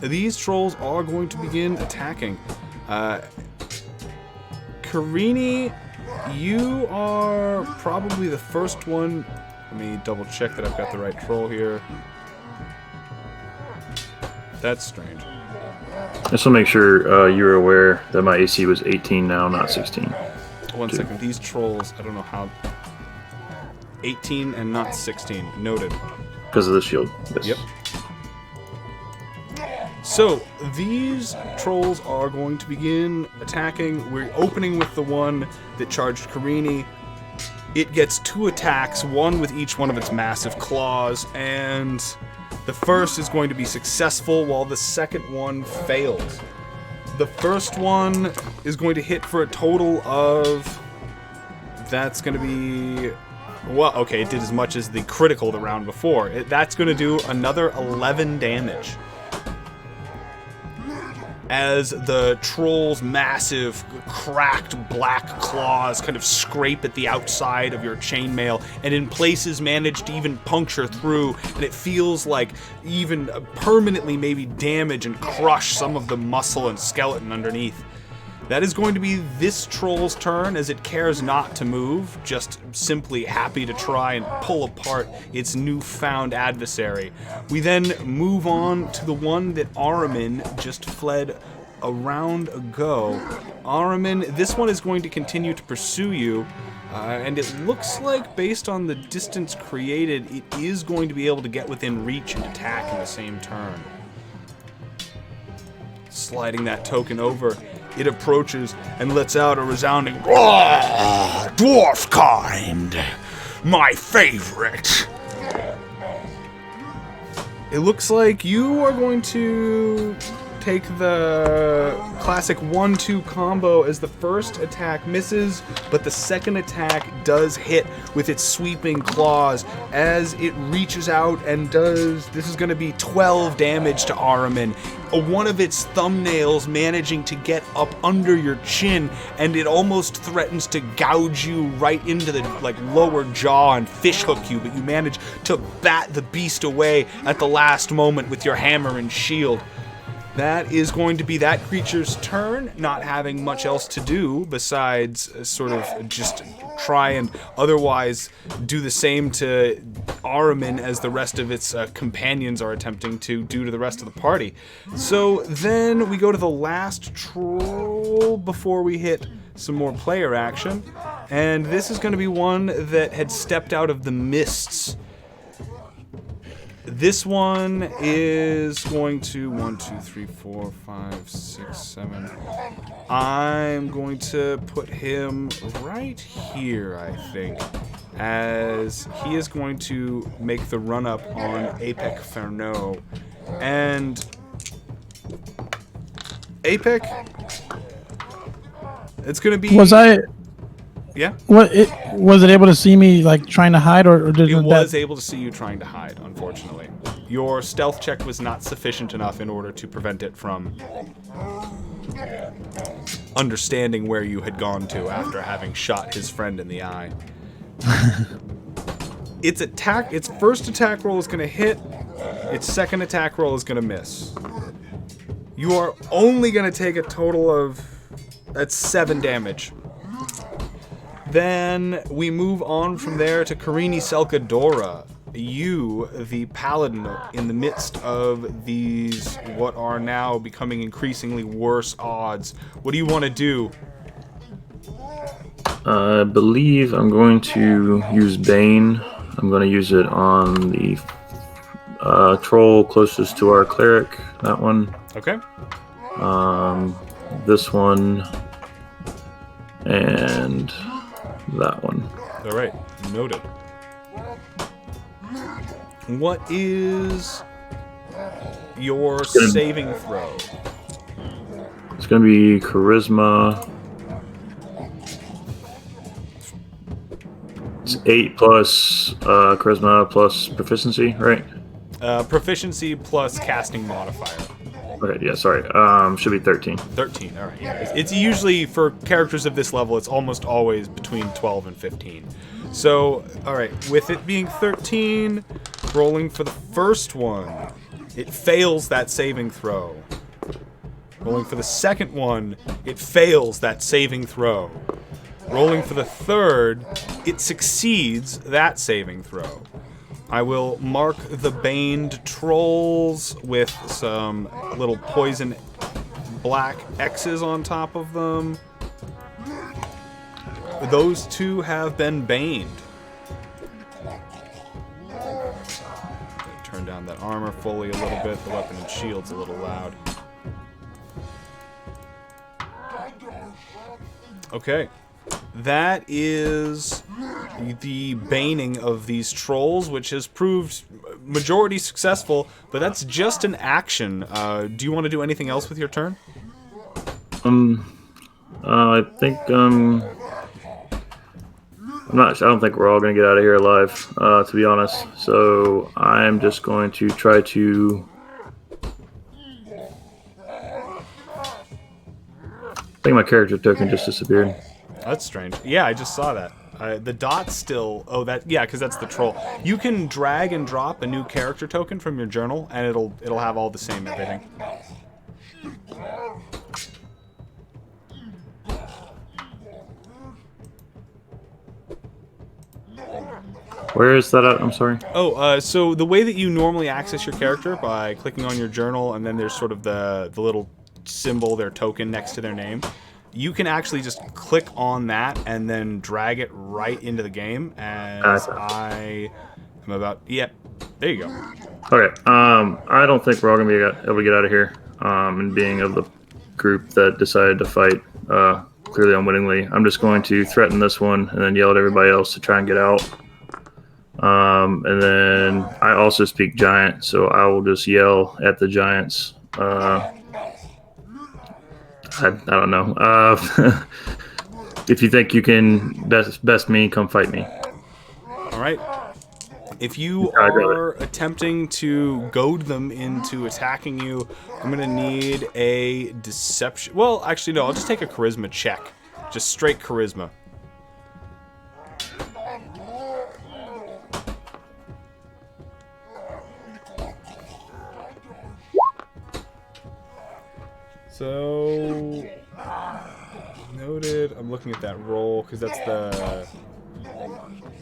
These trolls are going to begin attacking. Karini, you are probably the first one. Let me double check that I've got the right troll here. That's strange. Just to make sure you're aware that my AC was 18 now, not 16. One second. These trolls, I don't know how... 18 and not 16. Noted. Because of the shield. Yes. Yep. So, these trolls are going to begin attacking. We're opening with the one that charged Karini. It gets 2 attacks, one with each one of its massive claws, and the first is going to be successful while the second one fails. The first one is going to hit for a total of... That's going to be... Well, okay, it did as much as the critical the round before. That's going to do another 11 damage. As the troll's massive, cracked black claws kind of scrape at the outside of your chainmail, and in places manage to even puncture through, and it feels like even permanently maybe damage and crush some of the muscle and skeleton underneath. That is going to be this troll's turn, as it cares not to move, just simply happy to try and pull apart its newfound adversary. We then move on to the one that Ahriman just fled a round ago. Ahriman, this one is going to continue to pursue you, and it looks like, based on the distance created, it is going to be able to get within reach and attack in the same turn. Sliding that token over, it approaches and lets out a resounding "Roar! Dwarf kind! My favorite!" It looks like you are going to take the classic 1-2 combo as the first attack misses, but the second attack does hit with its sweeping claws as it reaches out and does... This is going to be 12 damage to Ahriman. One of its thumbnails managing to get up under your chin, and it almost threatens to gouge you right into the lower jaw and fishhook you, but you manage to bat the beast away at the last moment with your hammer and shield. That is going to be that creature's turn, not having much else to do besides sort of just try and otherwise do the same to Ahriman as the rest of its companions are attempting to do to the rest of the party. So then we go to the last troll before we hit some more player action, and this is going to be one that had stepped out of the mists. This one is going to 1, 2, 3, 4, 5, 6, 7. I'm going to put him right here, I think, as he is going to make the run-up on Apec Ferneau. And Apec, it's going to be... Yeah? Was it able to see me trying to hide, or did it was able to see you trying to hide, unfortunately. Your stealth check was not sufficient enough in order to prevent it from understanding where you had gone to after having shot his friend in the eye. Its first attack roll is going to hit. Its second attack roll is going to miss. You are only going to take a total of... That's 7 damage. Then we move on from there to Karini Selkadora. you, the paladin, in the midst of these, what are now becoming increasingly worse odds, what do you want to do? I believe I'm going to use Bane. I'm going to use it on the troll closest to our cleric. That one. Okay. This one. And that one. All right. Noted. What is your saving throw? It's going to be Charisma. It's 8 plus Charisma plus Proficiency, right? Proficiency plus casting modifier. Okay, yeah, sorry. Should be 13. 13, all right. Yeah. It's usually, for characters of this level, it's almost always between 12 and 15. So, all right, with it being 13, rolling for the first one, it fails that saving throw. Rolling for the second one, it fails that saving throw. Rolling for the third, it succeeds that saving throw. I will mark the baned trolls with some little poison black X's on top of them. Those two have been baned. Turn down that armor fully a little bit. The weapon and shield's a little loud. Okay. That is the baning of these trolls, which has proved majority successful, but that's just an action. Do you want to do anything else with your turn? I think, I'm not sure. I don't think we're all going to get out of here alive, to be honest. So I'm just going to try to... I think my character token just disappeared. That's strange. Yeah, I just saw that. The dot's still... Oh, that... Yeah, because that's the troll. You can drag and drop a new character token from your journal, and it'll have all the same everything. Where is that at? I'm sorry. Oh, so the way that you normally access your character, by clicking on your journal, and then there's sort of the little symbol, their token next to their name, you can actually just click on that and then drag it right into the game. As I am about... Yep, there you go. Okay, I don't think we're all going to be able to get out of here. And being of the group that decided to fight clearly unwittingly, I'm just going to threaten this one and then yell at everybody else to try and get out. And then I also speak giant, so I will just yell at the giants. I don't know. If you think you can best me, come fight me. All right. If you are attempting to goad them into attacking you, I'm going to need a deception. Well, actually, no. I'll just take a charisma check. Just straight charisma. So, noted. I'm looking at that roll because that's the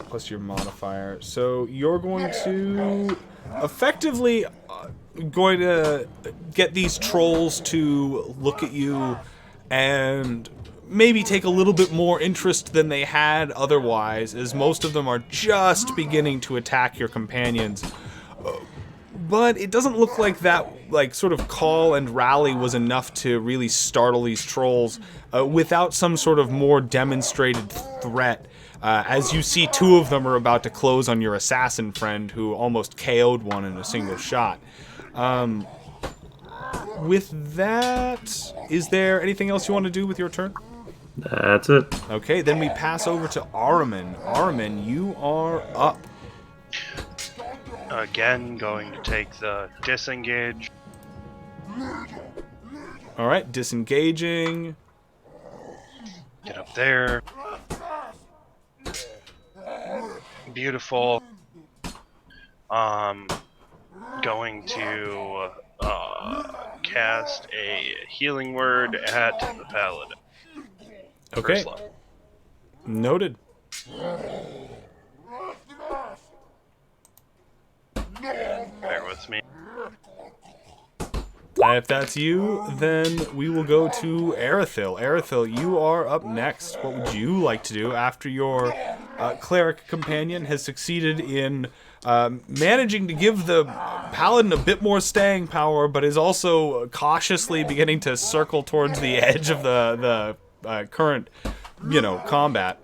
plus your modifier. So you're going to effectively going to get these trolls to look at you and maybe take a little bit more interest than they had otherwise, as most of them are just beginning to attack your companions. But it doesn't look like that, sort of call and rally was enough to really startle these trolls without some sort of more demonstrated threat. As you see, two of them are about to close on your assassin friend who almost KO'd one in a single shot. With that, is there anything else you want to do with your turn? That's it. Okay, then we pass over to Araman. Araman, you are up. Again, going to take the disengage. Alright, disengaging. Get up there. Beautiful. Going to cast a healing word at the paladin. Okay. First level. Noted. that's me. If that's you, then we will go to Erithil. Erithil, you are up next. What would you like to do after your cleric companion has succeeded in managing to give the paladin a bit more staying power, but is also cautiously beginning to circle towards the edge of the current, combat?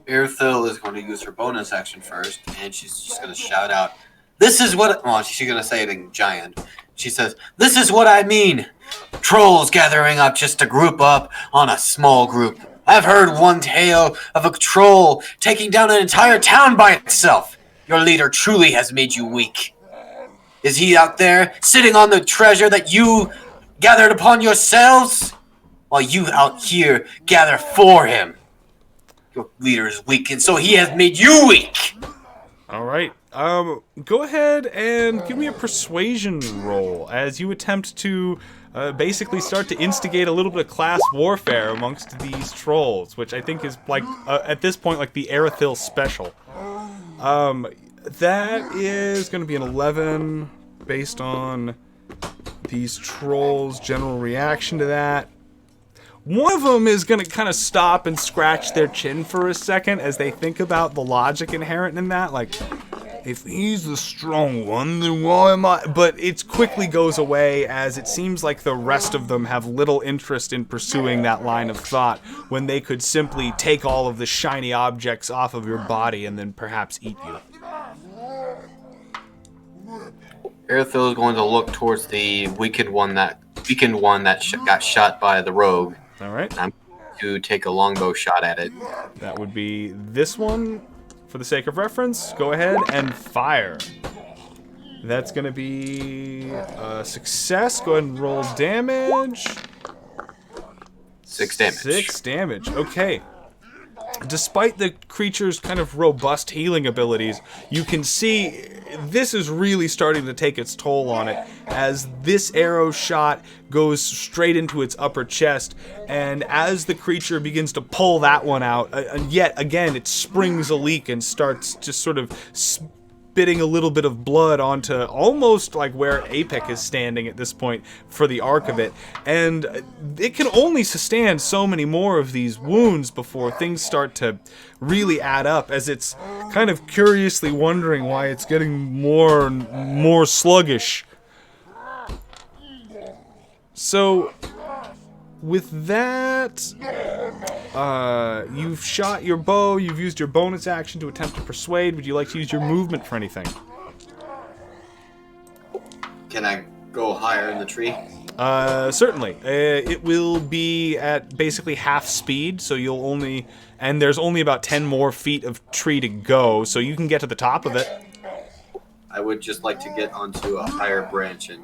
Erithil is going to use her bonus action first, and she's just going to shout out, "This is what..." Well, she's going to say it in giant. She says, "This is what I mean. Trolls gathering up just to group up on a small group. I've heard one tale of a troll taking down an entire town by itself. Your leader truly has made you weak. Is he out there sitting on the treasure that you gathered upon yourselves? While you out here gather for him. Your leader is weak, and so he has made you weak." All right. Go ahead and give me a persuasion roll as you attempt to basically start to instigate a little bit of class warfare amongst these trolls, which I think is like at this point like the Erithil special. That is going to be an 11 based on these trolls' general reaction to that. One of them is going to kind of stop and scratch their chin for a second as they think about the logic inherent in that. Like, if he's the strong one, then why am I? But it quickly goes away as it seems like the rest of them have little interest in pursuing that line of thought when they could simply take all of the shiny objects off of your body and then perhaps eat you. Erithil is going to look towards the weakened one that got shot by the rogue. All right. I'm going to take a longbow shot at it. That would be this one. For the sake of reference, go ahead and fire. That's going to be a success. Go ahead and roll damage. 6 damage. 6 damage. Okay. Despite the creature's kind of robust healing abilities, you can see this is really starting to take its toll on it as this arrow shot goes straight into its upper chest, and as the creature begins to pull that one out, yet again it springs a leak and starts just sort of spitting a little bit of blood onto almost like where Apec is standing at this point for the arc of it, and it can only sustain so many more of these wounds before things start to really add up, as it's kind of curiously wondering why it's getting more and more sluggish. So with that, you've shot your bow, you've used your bonus action to attempt to persuade. Would you like to use your movement for anything? Can I go higher in the tree? Certainly. It will be at basically half speed, so you'll only... And there's only about 10 more feet of tree to go, so you can get to the top of it. I would just like to get onto a higher branch and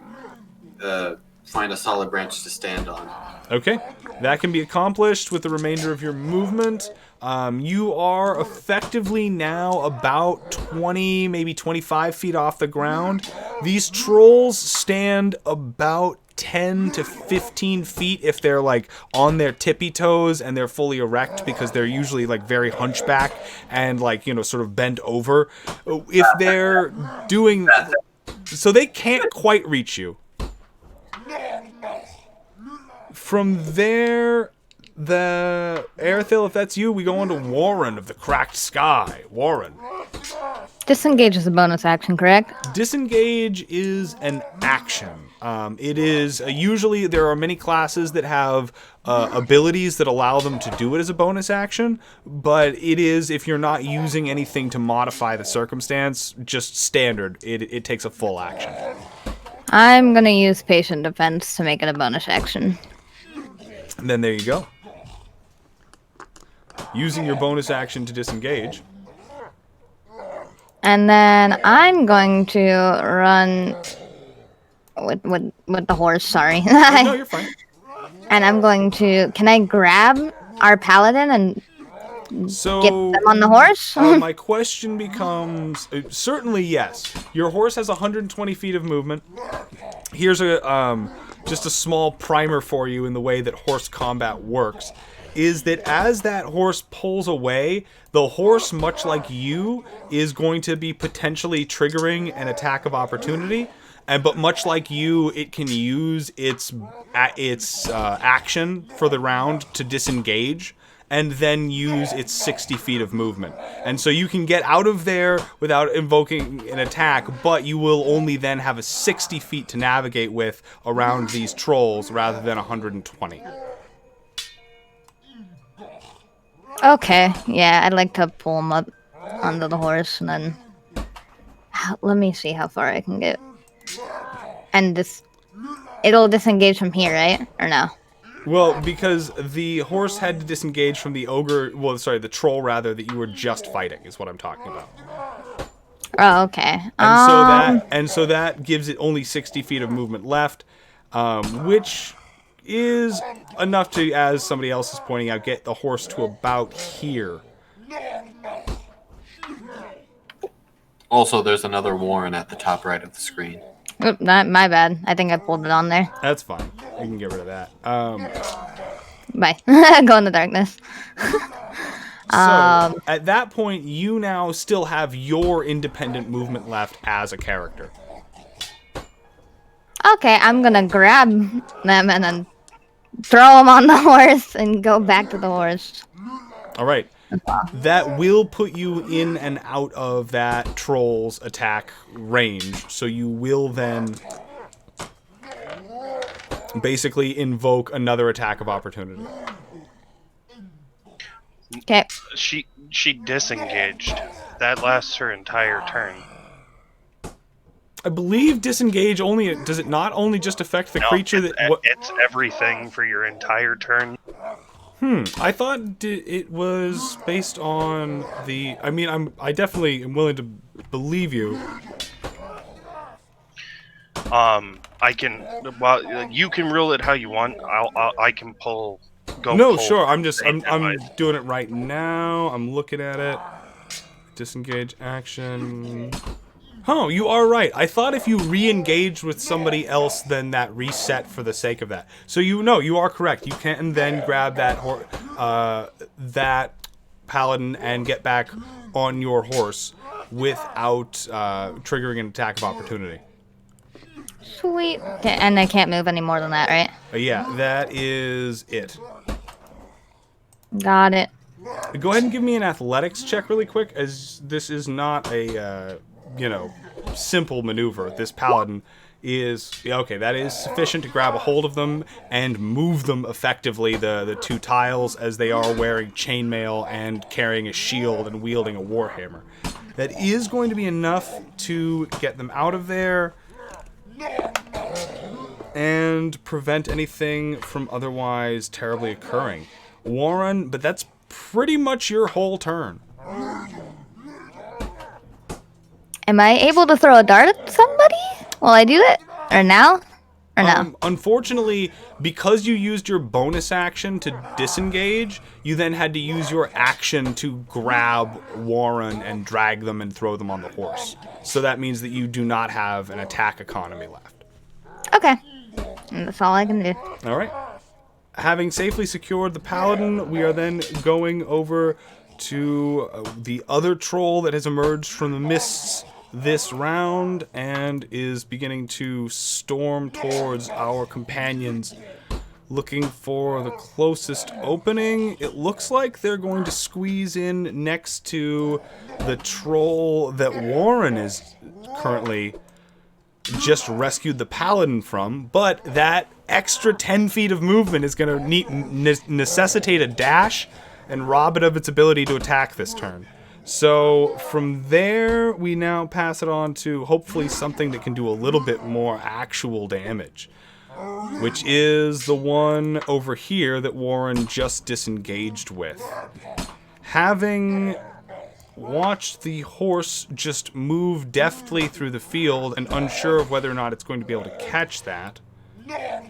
find a solid branch to stand on. Okay, that can be accomplished with the remainder of your movement. You are effectively now about 20, maybe 25 feet off the ground. These trolls stand about 10 to 15 feet if they're like on their tippy toes and they're fully erect, because they're usually like very hunchback and like, sort of bent over. If they're doing... So they can't quite reach you. From there, the Erithil, if that's you, we go on to Warren of the Cracked Sky. Warren. Disengage is a bonus action, correct? Disengage is an action. It is usually there are many classes that have abilities that allow them to do it as a bonus action, but it is, if you're not using anything to modify the circumstance, just standard. It takes a full action. I'm gonna use patient defense to make it a bonus action. And then there you go. Using your bonus action to disengage. And then I'm going to run with the horse, sorry. No, you're fine. And I'm going to... Can I grab our paladin and So get them on the horse? My question becomes, certainly yes. Your horse has 120 feet of movement. Here's a just a small primer for you in the way that horse combat works. Is that as that horse pulls away, the horse, much like you, is going to be potentially triggering an attack of opportunity. but much like you, it can use its action for the round to disengage, and then use its 60 feet of movement. And so you can get out of there without invoking an attack, but you will only then have a 60 feet to navigate with around these trolls rather than 120. Okay, yeah, I'd like to pull him up onto the horse and then... Let me see how far I can get. And this... It'll disengage from here, right? Or no? Well, because the horse had to disengage from the the troll rather, that you were just fighting, is what I'm talking about. Oh, okay. And so that gives it only 60 feet of movement left, which is enough to, as somebody else is pointing out, get the horse to about here. Also, there's another Warren at the top right of the screen. Oop, my bad. I think I pulled it on there. That's fine. You can get rid of that. Bye. Go in the darkness. So, at that point, you now still have your independent movement left as a character. Okay, I'm gonna grab them and then throw them on the horse and go back to the horse. All right. That will put you in and out of that troll's attack range. So you will then basically invoke another attack of opportunity. Okay. She disengaged. That lasts her entire turn. I believe disengage only, does it not only just affect the creature that... It's everything for your entire turn. I thought it was based on the... I mean, I definitely am willing to believe you. I can... Well, you can rule it how you want. I can pull... No, sure. I'm doing it right now. I'm looking at it. Disengage action... Oh, you are right. I thought if you re-engaged with somebody else, then that reset for the sake of that. So you are correct. You can then grab that paladin and get back on your horse without triggering an attack of opportunity. Sweet. Okay, and I can't move any more than that, right? Yeah, that is it. Got it. Go ahead and give me an athletics check really quick, as this is not a... simple maneuver. This paladin is... Okay, that is sufficient to grab a hold of them and move them effectively, the two tiles, as they are wearing chainmail and carrying a shield and wielding a warhammer. That is going to be enough to get them out of there and prevent anything from otherwise terribly occurring. Warren, but that's pretty much your whole turn. Am I able to throw a dart at somebody while I do it? Or now? Or no? Unfortunately, because you used your bonus action to disengage, you then had to use your action to grab Warren and drag them and throw them on the horse. So that means that you do not have an attack economy left. Okay. And that's all I can do. All right. Having safely secured the paladin, we are then going over to the other troll that has emerged from the mists this round and is beginning to storm towards our companions, looking for the closest opening. It looks like they're going to squeeze in next to the troll that Warren is currently just rescued the paladin from, but that extra 10 feet of movement is going to necessitate a dash and rob it of its ability to attack this turn. So from there, we now pass it on to hopefully something that can do a little bit more actual damage, which is the one over here that Warren just disengaged with. Having watched the horse just move deftly through the field and unsure of whether or not it's going to be able to catch that, I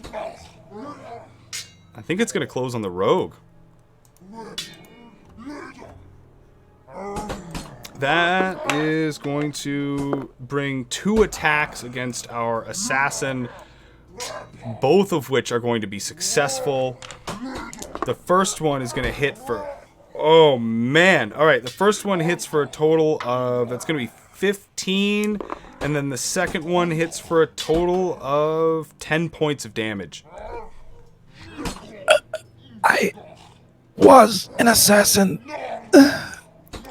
think it's going to close on the rogue. That is going to bring 2 attacks against our assassin, both of which are going to be successful. The first one is going to hit for... Oh, man. All right, the first one hits for a total of... That's going to be 15, And then the second one hits for a total of 10 points of damage. I was an assassin.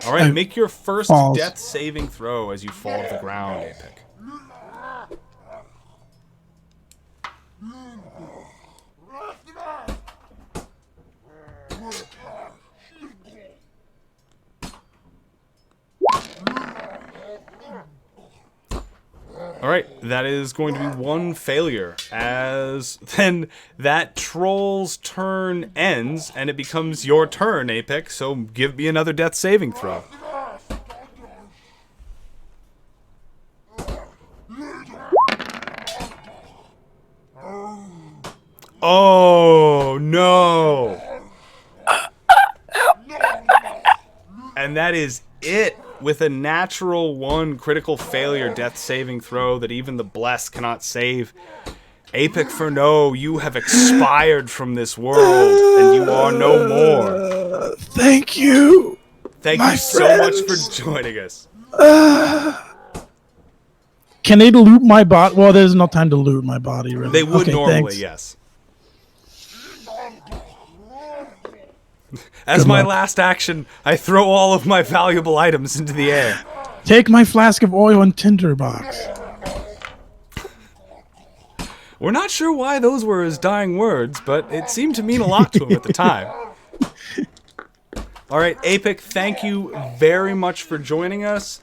All right, make your first falls. death saving throw as you fall to the ground, Apic. All right, that is going to be one failure, as then that troll's turn ends, and it becomes your turn, Apic, so give me another death saving throw. Oh, no! And that is it, with a natural 1 critical failure death saving throw that even the blessed cannot save. Apic Furno, you have expired from this world, and you are no more. Thank you. Thank my you so much friends. for joining us. Can they loot my body? Well, there's no time to loot my body, really. They would Okay, normally, thanks. yes. As Good my luck. last action, I throw all of my valuable items into the air. Take my flask of oil and tinder box. We're not sure why those were his dying words, but it seemed to mean a lot to him at the time. All right, Apic, thank you very much for joining us.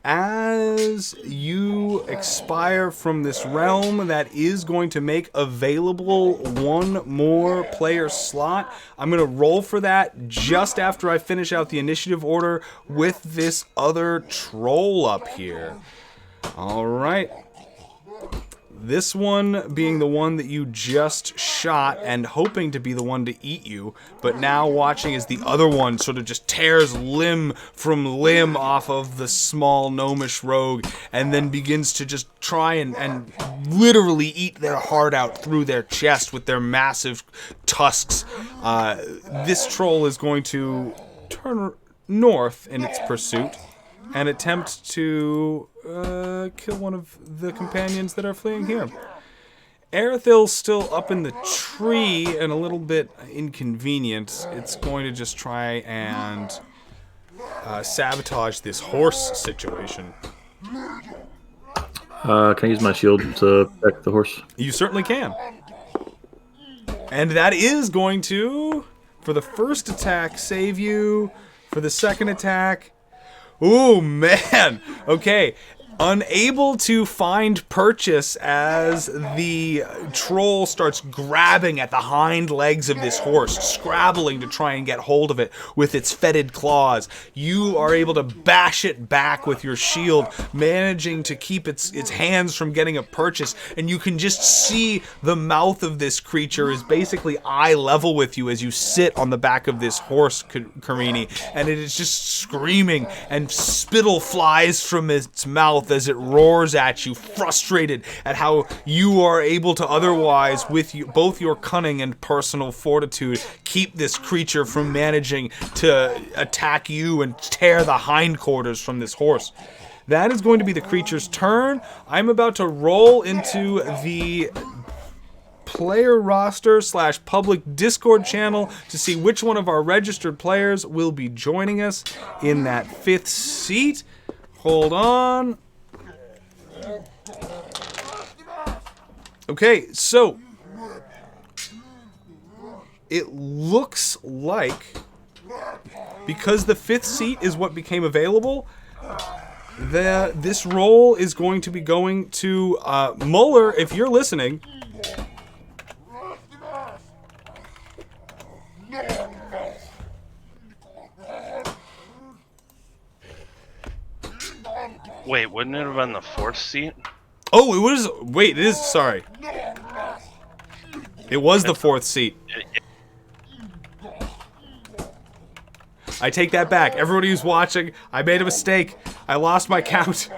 As you expire from this realm, that is going to make available one more player slot. I'm going to roll for that just after I finish out the initiative order with this other troll up here. All right. This one being the one that you just shot and hoping to be the one to eat you, but now watching as the other one sort of just tears limb from limb off of the small gnomish rogue and then begins to just try and literally eat their heart out through their chest with their massive tusks. This troll is going to turn north in its pursuit and attempt to kill one of the companions that are fleeing here. Erithil's still up in the tree and a little bit inconvenient. It's going to just try and sabotage this horse situation. Can I use my shield to protect the horse? You certainly can. And that is going to, for the first attack, save you. For the second attack... Ooh, man. Okay. Unable to find purchase as the troll starts grabbing at the hind legs of this horse, scrabbling to try and get hold of it with its fetid claws. You are able to bash it back with your shield, managing to keep its hands from getting a purchase, and you can just see the mouth of this creature is basically eye level with you as you sit on the back of this horse, Karini, and it is just screaming, and spittle flies from its mouth as it roars at you, frustrated at how you are able to otherwise, with both your cunning and personal fortitude, keep this creature from managing to attack you and tear the hindquarters from this horse. That is going to be the creature's turn. I'm about to roll into the player roster / public Discord channel to see which one of our registered players will be joining us in that 5th seat. Hold on. Okay, so it looks like, because the 5th seat is what became available, this roll is going to be going to Muller, if you're listening. Wait, wouldn't it have been the 4th seat? Oh, it was. Wait, it is. Sorry. It was the 4th seat. I take that back. Everybody who's watching, I made a mistake. I lost my count.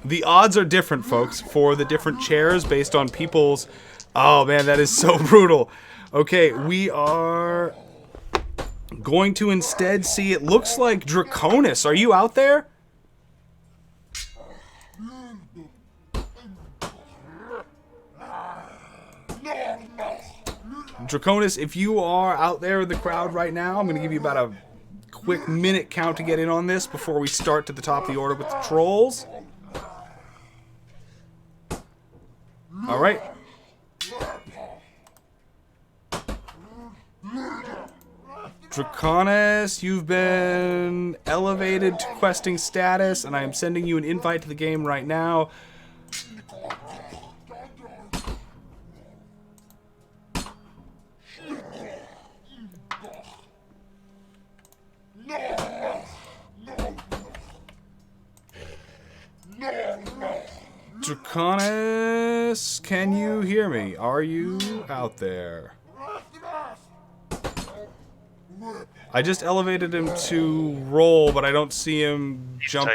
The odds are different, folks, for the different chairs based on people's... Oh, man, that is so brutal. Okay, we are going to instead see... It looks like Draconis. Are you out there? Draconis, if you are out there in the crowd right now, I'm going to give you about a quick minute count to get in on this before we start to the top of the order with the trolls. All right. Draconis, you've been elevated to questing status, and I am sending you an invite to the game right now. Draconis, can you hear me? Are you out there? I just elevated him to roll, but I don't see him jump.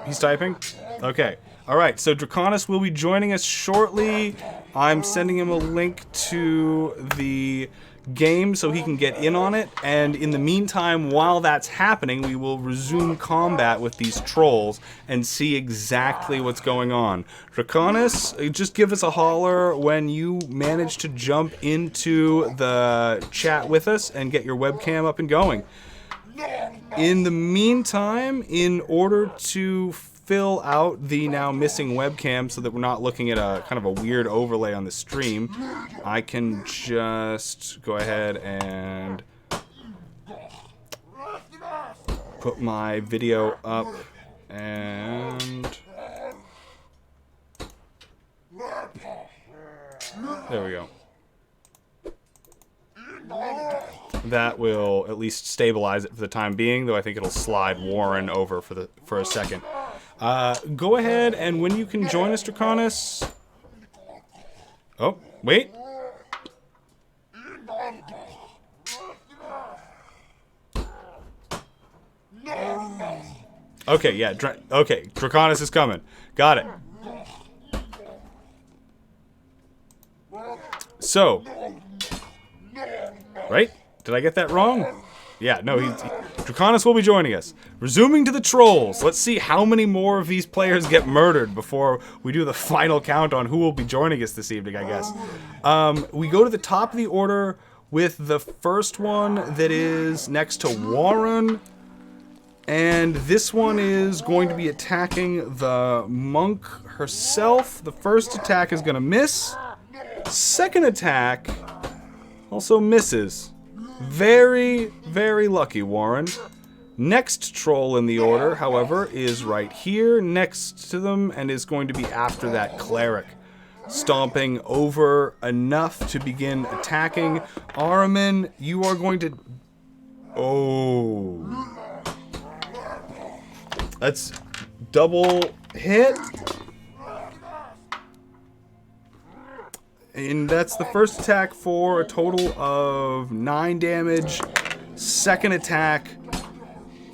He's typing? Okay. Alright, so Draconis will be joining us shortly. I'm sending him a link to the game so he can get in on it, and in the meantime, while that's happening, we will resume combat with these trolls and see exactly what's going on. Draconis, just give us a holler when you manage to jump into the chat with us and get your webcam up and going. In the meantime, in order to fill out the now missing webcam so that we're not looking at a kind of a weird overlay on the stream, I can just go ahead and put my video up, and there we go. That will at least stabilize it for the time being, though I think it'll slide Warren over for a second. Go ahead, and when you can join us, Draconis... Oh, wait. Okay, yeah, okay, Draconis is coming. Got it. So... Right? Did I get that wrong? Yeah, no, Draconis will be joining us. Resuming to the trolls. Let's see how many more of these players get murdered before we do the final count on who will be joining us this evening, I guess. We go to the top of the order with the first one that is next to Warren. And this one is going to be attacking the monk herself. The first attack is going to miss. Second attack also misses. Very, very lucky, Warren. Next troll in the order, however, is right here next to them and is going to be after that cleric. Stomping over enough to begin attacking. Araman, you are going to... Oh. That's double hit. And that's the first attack for a total of 9 damage. Second attack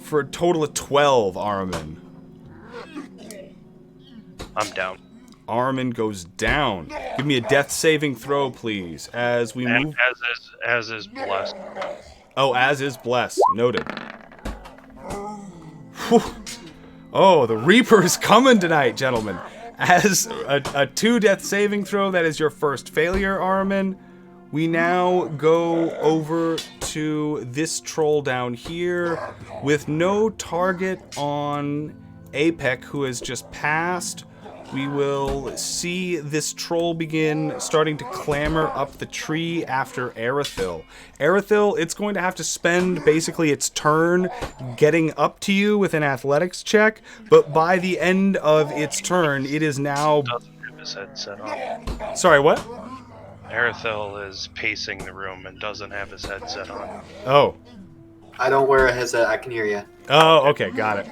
for a total of 12, Araman. I'm down. Araman goes down. Give me a death saving throw, please, as we move. As is blessed. Oh, as is blessed. Noted. Whew. Oh, the Reaper is coming tonight, gentlemen. As a 2 death saving throw, that is your first failure, Araman. We now go over to this troll down here with no target on Apec, who has just passed. We will see this troll begin starting to clamber up the tree after Erithil. Erithil, it's going to have to spend basically its turn getting up to you with an athletics check, but by the end of its turn, it is now... Doesn't have his headset on. Sorry, what? Arithil is pacing the room and doesn't have his headset on. Oh. I don't wear a headset. I can hear you. Oh, okay, got it.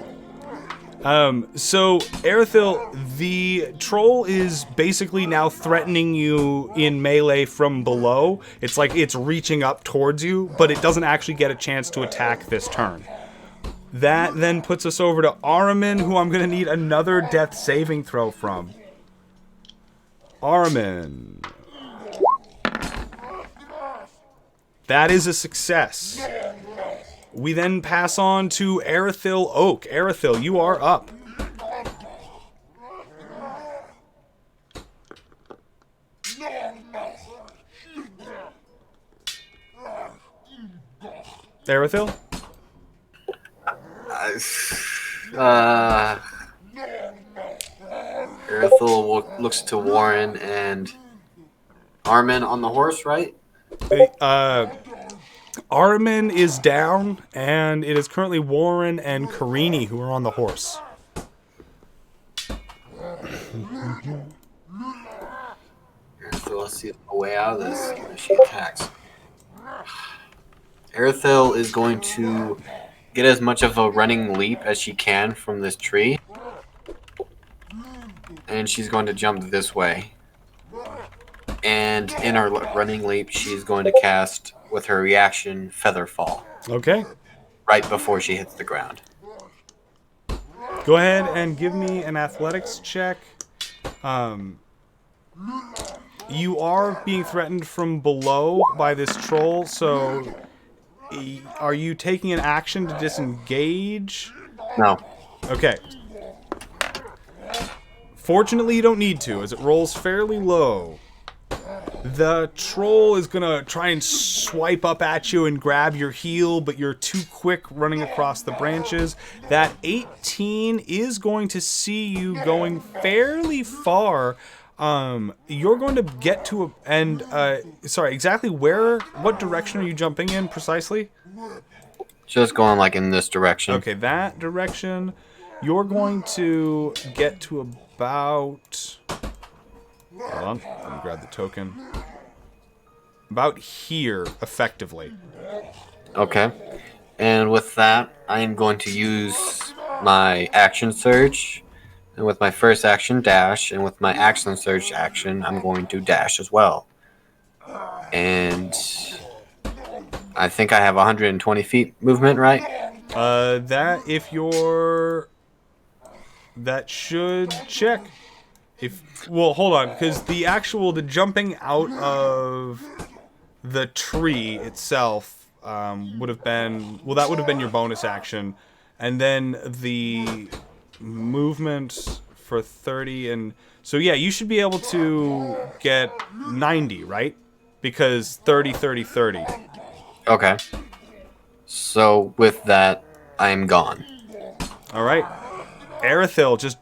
So, Erithil, the troll is basically now threatening you in melee from below. It's like it's reaching up towards you, but it doesn't actually get a chance to attack this turn. That then puts us over to Aramin, who I'm going to need another death saving throw from. Aramin. That is a success. We then pass on to Erithil Oak. Erithil, you are up. Erithil? Erithil looks to Warren and Armin on the horse, right? Aramin is down, and it is currently Warren and Karini who are on the horse. Erithil sees a way out of this when she attacks. Erithil is going to get as much of a running leap as she can from this tree. And she's going to jump this way. And in her running leap, she's going to cast, with her reaction, Feather Fall. Okay. Right before she hits the ground. Go ahead and give me an athletics check. You are being threatened from below by this troll, so are you taking an action to disengage? No. Okay. Fortunately, you don't need to, as it rolls fairly low. The troll is gonna try and swipe up at you and grab your heel, but you're too quick running across the branches. That 18 is going to see you going fairly far. You're going to get to exactly what direction are you jumping in precisely? Just going like in this direction. Okay, that direction. You're going to get to about... Hold on, let me grab the token. About here, effectively. Okay. And with that, I am going to use my action surge. And with my first action, dash. And with my action surge action, I'm going to dash as well. And I think I have 120 feet movement, right? That should check. Hold on, because the jumping out of the tree itself would have been your bonus action, and then the movement for 30, and so yeah, you should be able to get 90, right? Because 30, 30, 30. Okay. So with that, I am gone. All right. Erithil just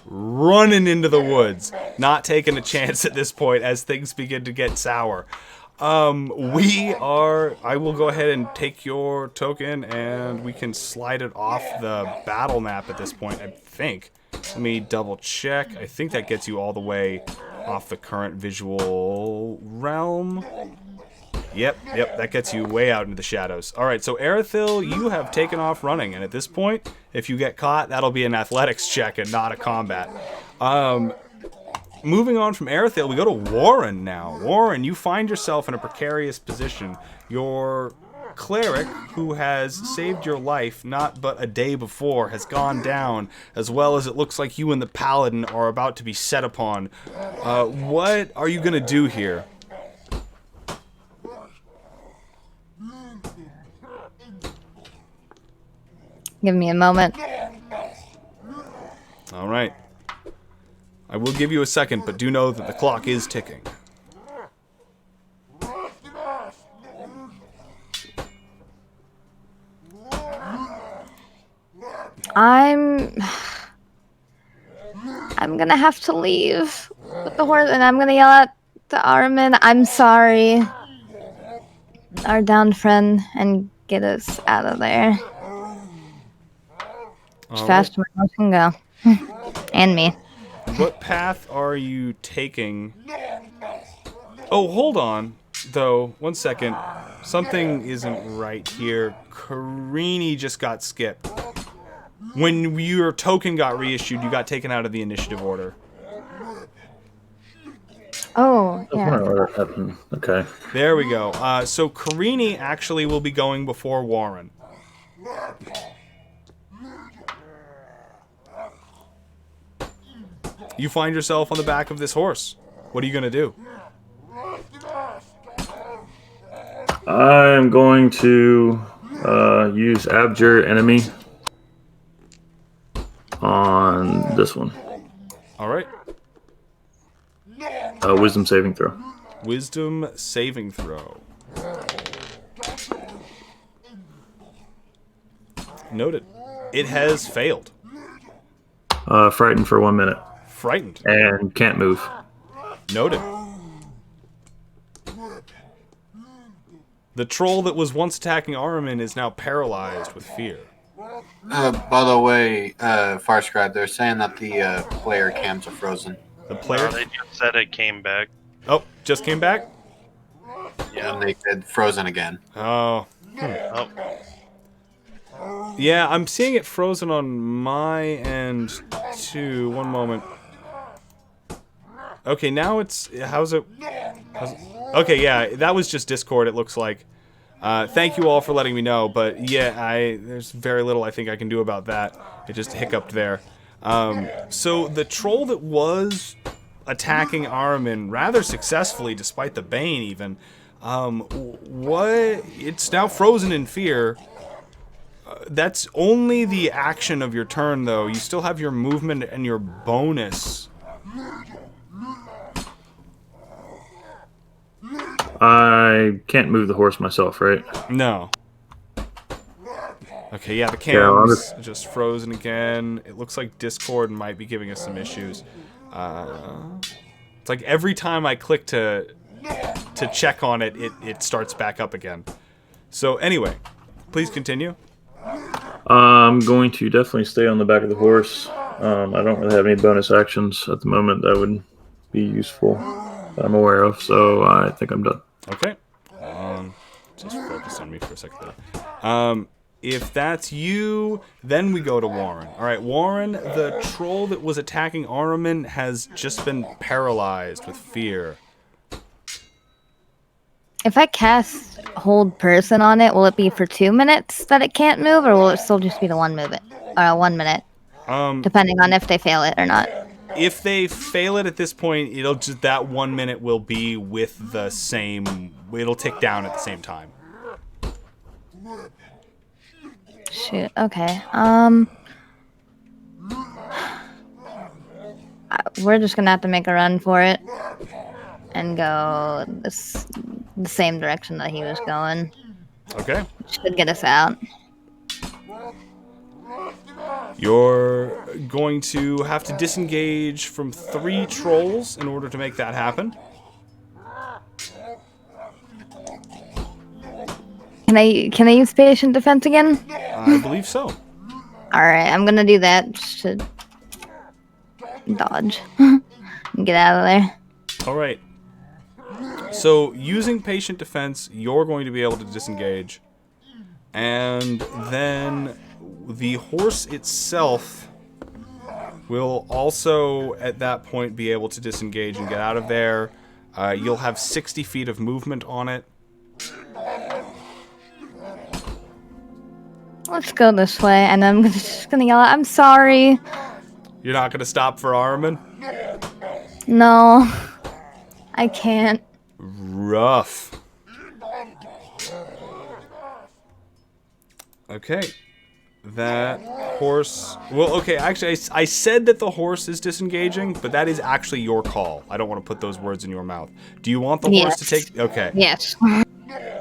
running into the woods, not taking a chance at this point as things begin to get sour. I will go ahead and take your token, and we can slide it off the battle map at this point, I think. Let me double check. I think that gets you all the way off the current visual realm. Yep, that gets you way out into the shadows. Alright, so Erithil, you have taken off running, and at this point, if you get caught, that'll be an athletics check and not a combat. Moving on from Erithil, we go to Warren now. Warren, you find yourself in a precarious position. Your cleric, who has saved your life not but a day before, has gone down, as well as it looks like you and the paladin are about to be set upon. What are you going to do here? Give me a moment. All right. I will give you a second, but do know that the clock is ticking. I'm gonna have to leave with the horse, and I'm gonna yell at the Armin, "I'm sorry," our downed friend, and get us out of there. As fast as my horse can go. And me. What path are you taking? Oh, hold on, though. 1 second. Something isn't right here. Karini just got skipped. When your token got reissued, you got taken out of the initiative order. Oh, yeah. Okay. There we go. So Karini actually will be going before Warren. You find yourself on the back of this horse. What are you going to do? I'm going to use Abjure Enemy on this one. All right. Wisdom saving throw. Wisdom saving throw. Noted. It has failed. Frightened for 1 minute. Frightened. And can't move. Noted. The troll that was once attacking Aramin is now paralyzed with fear. By the way, Farscribe, they're saying that the player cams are frozen. The player... They just said it came back. Oh, just came back? And they said frozen again. Oh. Oh, Yeah, I'm seeing it frozen on my end, too. One moment. Okay, now it's... How's it... Okay, yeah, that was just Discord, it looks like. Thank you all for letting me know, but yeah, there's very little I think I can do about that. It just hiccuped there. So the troll that was attacking Aramin rather successfully, despite the Bane even, it's now frozen in fear. That's only the action of your turn, though. You still have your movement and your bonus. I can't move the horse myself, right? No. Okay, yeah, the cam's just frozen again. It looks like Discord might be giving us some issues. It's like every time I click to check on it, it starts back up again. So anyway, please continue. I'm going to definitely stay on the back of the horse. I don't really have any bonus actions at the moment that would be useful that I'm aware of, so I think I'm done. Okay. Just focus on me for a second there. If that's you, then we go to Warren. All right, Warren, the troll that was attacking Aramin has just been paralyzed with fear. If I cast hold person on it, will it be for 2 minutes that it can't move, or will it still just be the 1 minute? Depending on if they fail it or not. If they fail it at this point, it'll just that 1 minute will be with the same. It'll tick down at the same time. Shoot. Okay. We're just gonna have to make a run for it and go the same direction that he was going. Okay. Should get us out. You're going to have to disengage from 3 trolls in order to make that happen. Can I use patient defense again? I believe so. Alright, I'm gonna do that just to dodge. And get out of there. Alright. So, using patient defense, you're going to be able to disengage. And then the horse itself will also, at that point, be able to disengage and get out of there. You'll have 60 feet of movement on it. Let's go this way, and I'm just gonna yell out, I'm sorry. You're not going to stop for Aramin? No. I can't. Rough. Okay. That horse... Well, okay, actually, I said that the horse is disengaging, but that is actually your call. I don't want to put those words in your mouth. Do you want the horse to take... Okay. Yes.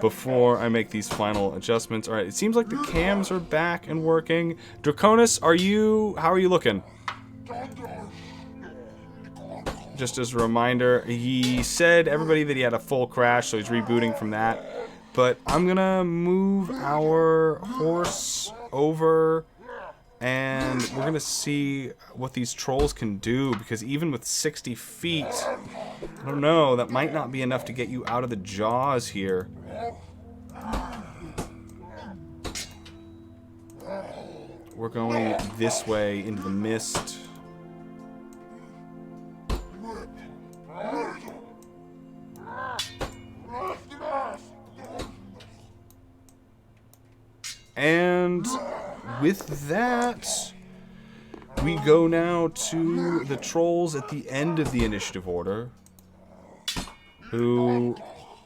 Before I make these final adjustments. Alright, it seems like the cams are back and working. Draconis, how are you looking? Just as a reminder, he said everybody that he had a full crash, so he's rebooting from that. But I'm gonna move our horse over, and we're gonna see what these trolls can do, because even with 60 feet, I don't know, that might not be enough to get you out of the jaws here. We're going this way into the mist. And with that, We go now to the trolls at the end of the initiative order, who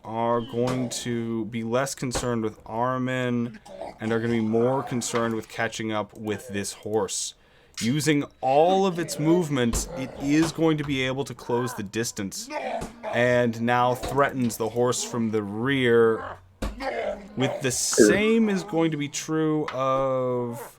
are going to be less concerned with Armin and are going to be more concerned with catching up with this horse. Using all of its movements, it is going to be able to close the distance, and now threatens the horse from the rear. With the same is going to be true of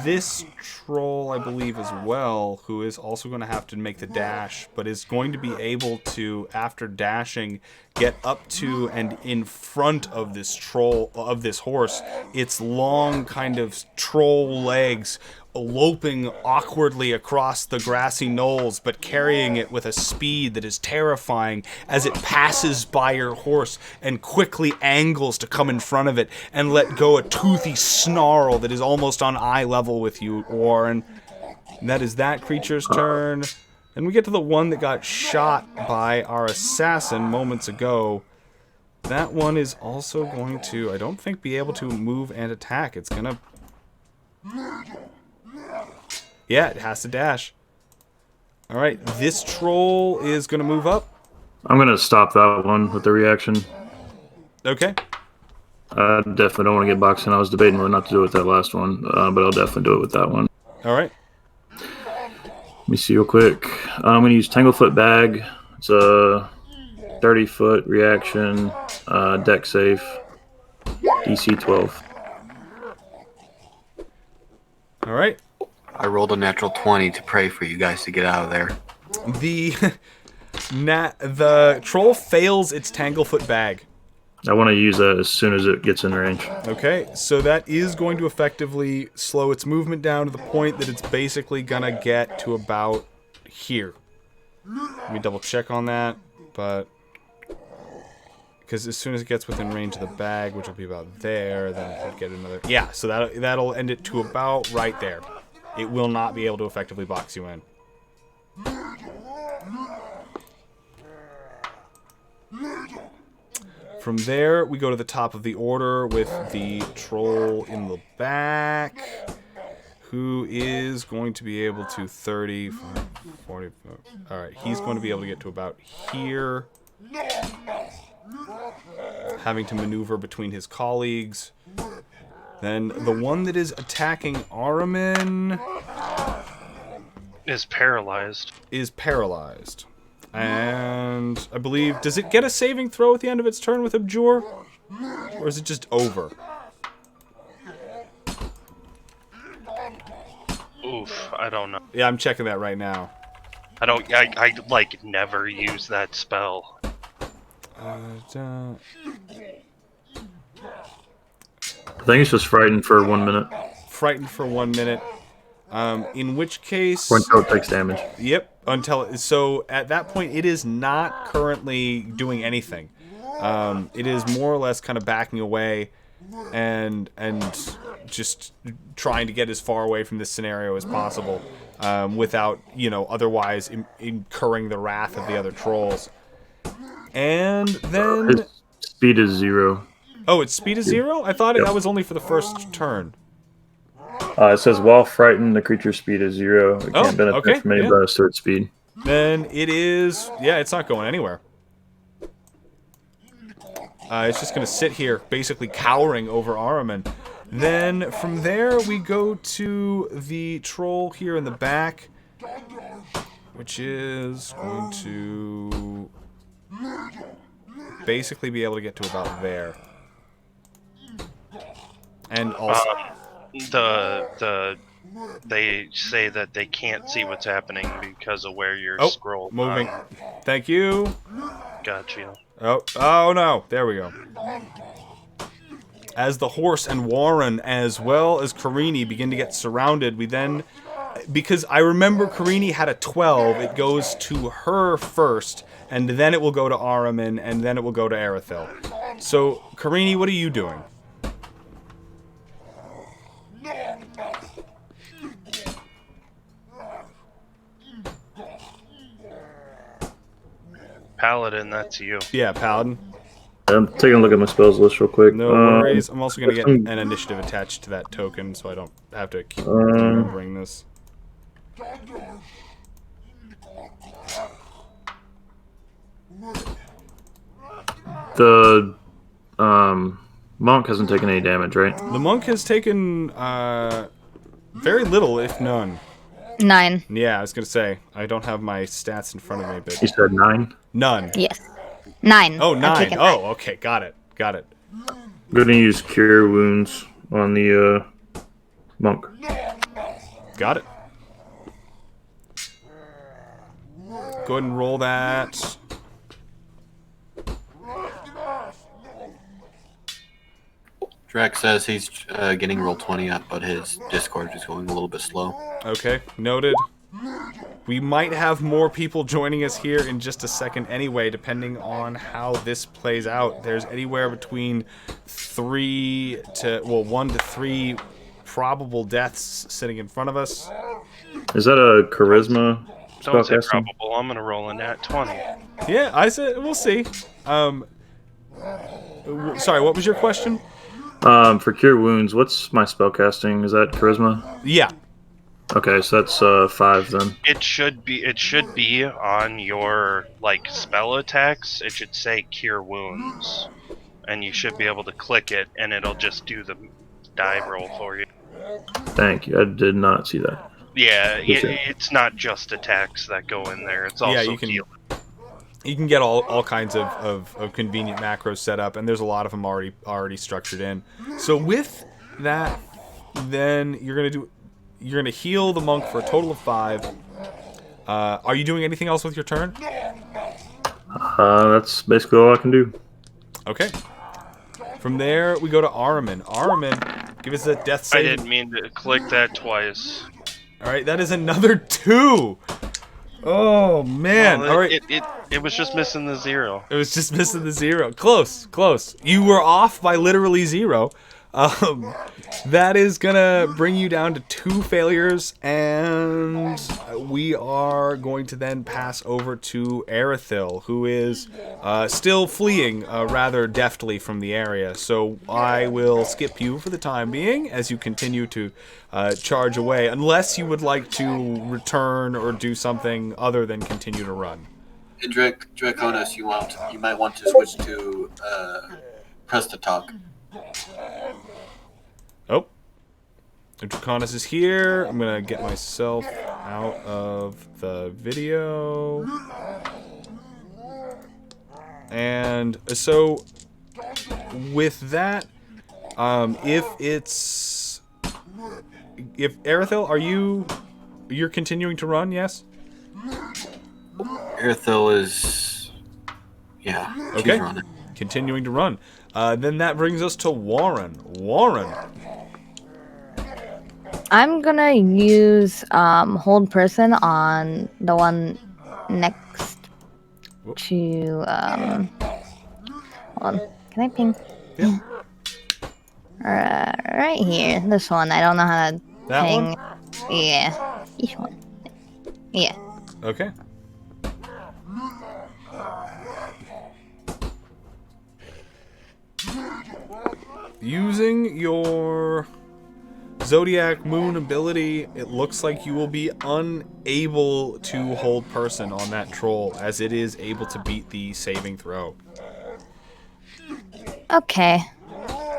this troll, I believe, as well, who is also going to have to make the dash, but is going to be able to, after dashing, get up to and in front of this troll, of this horse. Its long kind of troll legs loping awkwardly across the grassy knolls, but carrying it with a speed that is terrifying as it passes by your horse and quickly angles to come in front of it and let go a toothy snarl that is almost on eye level with you, Warren. And that is that creature's turn. And we get to the one that got shot by our assassin moments ago. That one is also going to, I don't think, be able to move and attack. It's gonna... Yeah, it has to dash. Alright, this troll is going to move up. I'm going to stop that one with the reaction. Okay. I definitely don't want to get boxed in. I was debating whether not to do it with that last one, but I'll definitely do it with that one. Alright. Let me see real quick. I'm going to use Tanglefoot Bag. It's a 30-foot reaction, deck safe, DC 12. Alright. I rolled a natural 20 to pray for you guys to get out of there. The troll fails its Tanglefoot Bag. I want to use that as soon as it gets in range. Okay, so that is going to effectively slow its movement down to the point that it's basically gonna get to about here. Let me double check on that, but... because as soon as it gets within range of the bag, which will be about there, then it will get another... Yeah, so that'll end it to about right there. It will not be able to effectively box you in. From there, we go to the top of the order with the troll in the back, who is going to be able to 30, 40... Alright, he's going to be able to get to about here, having to maneuver between his colleagues. Then the one that is attacking Aramin Is paralyzed. And I believe, does it get a saving throw at the end of its turn with Abjure? Or is it just over? Oof, I don't know. Yeah, I'm checking that right now. I like never use that spell. I think it's just frightened for 1 minute. Frightened for 1 minute. In which case... Or until it takes damage. Yep, so at that point, it is not currently doing anything. It is more or less kind of backing away and just trying to get as far away from this scenario as possible, without, otherwise incurring the wrath of the other trolls. And then... His speed is 0. Oh, its speed is 0? I thought that was only for the first turn. It says, while frightened, the creature's speed is 0. It can't benefit from any bonus to its speed. Then it is... Yeah, it's not going anywhere. It's just going to sit here, basically cowering over Aramin. Then, from there, we go to the troll here in the back, which is going to basically be able to get to about there. And also... They say that they can't see what's happening because of where your scroll. Moving. Thank you. Gotcha. Oh no! There we go. As the horse and Warren, as well as Karini, begin to get surrounded, we then, because I remember Karini had a 12, it goes to her first, and then it will go to Aramin, and then it will go to Erithil. So, Karini, what are you doing? Paladin, that's you. Yeah, Paladin. I'm taking a look at my spells list real quick. No worries. I'm also going to get an initiative attached to that token, so I don't have to keep remembering this. The monk hasn't taken any damage, right? The monk has taken very little, if none. 9. Yeah, I was gonna say I don't have my stats in front of me, but You said 9. none. Yes. 9. Oh, I've 9. taken Oh, okay, got it. I'm gonna use cure wounds on the monk. Got it. Go ahead and roll that. Drac says he's getting roll 20 up, but his Discord is going a little bit slow. Okay, noted. We might have more people joining us here in just a second anyway, depending on how this plays out. There's anywhere between 1 to 3 probable deaths sitting in front of us. Is that a charisma Don't say spellcasting? probable. I'm gonna roll a nat 20. Yeah, I said we'll see. Sorry, what was your question? For cure wounds, what's my spellcasting? Is that charisma? Yeah. Okay, so that's 5 then. It should be on your spell attacks. It should say cure wounds, and you should be able to click it, and it'll just do the die roll for you. Thank you. I did not see that. Yeah, Okay. it's not just attacks that go in there. It's also you can healing. you can get all kinds of convenient macros set up, and there's a lot of them already structured in. So with that, then you're gonna heal the monk for a total of 5. Are you doing anything else with your turn? That's basically all I can do. Okay. From there, we go to Araman. Araman, give us a death I save. didn't mean to click that twice. All right, that is another 2. Oh man! Well, All right, it was just missing the 0. it was just missing the 0. Close. You were off by literally 0. That is gonna bring you down to 2 failures, and we are going to then pass over to Erithil, who is still fleeing rather deftly from the area. So I will skip you for the time being as you continue to charge away, unless you would like to return or do something other than continue to run. In Draconis, you might want to switch to press to talk. Oh. Draconis is here. I'm going to get myself out of the video. And so, with that, if Erithil, you're continuing to run, yes? Erithil is... Yeah, she's Okay. running. Continuing to run. Then that brings us to Warren. Warren. I'm gonna use hold person on the one next to hold on. Can I ping? Yeah. Right here. This one. I don't know how to That ping. one? Yeah. Each one. Yeah. Okay. Using your Zodiac Moon ability, it looks like you will be unable to hold person on that troll, as it is able to beat the saving throw. Okay.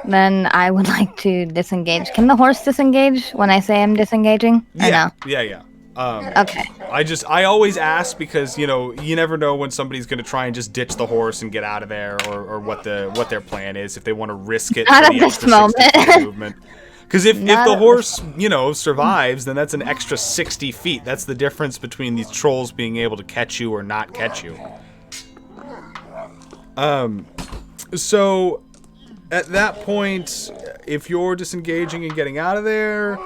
Then I would like to disengage. Can the horse disengage when I say I'm disengaging? Or no? Yeah. Okay. I always ask because, you never know when somebody's going to try and just ditch the horse and get out of there, or what their plan is, if they want to risk it Not for at the this extra 60 moment. feet movement. Because if Not the at horse, survives, then that's an extra 60 feet. That's the difference between these trolls being able to catch you or not catch you. So, at that point, if you're disengaging and getting out of there,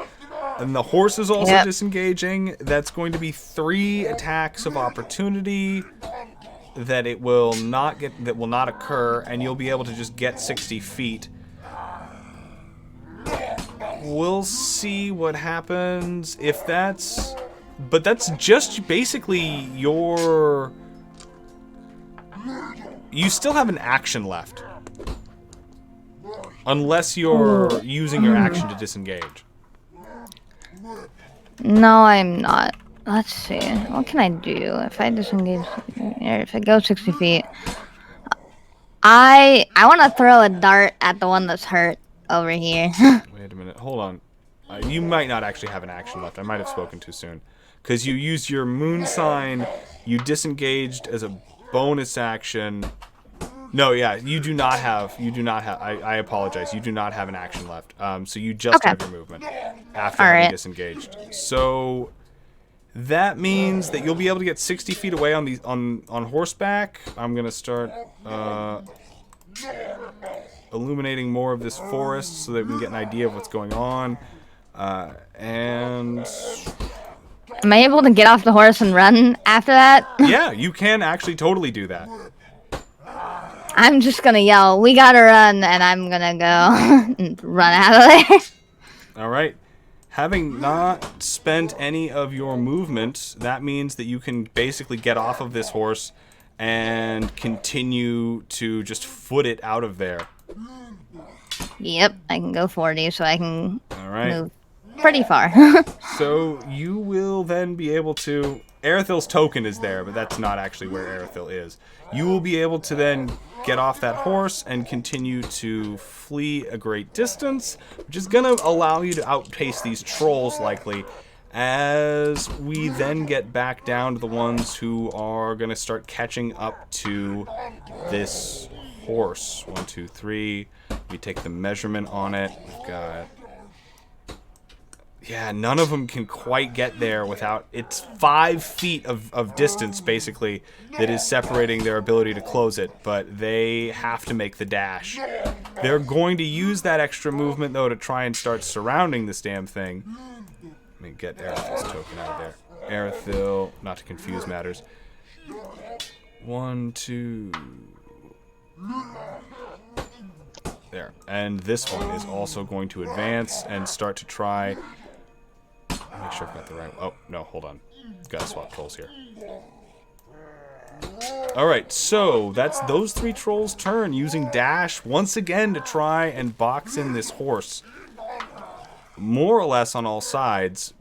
and the horse is also Yep. disengaging, that's going to be 3 attacks of opportunity that will not occur, and you'll be able to just get 60 feet. We'll see what happens if that's... But that's just basically your... You still have an action left. Unless you're using your action to disengage. No, I'm not. Let's see. What can I do if I disengage? If I go 60 feet, I want to throw a dart at the one that's hurt over here. Wait a minute. Hold on. You might not actually have an action left. I might have spoken too soon. Because you used your moon sign, you disengaged as a bonus action. No, yeah, you do not have. I apologize. You do not have an action left. So you just Okay. have your movement after All having right. disengaged. So that means that you'll be able to get 60 feet away on horseback. I'm gonna start illuminating more of this forest so that we can get an idea of what's going on. And Am I able to get off the horse and run after that? yeah, you can actually totally do that. I'm just gonna yell, "We gotta run!" and I'm gonna go and run out of there. All right. Having not spent any of your movement, that means that you can basically get off of this horse and continue to just foot it out of there. Yep, I can go 40, so I can All right. move pretty far. So you will then be able to... Erithil's token is there, but that's not actually where Erithil is. You will be able to then get off that horse and continue to flee a great distance, which is going to allow you to outpace these trolls likely, as we then get back down to the ones who are going to start catching up to this horse. 1, 2, 3. We take the measurement on it. We've got... Yeah, none of them can quite get there without... It's 5 feet of distance, basically, that is separating their ability to close it, but they have to make the dash. They're going to use that extra movement, though, to try and start surrounding this damn thing. Let me get Erithil's token out of there. Erithil, not to confuse matters. 1, 2... There. And this one is also going to advance and start to try... Make sure I've got the right... Oh, no, hold on. Gotta swap trolls here. Alright, so that's those 3 trolls' turn, using dash once again to try and box in this horse. More or less on all sides.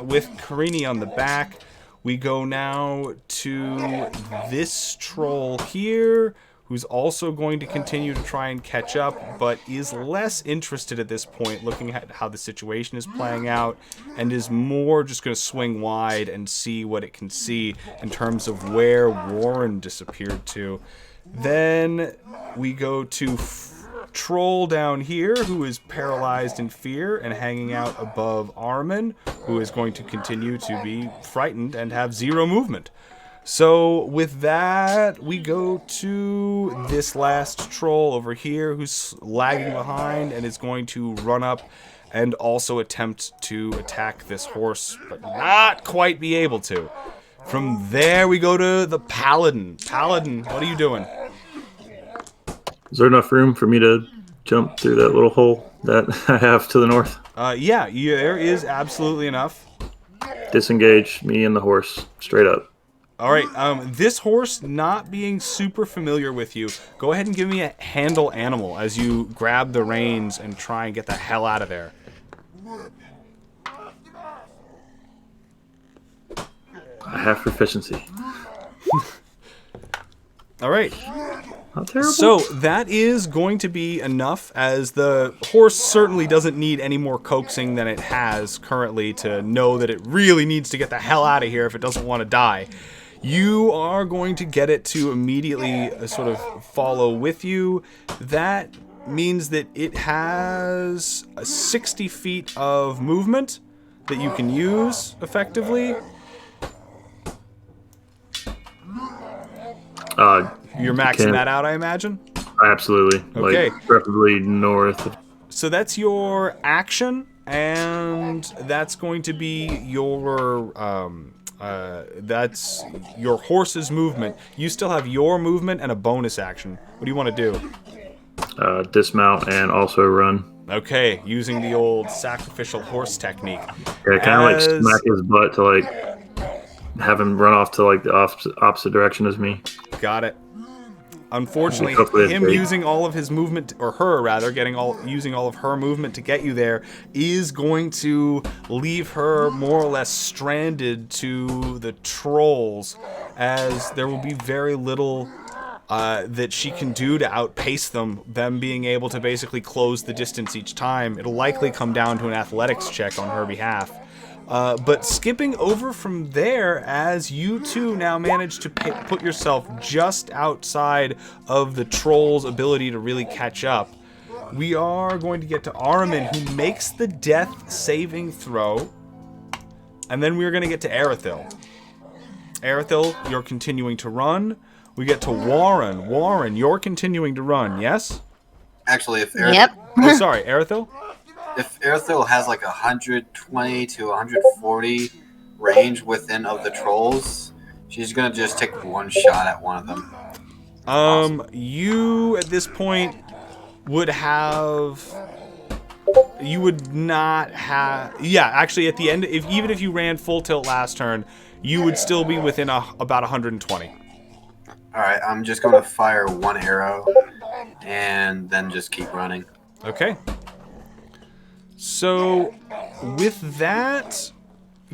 With Karini on the back, we go now to this troll here, who's also going to continue to try and catch up, but is less interested at this point, looking at how the situation is playing out, and is more just going to swing wide and see what it can see in terms of where Warren disappeared to. Then we go to Troll down here, who is paralyzed in fear and hanging out above Armin, who is going to continue to be frightened and have 0 movement. So with that, we go to this last troll over here who's lagging behind and is going to run up and also attempt to attack this horse, but not quite be able to. From there, we go to the Paladin. Paladin, what are you doing? Is there enough room for me to jump through that little hole that I have to the north? Yeah, there is absolutely enough. Disengage me and the horse straight up. All right, this horse not being super familiar with you, go ahead and give me a handle animal as you grab the reins and try and get the hell out of there. I have proficiency. All right. How terrible. So that is going to be enough, as the horse certainly doesn't need any more coaxing than it has currently to know that it really needs to get the hell out of here if it doesn't want to die. You are going to get it to immediately sort of follow with you. That means that it has 60 feet of movement that you can use effectively. You're maxing that out, I imagine? Absolutely. Okay. Like, preferably north. So that's your action, and that's going to be your that's your horse's movement. You still have your movement and a bonus action. What do you want to do? Dismount and also run. Okay, using the old sacrificial horse technique. Yeah, kind of like smack his butt to like have him run off to like the opposite direction as me. Got it. Unfortunately, Hopefully him they- using all of his movement, or her rather, using all of her movement to get you there, is going to leave her more or less stranded to the trolls, as there will be very little that she can do to outpace them being able to basically close the distance each time. It'll likely come down to an athletics check on her behalf. But skipping over from there, as you two now manage to put yourself just outside of the troll's ability to really catch up, we are going to get to Aramin, who makes the death saving throw. And then we're going to get to Erithil. Erithil, you're continuing to run. We get to Warren. Warren, you're continuing to run, yes? Actually, if Yep. Oh, sorry, Erithil? if Erithil has like 120 to 140 range within of the trolls, she's gonna just take one shot at one of them. You at this point would have. You would not have. Yeah, actually, at the end, even if you ran full tilt last turn, you would still be within about 120. All right, I'm just gonna fire one arrow and then just keep running. Okay. So, with that,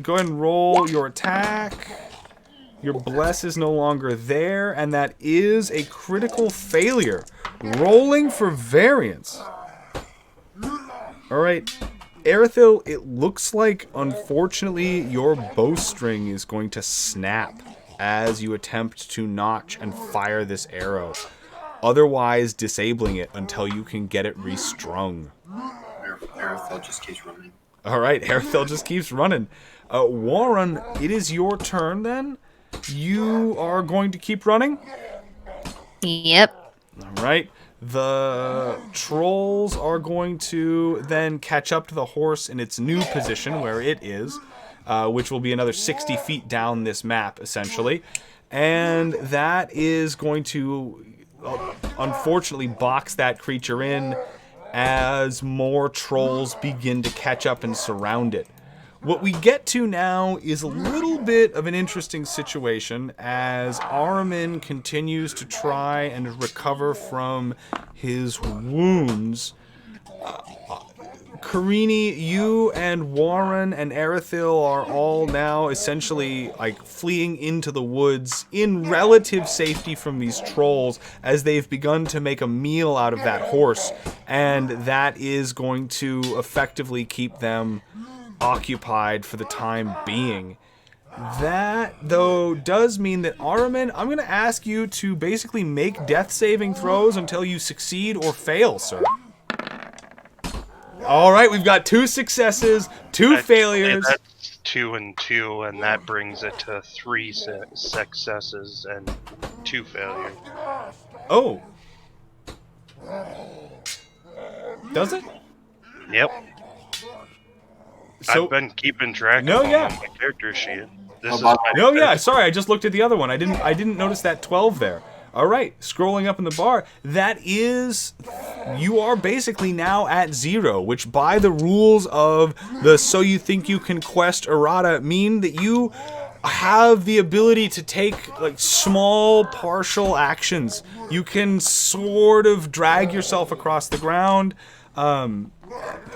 go ahead and roll your attack. Your bless is no longer there, and that is a critical failure. Rolling for variance. Alright, Erithil, it looks like, unfortunately, your bowstring is going to snap as you attempt to notch and fire this arrow, otherwise disabling it until you can get it restrung. Erithil just keeps running. Alright, Erithil just keeps running. Warren, it is your turn then. You are going to keep running? Yep. Alright. The trolls are going to then catch up to the horse in its new position where it is, which will be another 60 feet down this map, essentially. And that is going to, unfortunately, box that creature in as more trolls begin to catch up and surround it. What we get to now is a little bit of an interesting situation as Aramin continues to try and recover from his wounds. Karini, you and Warren and Erithil are all now essentially like fleeing into the woods in relative safety from these trolls as they've begun to make a meal out of that horse, and that is going to effectively keep them occupied for the time being. That, though, does mean that Aramin, I'm going to ask you to basically make death saving throws until you succeed or fail, sir. Alright, we've got 2 successes, 2 failures. That's 2 and 2, and that brings it to 3 successes and 2 failures. Oh. Does it? Yep. So, I've been keeping track No, of them yeah. on my character sheet. This Oh, is Bob. my no, yeah, fifth. sorry, I just looked at the other one. I didn't notice that 12 there. All right, scrolling up in the bar, that is, you are basically now at 0, which by the rules of the So You Think You Can Quest errata mean that you have the ability to take like small partial actions. You can sort of drag yourself across the ground.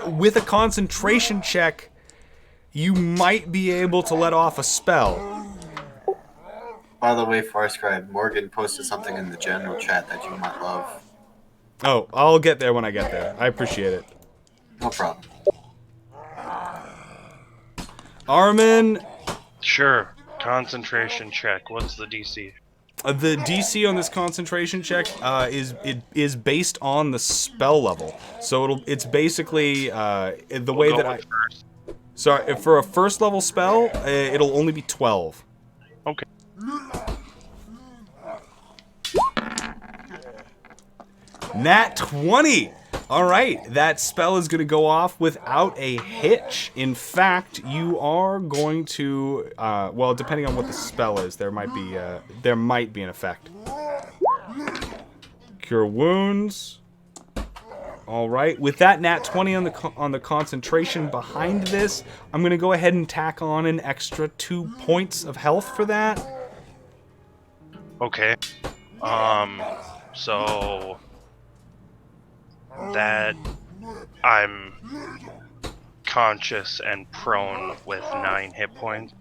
With a concentration check, you might be able to let off a spell. By the way, Farscribe, Morgan posted something in the general chat that you might love. Oh, I'll get there when I get there. I appreciate it. No problem. Armin, Sure. Concentration check. What's the DC? the DC on this concentration check is based on the spell level. So it's basically the way that I. First. Sorry, for a first level spell, it'll only be 12. Okay. Nat 20! Alright, that spell is going to go off without a hitch. In fact, you are going to, well, depending on what the spell is, there might be an effect. Cure wounds. Alright, with that nat 20 on the concentration behind this, I'm going to go ahead and tack on an extra 2 points of health for that. Okay. So that I'm conscious and prone with 9 hit points.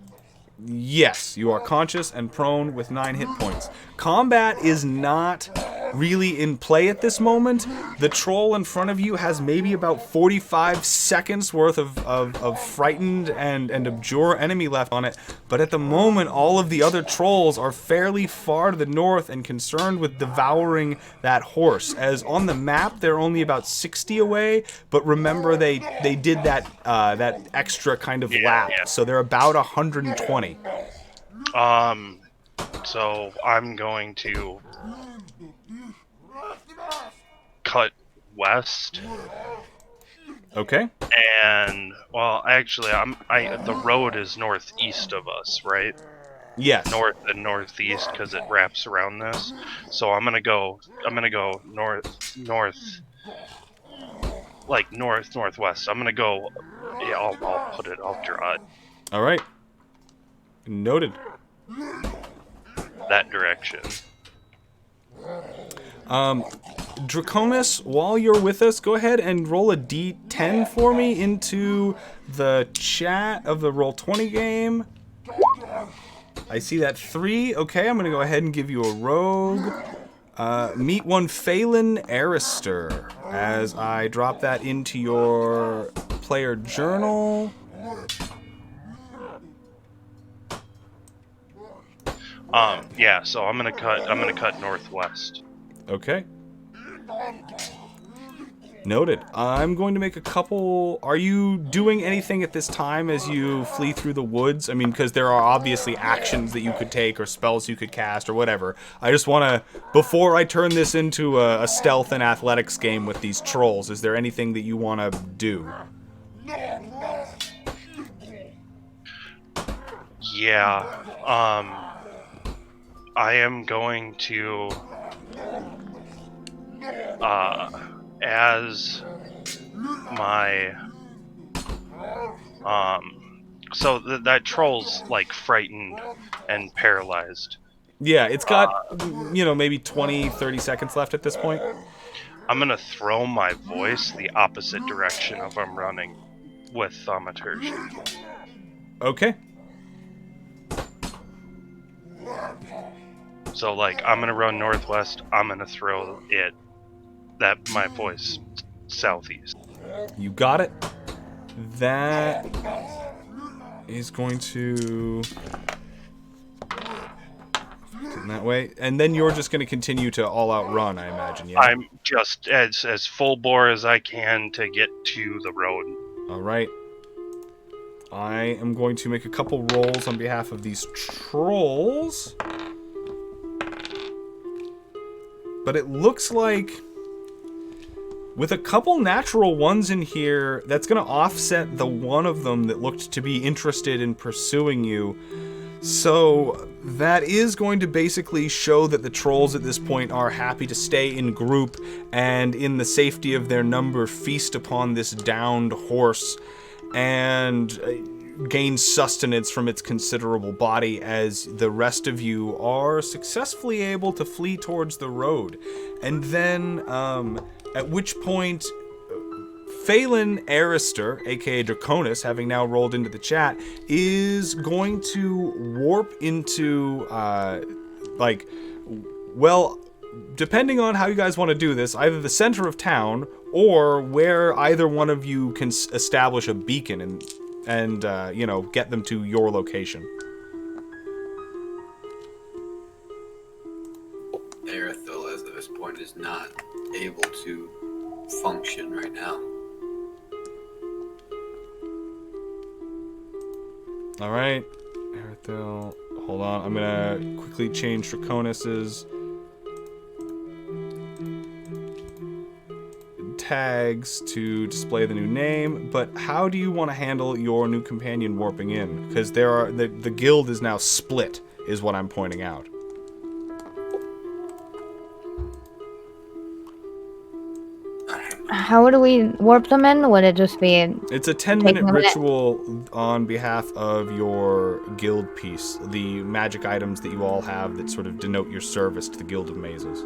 Yes, you are conscious and prone with 9 hit points. Combat is not really in play at this moment. The troll in front of you has maybe about 45 seconds worth of frightened and abjure enemy left on it, but at the moment all of the other trolls are fairly far to the north and concerned with devouring that horse, as on the map they're only about 60 away, but remember they did that extra kind of lap, so they're about 120. So I'm going to cut west. Okay. And well, actually, the road is northeast of us, right? Yes. North and northeast because it wraps around this. So I'm gonna go northwest. I'm gonna go. Yeah, I'll draw it All right. Noted. that direction. Draconis, while you're with us, go ahead and roll a d10 for me into the chat of the Roll20 game. I see that 3. Okay, I'm going to go ahead and give you a rogue. Meet one Phelan Arister as I drop that into your player journal. Yeah, so I'm gonna cut northwest. Okay. Noted. I'm going to make a couple... Are you doing anything at this time as you flee through the woods? I mean, because there are obviously actions that you could take or spells you could cast or whatever. I just want to... Before I turn this into a stealth and athletics game with these trolls, is there anything that you want to do? Yeah. I am going to... as my so that troll's like frightened and paralyzed. Yeah, it's got maybe 20-30 seconds left at this point. I'm gonna throw my voice the opposite direction of I'm running with thaumaturgy. Okay. So like I'm gonna run northwest, I'm gonna throw my voice southeast. You got it. That is going to in that way, and then you're just going to continue to all-out run, I imagine. Yeah. I'm just as full bore as I can to get to the road. All right. I am going to make a couple rolls on behalf of these trolls, but it looks like, with a couple natural ones in here, that's going to offset the one of them that looked to be interested in pursuing you. So that is going to basically show that the trolls at this point are happy to stay in group and in the safety of their number feast upon this downed horse and gain sustenance from its considerable body, as the rest of you are successfully able to flee towards the road. And then, at which point, Phelan Arister, aka Draconis, having now rolled into the chat, is going to warp into, depending on how you guys want to do this, either the center of town or where either one of you can establish a beacon and get them to your location. Erithil, as of this point, is not able to function right now. All right, Erithil, hold on. I'm gonna quickly change Draconis's tags to display the new name, but how do you want to handle your new companion warping in? Because the guild is now split, is what I'm pointing out. How would we warp them in? Would it just be... It's a 10-minute ritual on behalf of your guild piece, the magic items that you all have that sort of denote your service to the Guild of Mazes.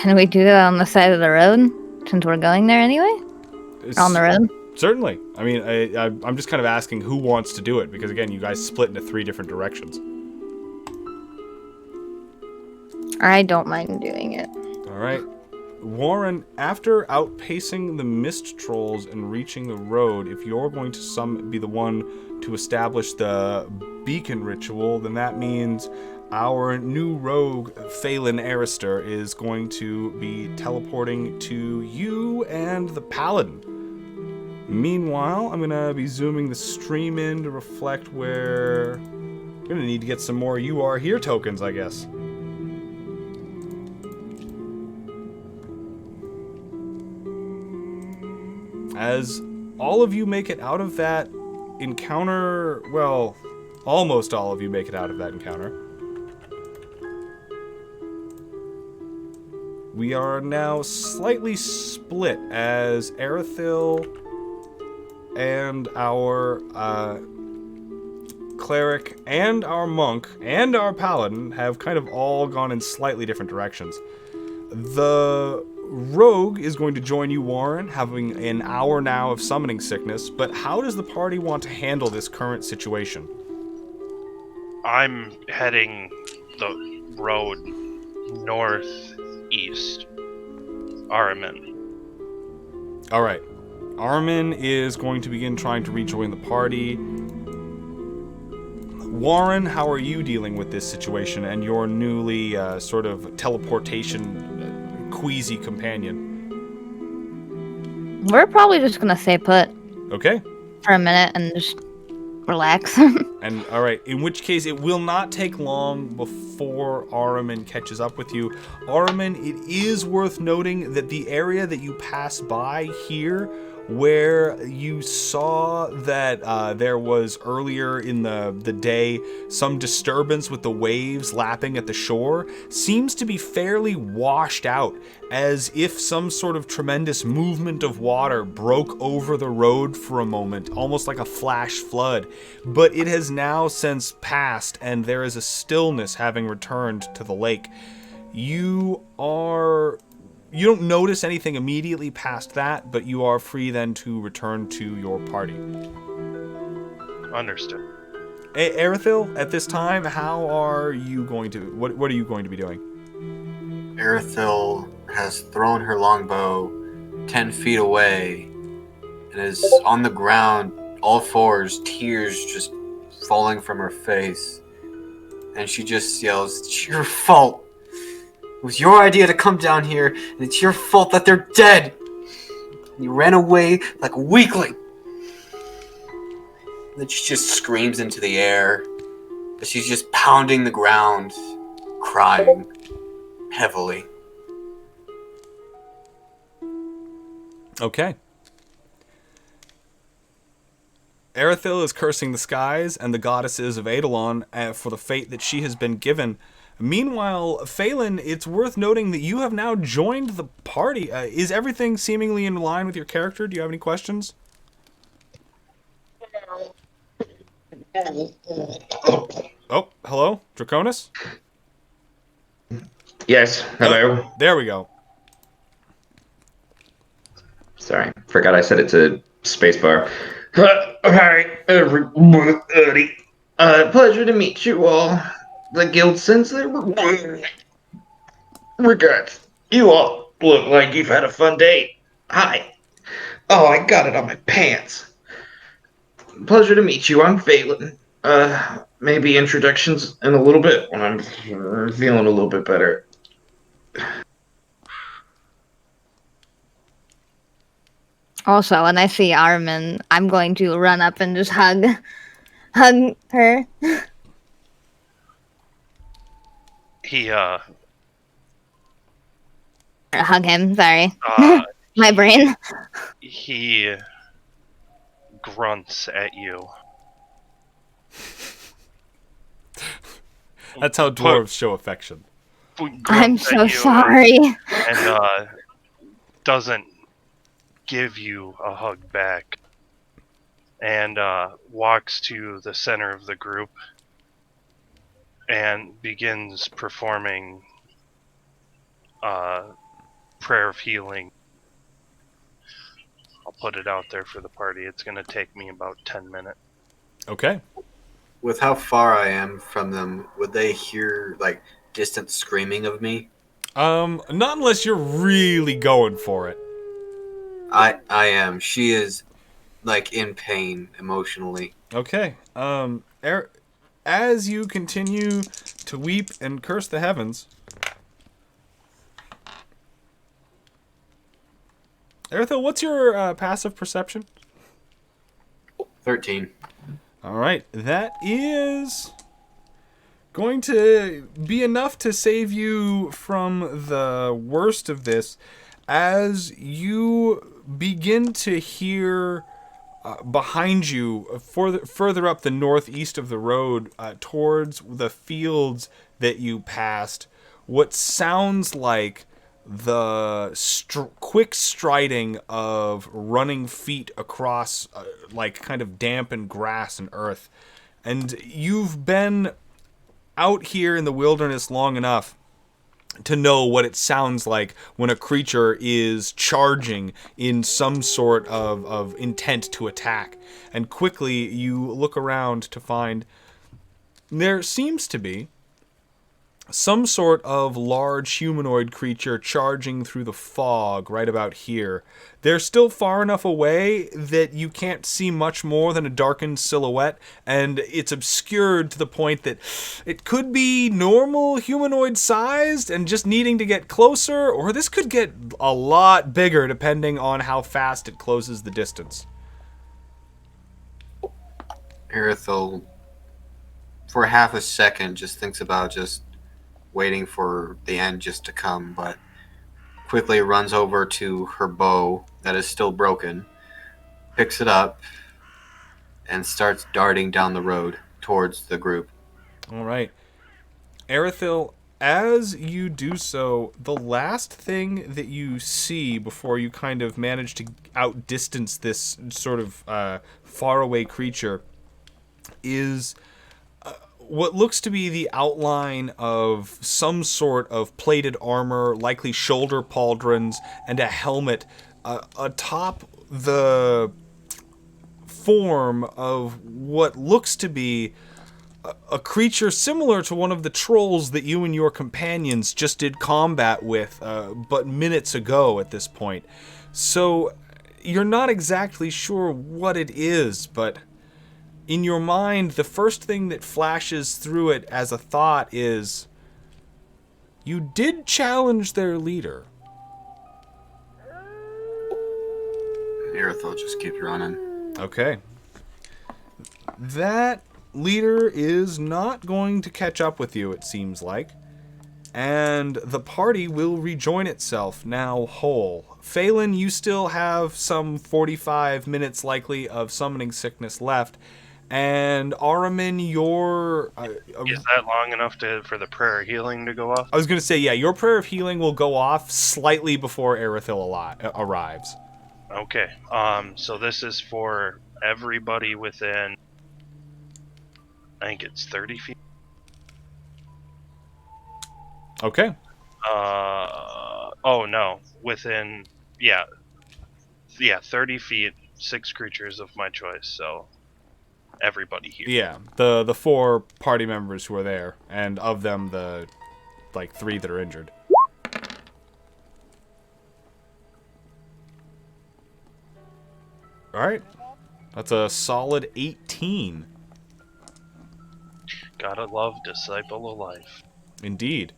Can we do that on the side of the road? Since we're going there anyway? On the road? Certainly. I mean, I'm just kind of asking who wants to do it, because again, you guys split into 3 different directions. I don't mind doing it. Alright. Warren, after outpacing the mist trolls and reaching the road, if you're going to be the one to establish the beacon ritual, then that means our new rogue, Phelan Arister, is going to be teleporting to you and the paladin. Meanwhile, I'm going to be zooming the stream in to reflect where... I'm going to need to get some more You Are Here tokens, I guess. As all of you make it out of that encounter, well, almost all of you make it out of that encounter. We are now slightly split as Erithil and our cleric and our monk and our paladin have kind of all gone in slightly different directions. The rogue is going to join you, Warren, having an hour now of summoning sickness, but how does the party want to handle this current situation? I'm heading the road northeast. Aramin. Alright. Armin is going to begin trying to rejoin the party. Warren, how are you dealing with this situation and your newly sort of teleportation queasy companion? We're probably just gonna stay put Okay. for a minute and just relax. And alright, in which case it will not take long before Aramin catches up with you. Aramin, it is worth noting that the area that you pass by here, where you saw that there was earlier in the day some disturbance with the waves lapping at the shore, seems to be fairly washed out, as if some sort of tremendous movement of water broke over the road for a moment, almost like a flash flood. But it has now since passed, and there is a stillness having returned to the lake. You don't notice anything immediately past that, but you are free then to return to your party. Understood. Erithil, at this time, how are you going to... What are you going to be doing? Erithil has thrown her longbow 10 feet away and is on the ground, all fours, tears just falling from her face. And she just yells, "It's your fault. It was your idea to come down here, and it's your fault that they're dead. You ran away like a weakling." And then she just screams into the air as she's just pounding the ground, crying heavily. Okay. Erithil is cursing the skies and the goddesses of Eidolon for the fate that she has been given. Meanwhile, Phelan, it's worth noting that you have now joined the party. Is everything seemingly in line with your character? Do you have any questions? Oh, hello? Draconis? Yes, hello. Oh, there we go. Sorry, forgot I set it to spacebar. Hi, everybody. Pleasure to meet you all. The guild sensei. Regards. You all look like you've had a fun day. Hi. Oh, I got it on my pants. Pleasure to meet you. I'm Phelan. Maybe introductions in a little bit when I'm feeling a little bit better. Also, when I see Armin, I'm going to run up and just hug her. He Hug him, sorry. uh My brain. he grunts at you. That's how dwarves show affection. I'm Grunts so at you sorry. and doesn't give you a hug back, and walks to the center of the group and begins performing prayer of healing. I'll put it out there for the party. It's going to take me about 10 minutes. Okay. With how far I am from them, would they hear like distant screaming of me? Not unless you're really going for it. I am. She is like in pain emotionally. Okay. As you continue to weep and curse the heavens, Erythel, what's your passive perception? 13. All right, that is going to be enough to save you from the worst of this as you begin to hear behind you, further up the northeast of the road, towards the fields that you passed, what sounds like the quick striding of running feet across like kind of dampened grass and earth. And you've been out here in the wilderness long enough to know what it sounds like when a creature is charging in some sort of intent to attack. And quickly you look around to find there seems to be some sort of large humanoid creature charging through the fog right about here. They're still far enough away that you can't see much more than a darkened silhouette, and it's obscured to the point that it could be normal humanoid sized and just needing to get closer, or this could get a lot bigger depending on how fast it closes the distance. Erythel, for half a second, just thinks about just waiting for the end just to come, but quickly runs over to her bow that is still broken, picks it up, and starts darting down the road towards the group. All right. Erythel, as you do so, the last thing that you see before you kind of manage to outdistance this sort of faraway creature is what looks to be the outline of some sort of plated armor, likely shoulder pauldrons, and a helmet atop the form of what looks to be a creature similar to one of the trolls that you and your companions just did combat with but minutes ago at this point. So you're not exactly sure what it is, but in your mind, the first thing that flashes through it as a thought is, you did challenge their leader. Erythel just keeps running. Okay. That leader is not going to catch up with you, it seems like. And the party will rejoin itself, now whole. Phelan, you still have some 45 minutes likely of summoning sickness left. And Aramin, your... Is that long enough for the prayer of healing to go off? I was going to say, yeah, your prayer of healing will go off slightly before Erythel arrives. Okay. So this is for everybody within, I think it's 30 feet. Okay. Oh no, within, yeah, 30 feet, 6 creatures of my choice, so everybody here. Yeah, the 4 party members who are there, and of them, the, 3 that are injured. Alright. That's a solid 18. Gotta love Disciple of Life. Indeed.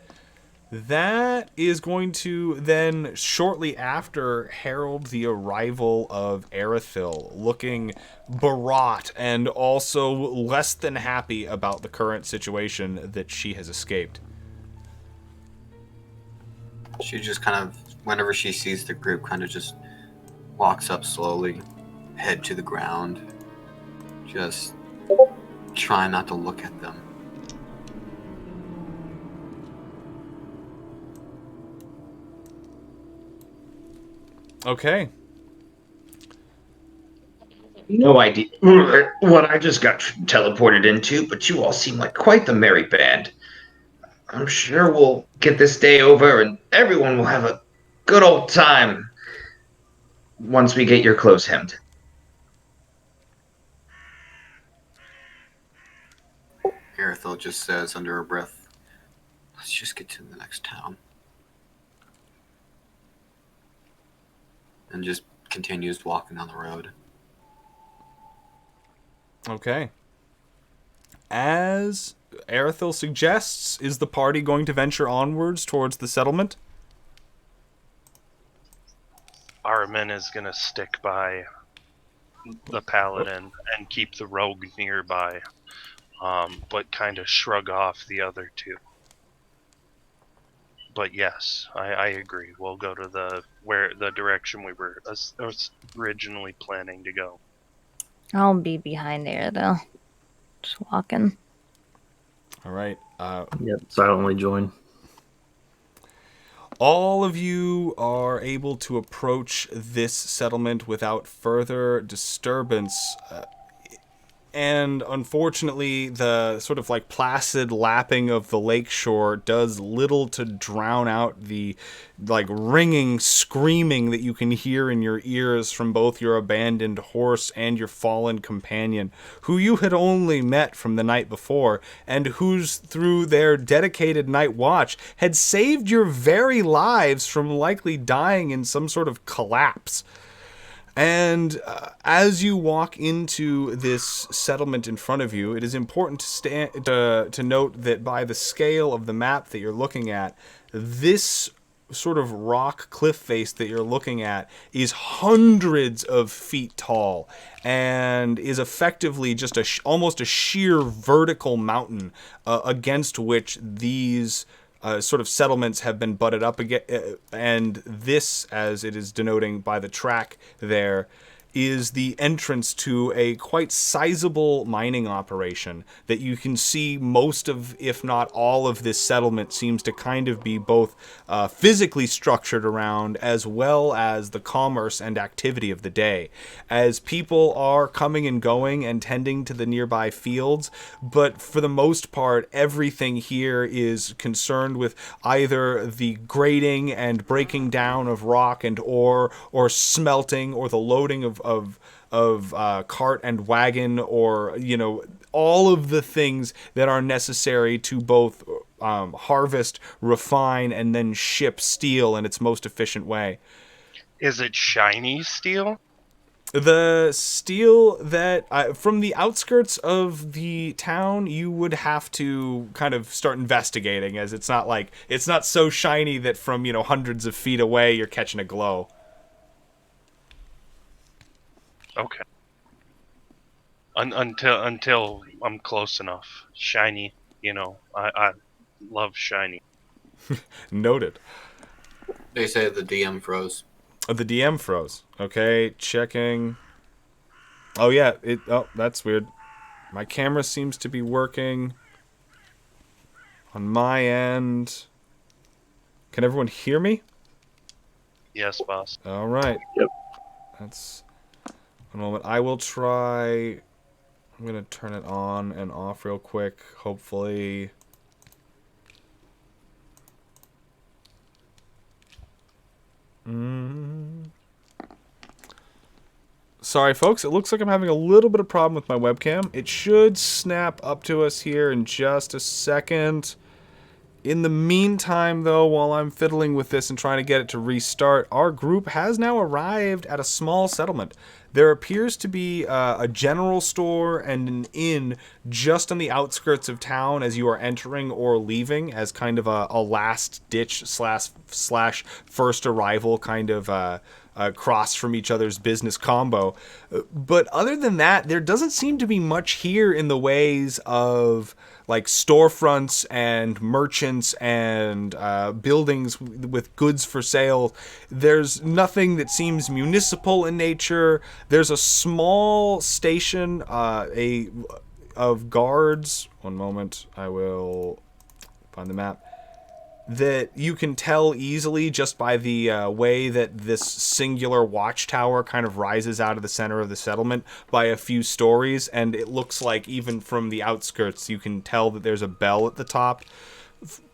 That is going to then, shortly after, herald the arrival of Erythel, looking beraut and also less than happy about the current situation that she has escaped. She just kind of, whenever she sees the group, kind of just walks up slowly, head to the ground, just trying not to look at them. Okay. No idea what I just got teleported into, but you all seem like quite the merry band. I'm sure we'll get this day over and everyone will have a good old time once we get your clothes hemmed. Arethel just says under her breath, let's just get to the next town. And just continues walking down the road. Okay. As Arethil suggests, is the party going to venture onwards towards the settlement? Armin is gonna stick by the paladin and keep the rogue nearby, but kind of shrug off the other two. But yes, I agree. We'll go to the direction we were originally planning to go. I'll be behind there though. Just walking. All right. Yep, silently join. All of you are able to approach this settlement without further disturbance. And unfortunately, the sort of like placid lapping of the lakeshore does little to drown out the like ringing screaming that you can hear in your ears from both your abandoned horse and your fallen companion, who you had only met from the night before, and whose, through their dedicated night watch, had saved your very lives from likely dying in some sort of collapse. And as you walk into this settlement in front of you, it is important to note that by the scale of the map that you're looking at, this sort of rock cliff face that you're looking at is hundreds of feet tall and is effectively just almost a sheer vertical mountain against which these sort of settlements have been butted up again, and this, as it is denoting by the track there, is the entrance to a quite sizable mining operation that you can see most of, if not all of this settlement seems to kind of be both physically structured around as well as the commerce and activity of the day, as people are coming and going and tending to the nearby fields, but for the most part everything here is concerned with either the grading and breaking down of rock and ore, or smelting, or the loading of cart and wagon, or all of the things that are necessary to both harvest, refine, and then ship steel in its most efficient way. Is it shiny steel? The steel that from the outskirts of the town, you would have to kind of start investigating, as it's not so shiny that from hundreds of feet away you're catching a glow. Okay. Until I'm close enough. Shiny, I love shiny. Noted. They say the DM froze. The DM froze. Okay, checking. Oh yeah, that's weird. My camera seems to be working on my end. Can everyone hear me? Yes, boss. All right. Yep. That's one moment. I will try. I'm gonna turn it on and off real quick. Hopefully. Sorry, folks. It looks like I'm having a little bit of problem with my webcam. It should snap up to us here in just a second. In the meantime, though, while I'm fiddling with this and trying to get it to restart, our group has now arrived at a small settlement. There appears to be a general store and an inn just on the outskirts of town as you are entering or leaving, as kind of a last-ditch slash first arrival kind of cross from each other's business combo. But other than that, there doesn't seem to be much here in the ways of like storefronts and merchants and buildings with goods for sale. There's nothing that seems municipal in nature. There's a small station of guards. One moment, I will find the map. That you can tell easily just by the way that this singular watchtower kind of rises out of the center of the settlement by a few stories, and it looks like even from the outskirts you can tell that there's a bell at the top.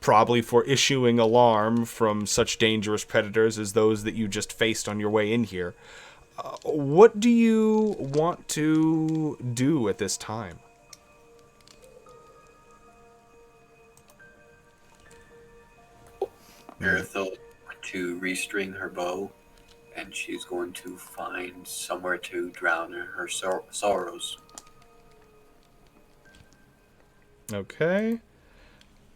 probably for issuing alarm from such dangerous predators as those that you just faced on your way in here. What do you want to do at this time? Erythel to restring her bow, and she's going to find somewhere to drown her sorrows. Okay.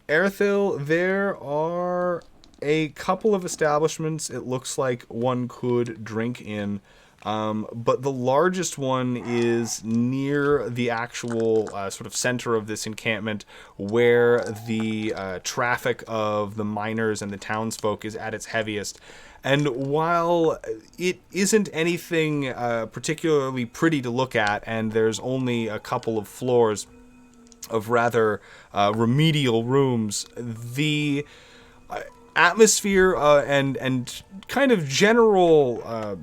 Erithil, there are a couple of establishments it looks like one could drink in, but the largest one is near the actual sort of center of this encampment where the traffic of the miners and the townsfolk is at its heaviest. And while it isn't anything particularly pretty to look at, and there's only a couple of floors of rather remedial rooms, the atmosphere and kind of general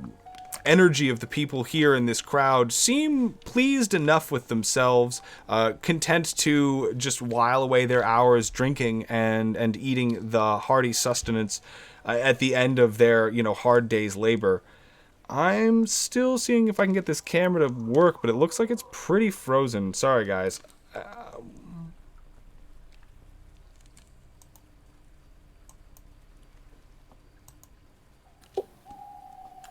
energy of the people here in this crowd seem pleased enough with themselves, content to just while away their hours drinking and eating the hearty sustenance at the end of their hard day's labor. I'm still seeing if I can get this camera to work, but it looks like it's pretty frozen. Sorry, guys.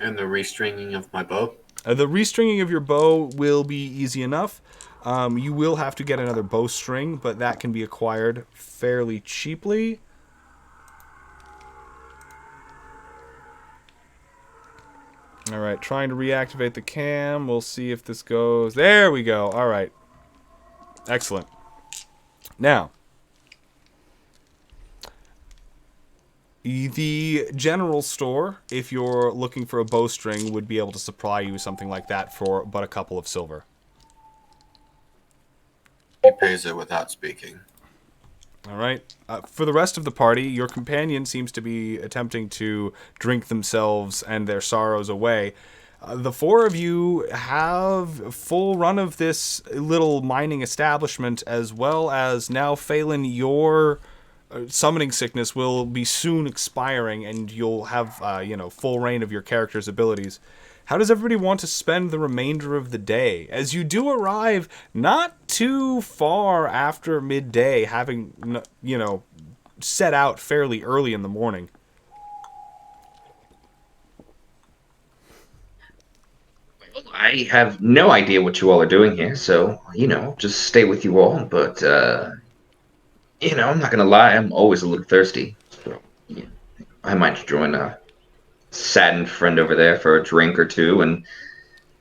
And the restringing of my bow. The restringing of your bow will be easy enough. You will have to get another bowstring, but that can be acquired fairly cheaply. All right, trying to reactivate the cam. We'll see if this goes. There we go. All right. Excellent. Now, the general store, if you're looking for a bowstring, would be able to supply you something like that for but a couple of silver. He pays it without speaking. All right. For the rest of the party, your companion seems to be attempting to drink themselves and their sorrows away. The four of you have full run of this little mining establishment, as well as now, Phelan, your summoning sickness will be soon expiring, and you'll have, full reign of your character's abilities. How does everybody want to spend the remainder of the day? As you do arrive not too far after midday, having, set out fairly early in the morning. I have no idea what you all are doing here, so, just stay with you all. But, I'm not going to lie, I'm always a little thirsty. So, I might join a saddened friend over there for a drink or two and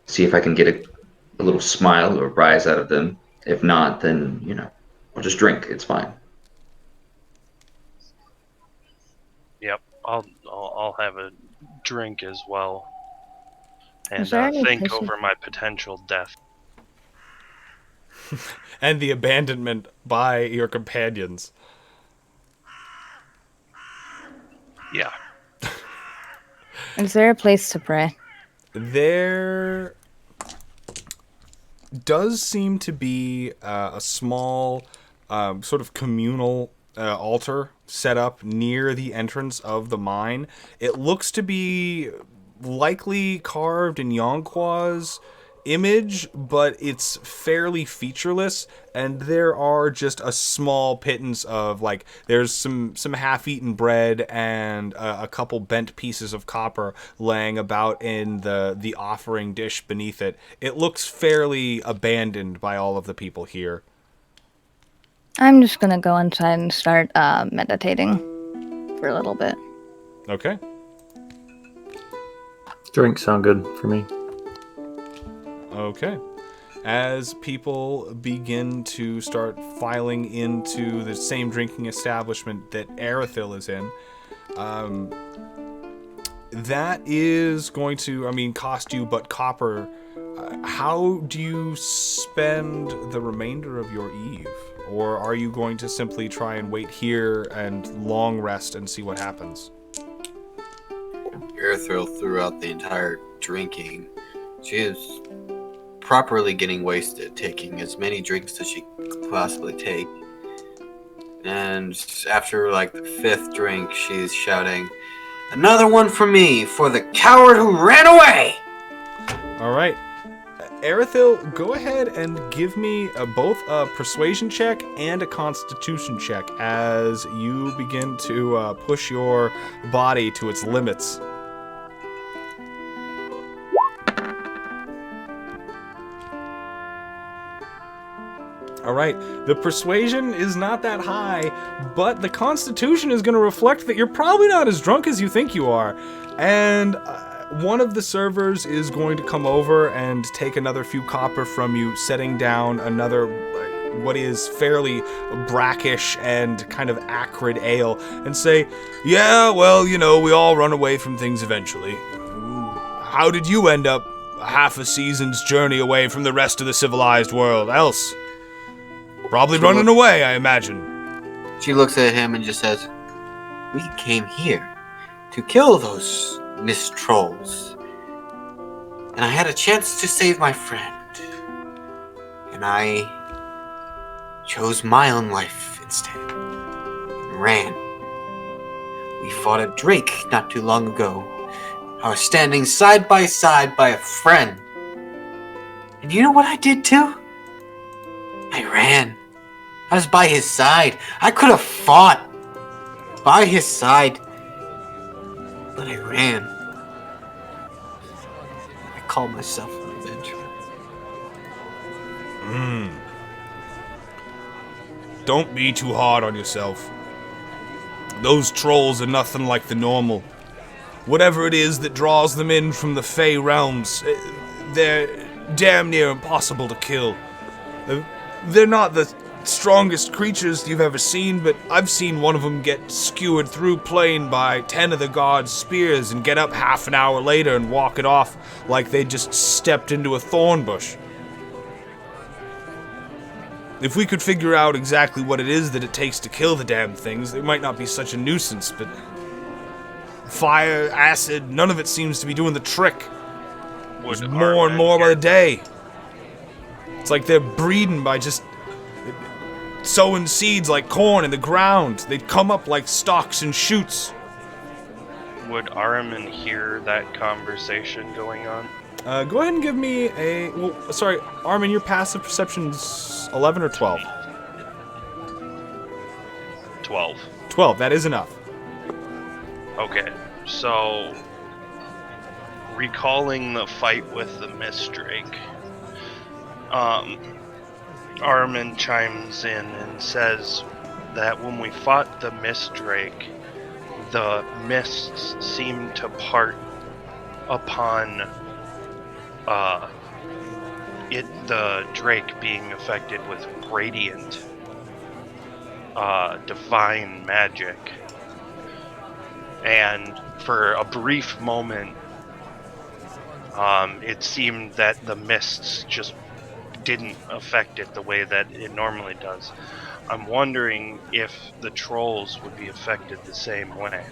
see if I can get a little smile or rise out of them. If not, then, I'll just drink. It's fine. Yep, I'll have a drink as well, and Is there any think tissue? over my potential death. And the abandonment by your companions. Yeah. Is there a place to pray? There does seem to be a small sort of communal altar set up near the entrance of the mine. It looks to be likely carved in Yonqua's image, but it's fairly featureless, and there are just a small pittance of, there's some half-eaten bread and a couple bent pieces of copper laying about in the offering dish beneath it. It looks fairly abandoned by all of the people here. I'm just gonna go inside and start meditating for a little bit. Okay. Drinks sound good for me. Okay. As people begin to start filing into the same drinking establishment that Erithil is in, that is going to, cost you but copper. How do you spend the remainder of your eve? Or are you going to simply try and wait here and long rest and see what happens? Erythil, throughout the entire drinking, she is properly getting wasted, taking as many drinks as she could possibly take. And after like the 5th drink, she's shouting, "Another one for me, for the coward who ran away!" All right. Erithil, go ahead and give me both a persuasion check and a constitution check as you begin to push your body to its limits. All right, the persuasion is not that high, but the constitution is going to reflect that you're probably not as drunk as you think you are. And one of the servers is going to come over and take another few copper from you, setting down another what is fairly brackish and kind of acrid ale, and say, "Yeah, well, you know, we all run away from things eventually. How did you end up half a season's journey away from the rest of the civilized world else? Probably running away, I imagine." She looks at him and just says, "We came here to kill those mist trolls. And I had a chance to save my friend. And I chose my own life instead. And ran. We fought a drake not too long ago. I was standing side by side by a friend. And you know what I did too? I ran. I was by his side. I could have fought by his side. But I ran. I call myself an adventurer." Don't be too hard on yourself. Those trolls are nothing like the normal. Whatever it is that draws them in from the Fey realms, they're damn near impossible to kill. They're not the strongest creatures you've ever seen, but I've seen one of them get skewered through plain by 10 of the gods' spears and get up half an hour later and walk it off like they just stepped into a thorn bush. If we could figure out exactly what it is that it takes to kill the damn things, they might not be such a nuisance, but fire, acid, none of it seems to be doing the trick. There's more and more by the day. It's like they're breeding by just sowing seeds like corn in the ground. They'd come up like stalks and shoots. Would Araman hear that conversation going on? Go ahead and give me a... Well, sorry, Armin, your passive perception's 11 or 12? 12. 12, that is enough. Okay, so recalling the fight with the Mist Drake, Armin chimes in and says that when we fought the Mist Drake, the mists seemed to part upon the Drake being affected with radiant divine magic. And for a brief moment, it seemed that the mists just didn't affect it the way that it normally does. I'm wondering if the trolls would be affected the same way.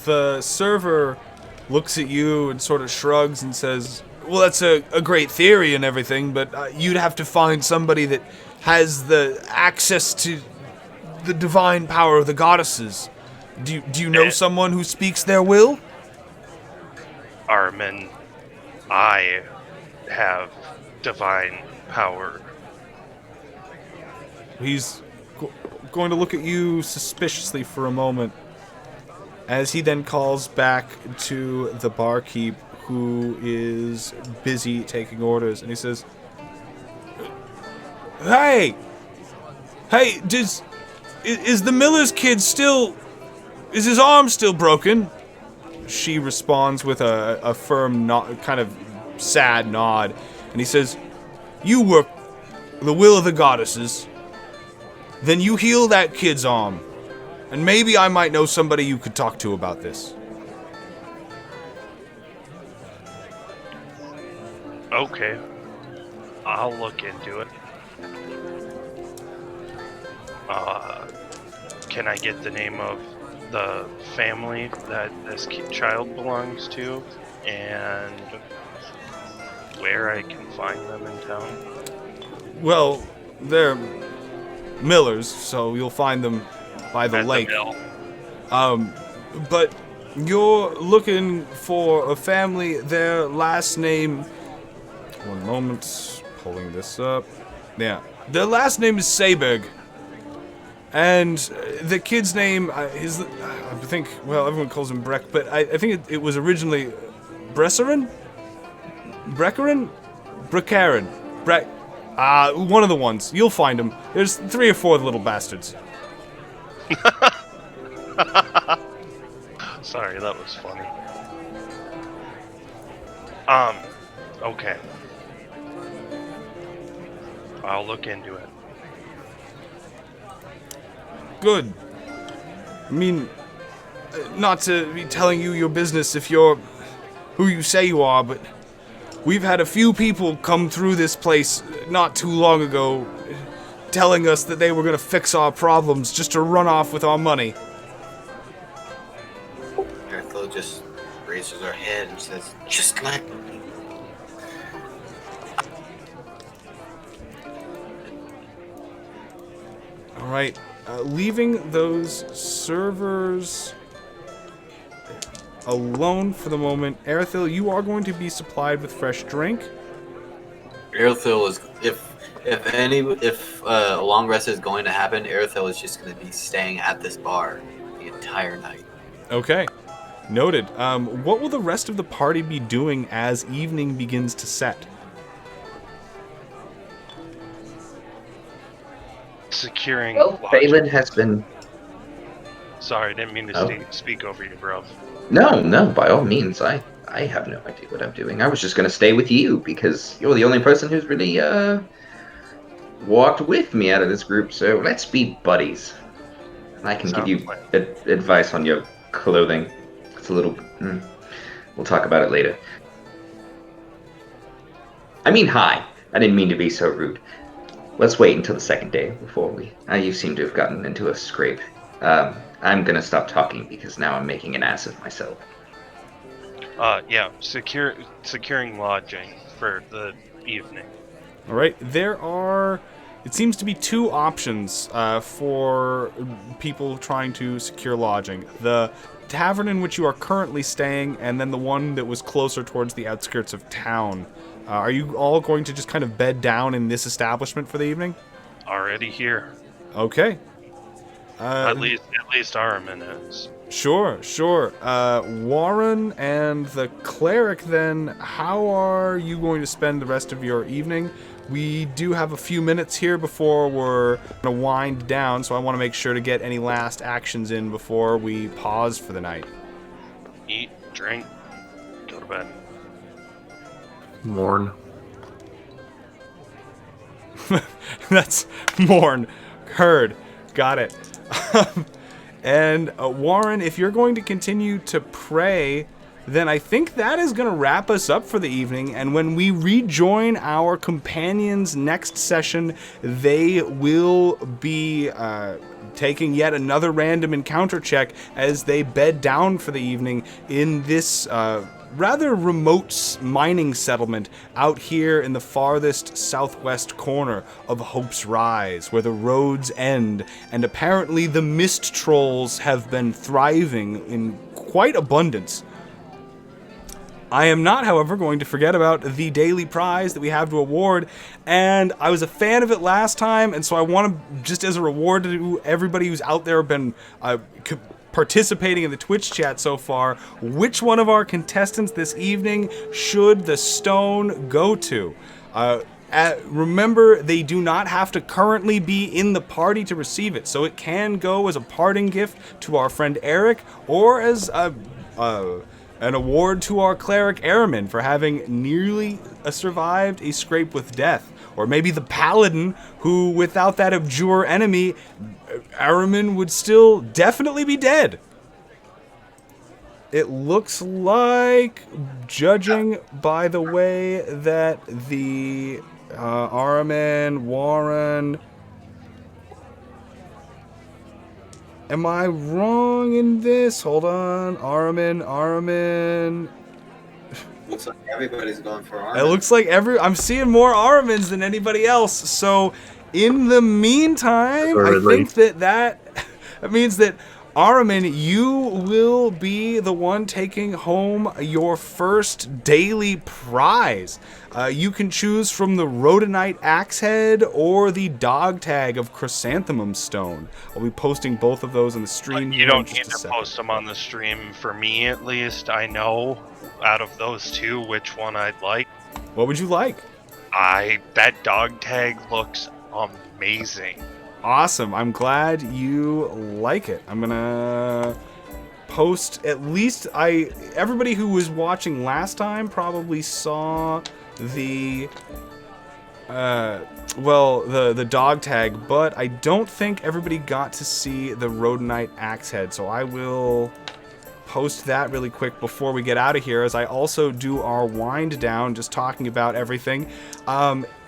The server looks at you and sort of shrugs and says, "Well, that's a great theory and everything, but you'd have to find somebody that has the access to the divine power of the goddesses. Do you know someone who speaks their will?" Armin, I have divine power. He's going to look at you suspiciously for a moment, as he then calls back to the barkeep, who is busy taking orders, and he says, Hey, is the miller's kid still, is his arm still broken?" She responds with a firm nod, kind of sad nod, and he says, "You work the will of the goddesses, then you heal that kid's arm, and maybe I might know somebody you could talk to about this." Okay, I'll look into it. Can I get the name of the family that this child belongs to, and where I can find them in town? Well, they're millers, so you'll find them by the At lake. mill. But you're looking for a family, their last name... One moment, pulling this up. Yeah. Their last name is Saberg. And the kid's name is... I think, well, everyone calls him Breck, but I think it was originally Bresserin? Breckerin? Breccarin. Breck... one of the ones. You'll find them. There's 3 or 4 little bastards. Sorry, that was funny. Okay. I'll look into it. Good. I mean, not to be telling you your business if you're who you say you are, but we've had a few people come through this place not too long ago telling us that they were going to fix our problems just to run off with our money. Earthel just raises her head and says, "Just let me." All right, leaving those servers alone for the moment. Erithil, you are going to be supplied with fresh drink. Earthel is, if a long rest is going to happen, Earthel is just going to be staying at this bar the entire night. Okay, noted. What will the rest of the party be doing as evening begins to set? Securing. Well, lodging. Phelan has been. Sorry, didn't mean to speak over you, bro. No, by all means. I have no idea what I'm doing. I was just gonna stay with you because you're the only person who's really walked with me out of this group. So let's be buddies. And I can give you advice on your clothing. It's a little. We'll talk about it later. I mean, hi. I didn't mean to be so rude. Let's wait until the second day before we... you seem to have gotten into a scrape. I'm gonna stop talking because now I'm making an ass of myself. Yeah, securing lodging for the evening. All right, there are... It seems to be 2 options for people trying to secure lodging. The tavern in which you are currently staying, and then the one that was closer towards the outskirts of town. Are you all going to just kind of bed down in this establishment for the evening? Already here. Okay. At least Aramin is. Sure. Warren and the cleric, then, how are you going to spend the rest of your evening? We do have a few minutes here before we're going to wind down, so I want to make sure to get any last actions in before we pause for the night. Eat, drink, go to bed. Mourn. That's mourn. Heard. Got it. And Warren, if you're going to continue to pray, then I think that is going to wrap us up for the evening. And when we rejoin our companions next session, they will be taking yet another random encounter check as they bed down for the evening in this rather remote mining settlement out here in the farthest southwest corner of Hope's Rise, where the roads end, and apparently the mist trolls have been thriving in quite abundance. I am not, however, going to forget about the daily prize that we have to award, and I was a fan of it last time, and so I want to, just as a reward to everybody who's out there been participating in the Twitch chat so far, which one of our contestants this evening should the stone go to? Remember, they do not have to currently be in the party to receive it, so it can go as a parting gift to our friend Eric, or as an award to our cleric Aramin for having nearly survived a scrape with death. Or maybe the paladin, who without that abjure enemy, Aramin would still definitely be dead. It looks like, judging by the way that the Aramin, Warren... Am I wrong in this? Hold on. Aramin. Looks like everybody's going for It Armin. looks like I'm seeing more Aramins than anybody else. So In the meantime, I Assuredly. think that means that Aramin, you will be the one taking home your first daily prize. You can choose from the Rhodonite Axe Head or the dog tag of Chrysanthemum Stone. I'll be posting both of those on the stream. You here don't in need just a to second. post them on the stream. For me, at least, I know out of those two which one I'd like. What would you like? That dog tag looks amazing. Awesome. I'm glad you like it. I'm gonna post at least everybody who was watching last time probably saw the the dog tag, but I don't think everybody got to see the Rhodonite Axe Head, so I will post that really quick before we get out of here, as I also do our wind down, just talking about everything.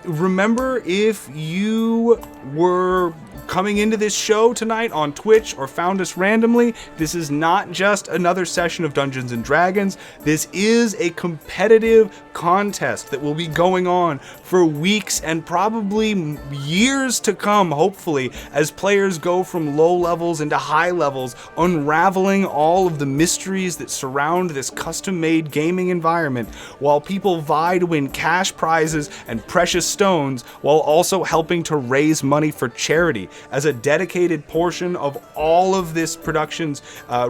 Remember, if you were coming into this show tonight on Twitch or found us randomly, this is not just another session of Dungeons and Dragons. This is a competitive contest that will be going on for weeks and probably years to come, hopefully, as players go from low levels into high levels, unraveling all of the mysteries that surround this custom-made gaming environment, while people vie to win cash prizes and precious stones, while also helping to raise money for charity, as a dedicated portion of all of this production's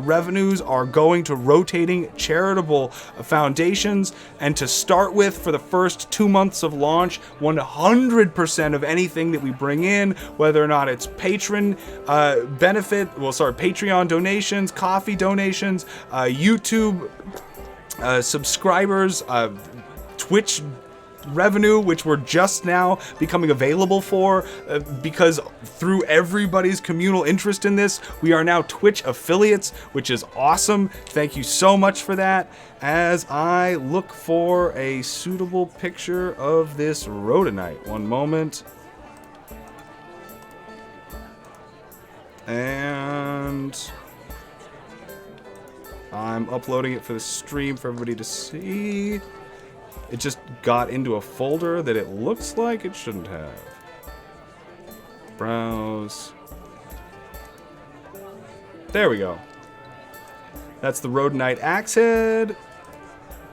revenues are going to rotating charitable foundations. And to start with, for the first 2 months of launch, 100% of anything that we bring in, whether or not it's Patreon donations, coffee donations, YouTube subscribers, Twitch revenue, which we're just now becoming available for, because through everybody's communal interest in this, we are now Twitch affiliates, which is awesome. Thank you so much for that. As I look for a suitable picture of this Rhodonite. One moment. And I'm uploading it for the stream for everybody to see. It just got into a folder that it looks like it shouldn't have. Browse. There we go. That's the Rhodonite Axe Head.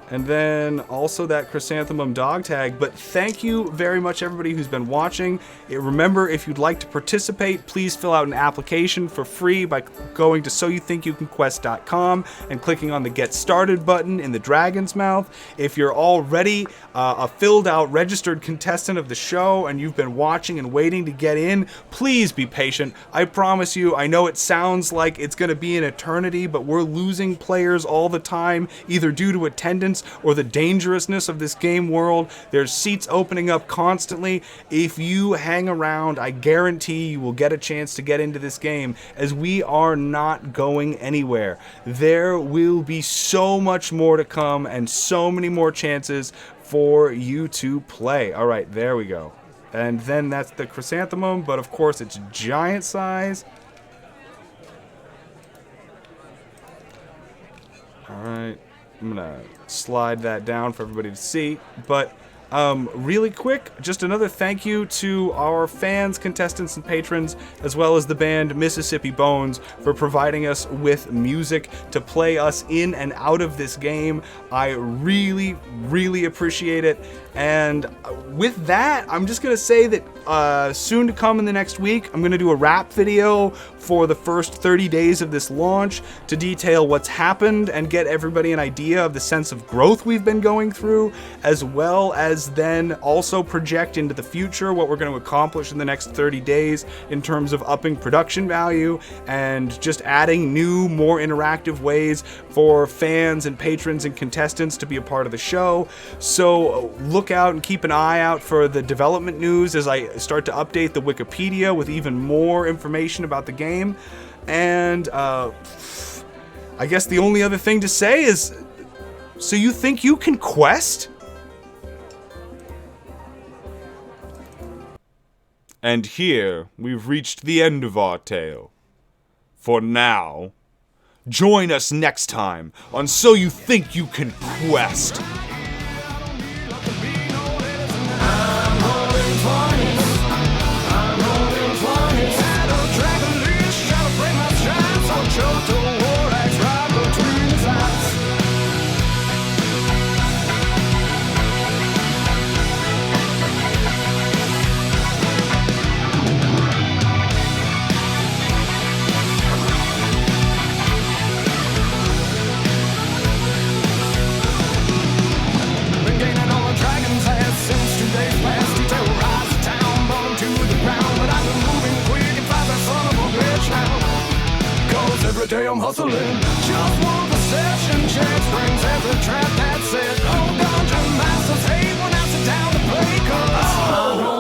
And then also that Chrysanthemum dog tag. But thank you very much, everybody who's been watching. Remember, if you'd like to participate, please fill out an application for free by going to soyouthinkyoucanquest.com and clicking on the Get Started button in the dragon's mouth. If you're already a filled out registered contestant of the show and you've been watching and waiting to get in, please be patient. I promise you, I know it sounds like it's going to be an eternity, but we're losing players all the time, either due to attendance or the dangerousness of this game world. There's seats opening up constantly. If you hang around, I guarantee you will get a chance to get into this game, as we are not going anywhere. There will be so much more to come and so many more chances for you to play. All right, there we go. And then that's the Chrysanthemum, but of course it's giant size. All right. I'm gonna slide that down for everybody to see, but really quick, just another thank you to our fans, contestants, and patrons, as well as the band Mississippi Bones, for providing us with music to play us in and out of this game. I really, really appreciate it. And with that, I'm just gonna say that soon to come in the next week, I'm gonna do a wrap video for the first 30 days of this launch to detail what's happened and get everybody an idea of the sense of growth we've been going through, as well as then also project into the future what we're going to accomplish in the next 30 days in terms of upping production value and just adding new, more interactive ways for fans and patrons and contestants to be a part of the show. So look out and keep an eye out for the development news as I start to update the Wikipedia with even more information about the game. And I guess the only other thing to say is, so you think you can quest? And here we've reached the end of our tale. For now, join us next time on So You Think You Can Quest. I'm holding 20s. every day I'm hustling. Just one possession, chance brings every trap that's it. Oh, dungeon masters hate when I sit down to play, 'cause I know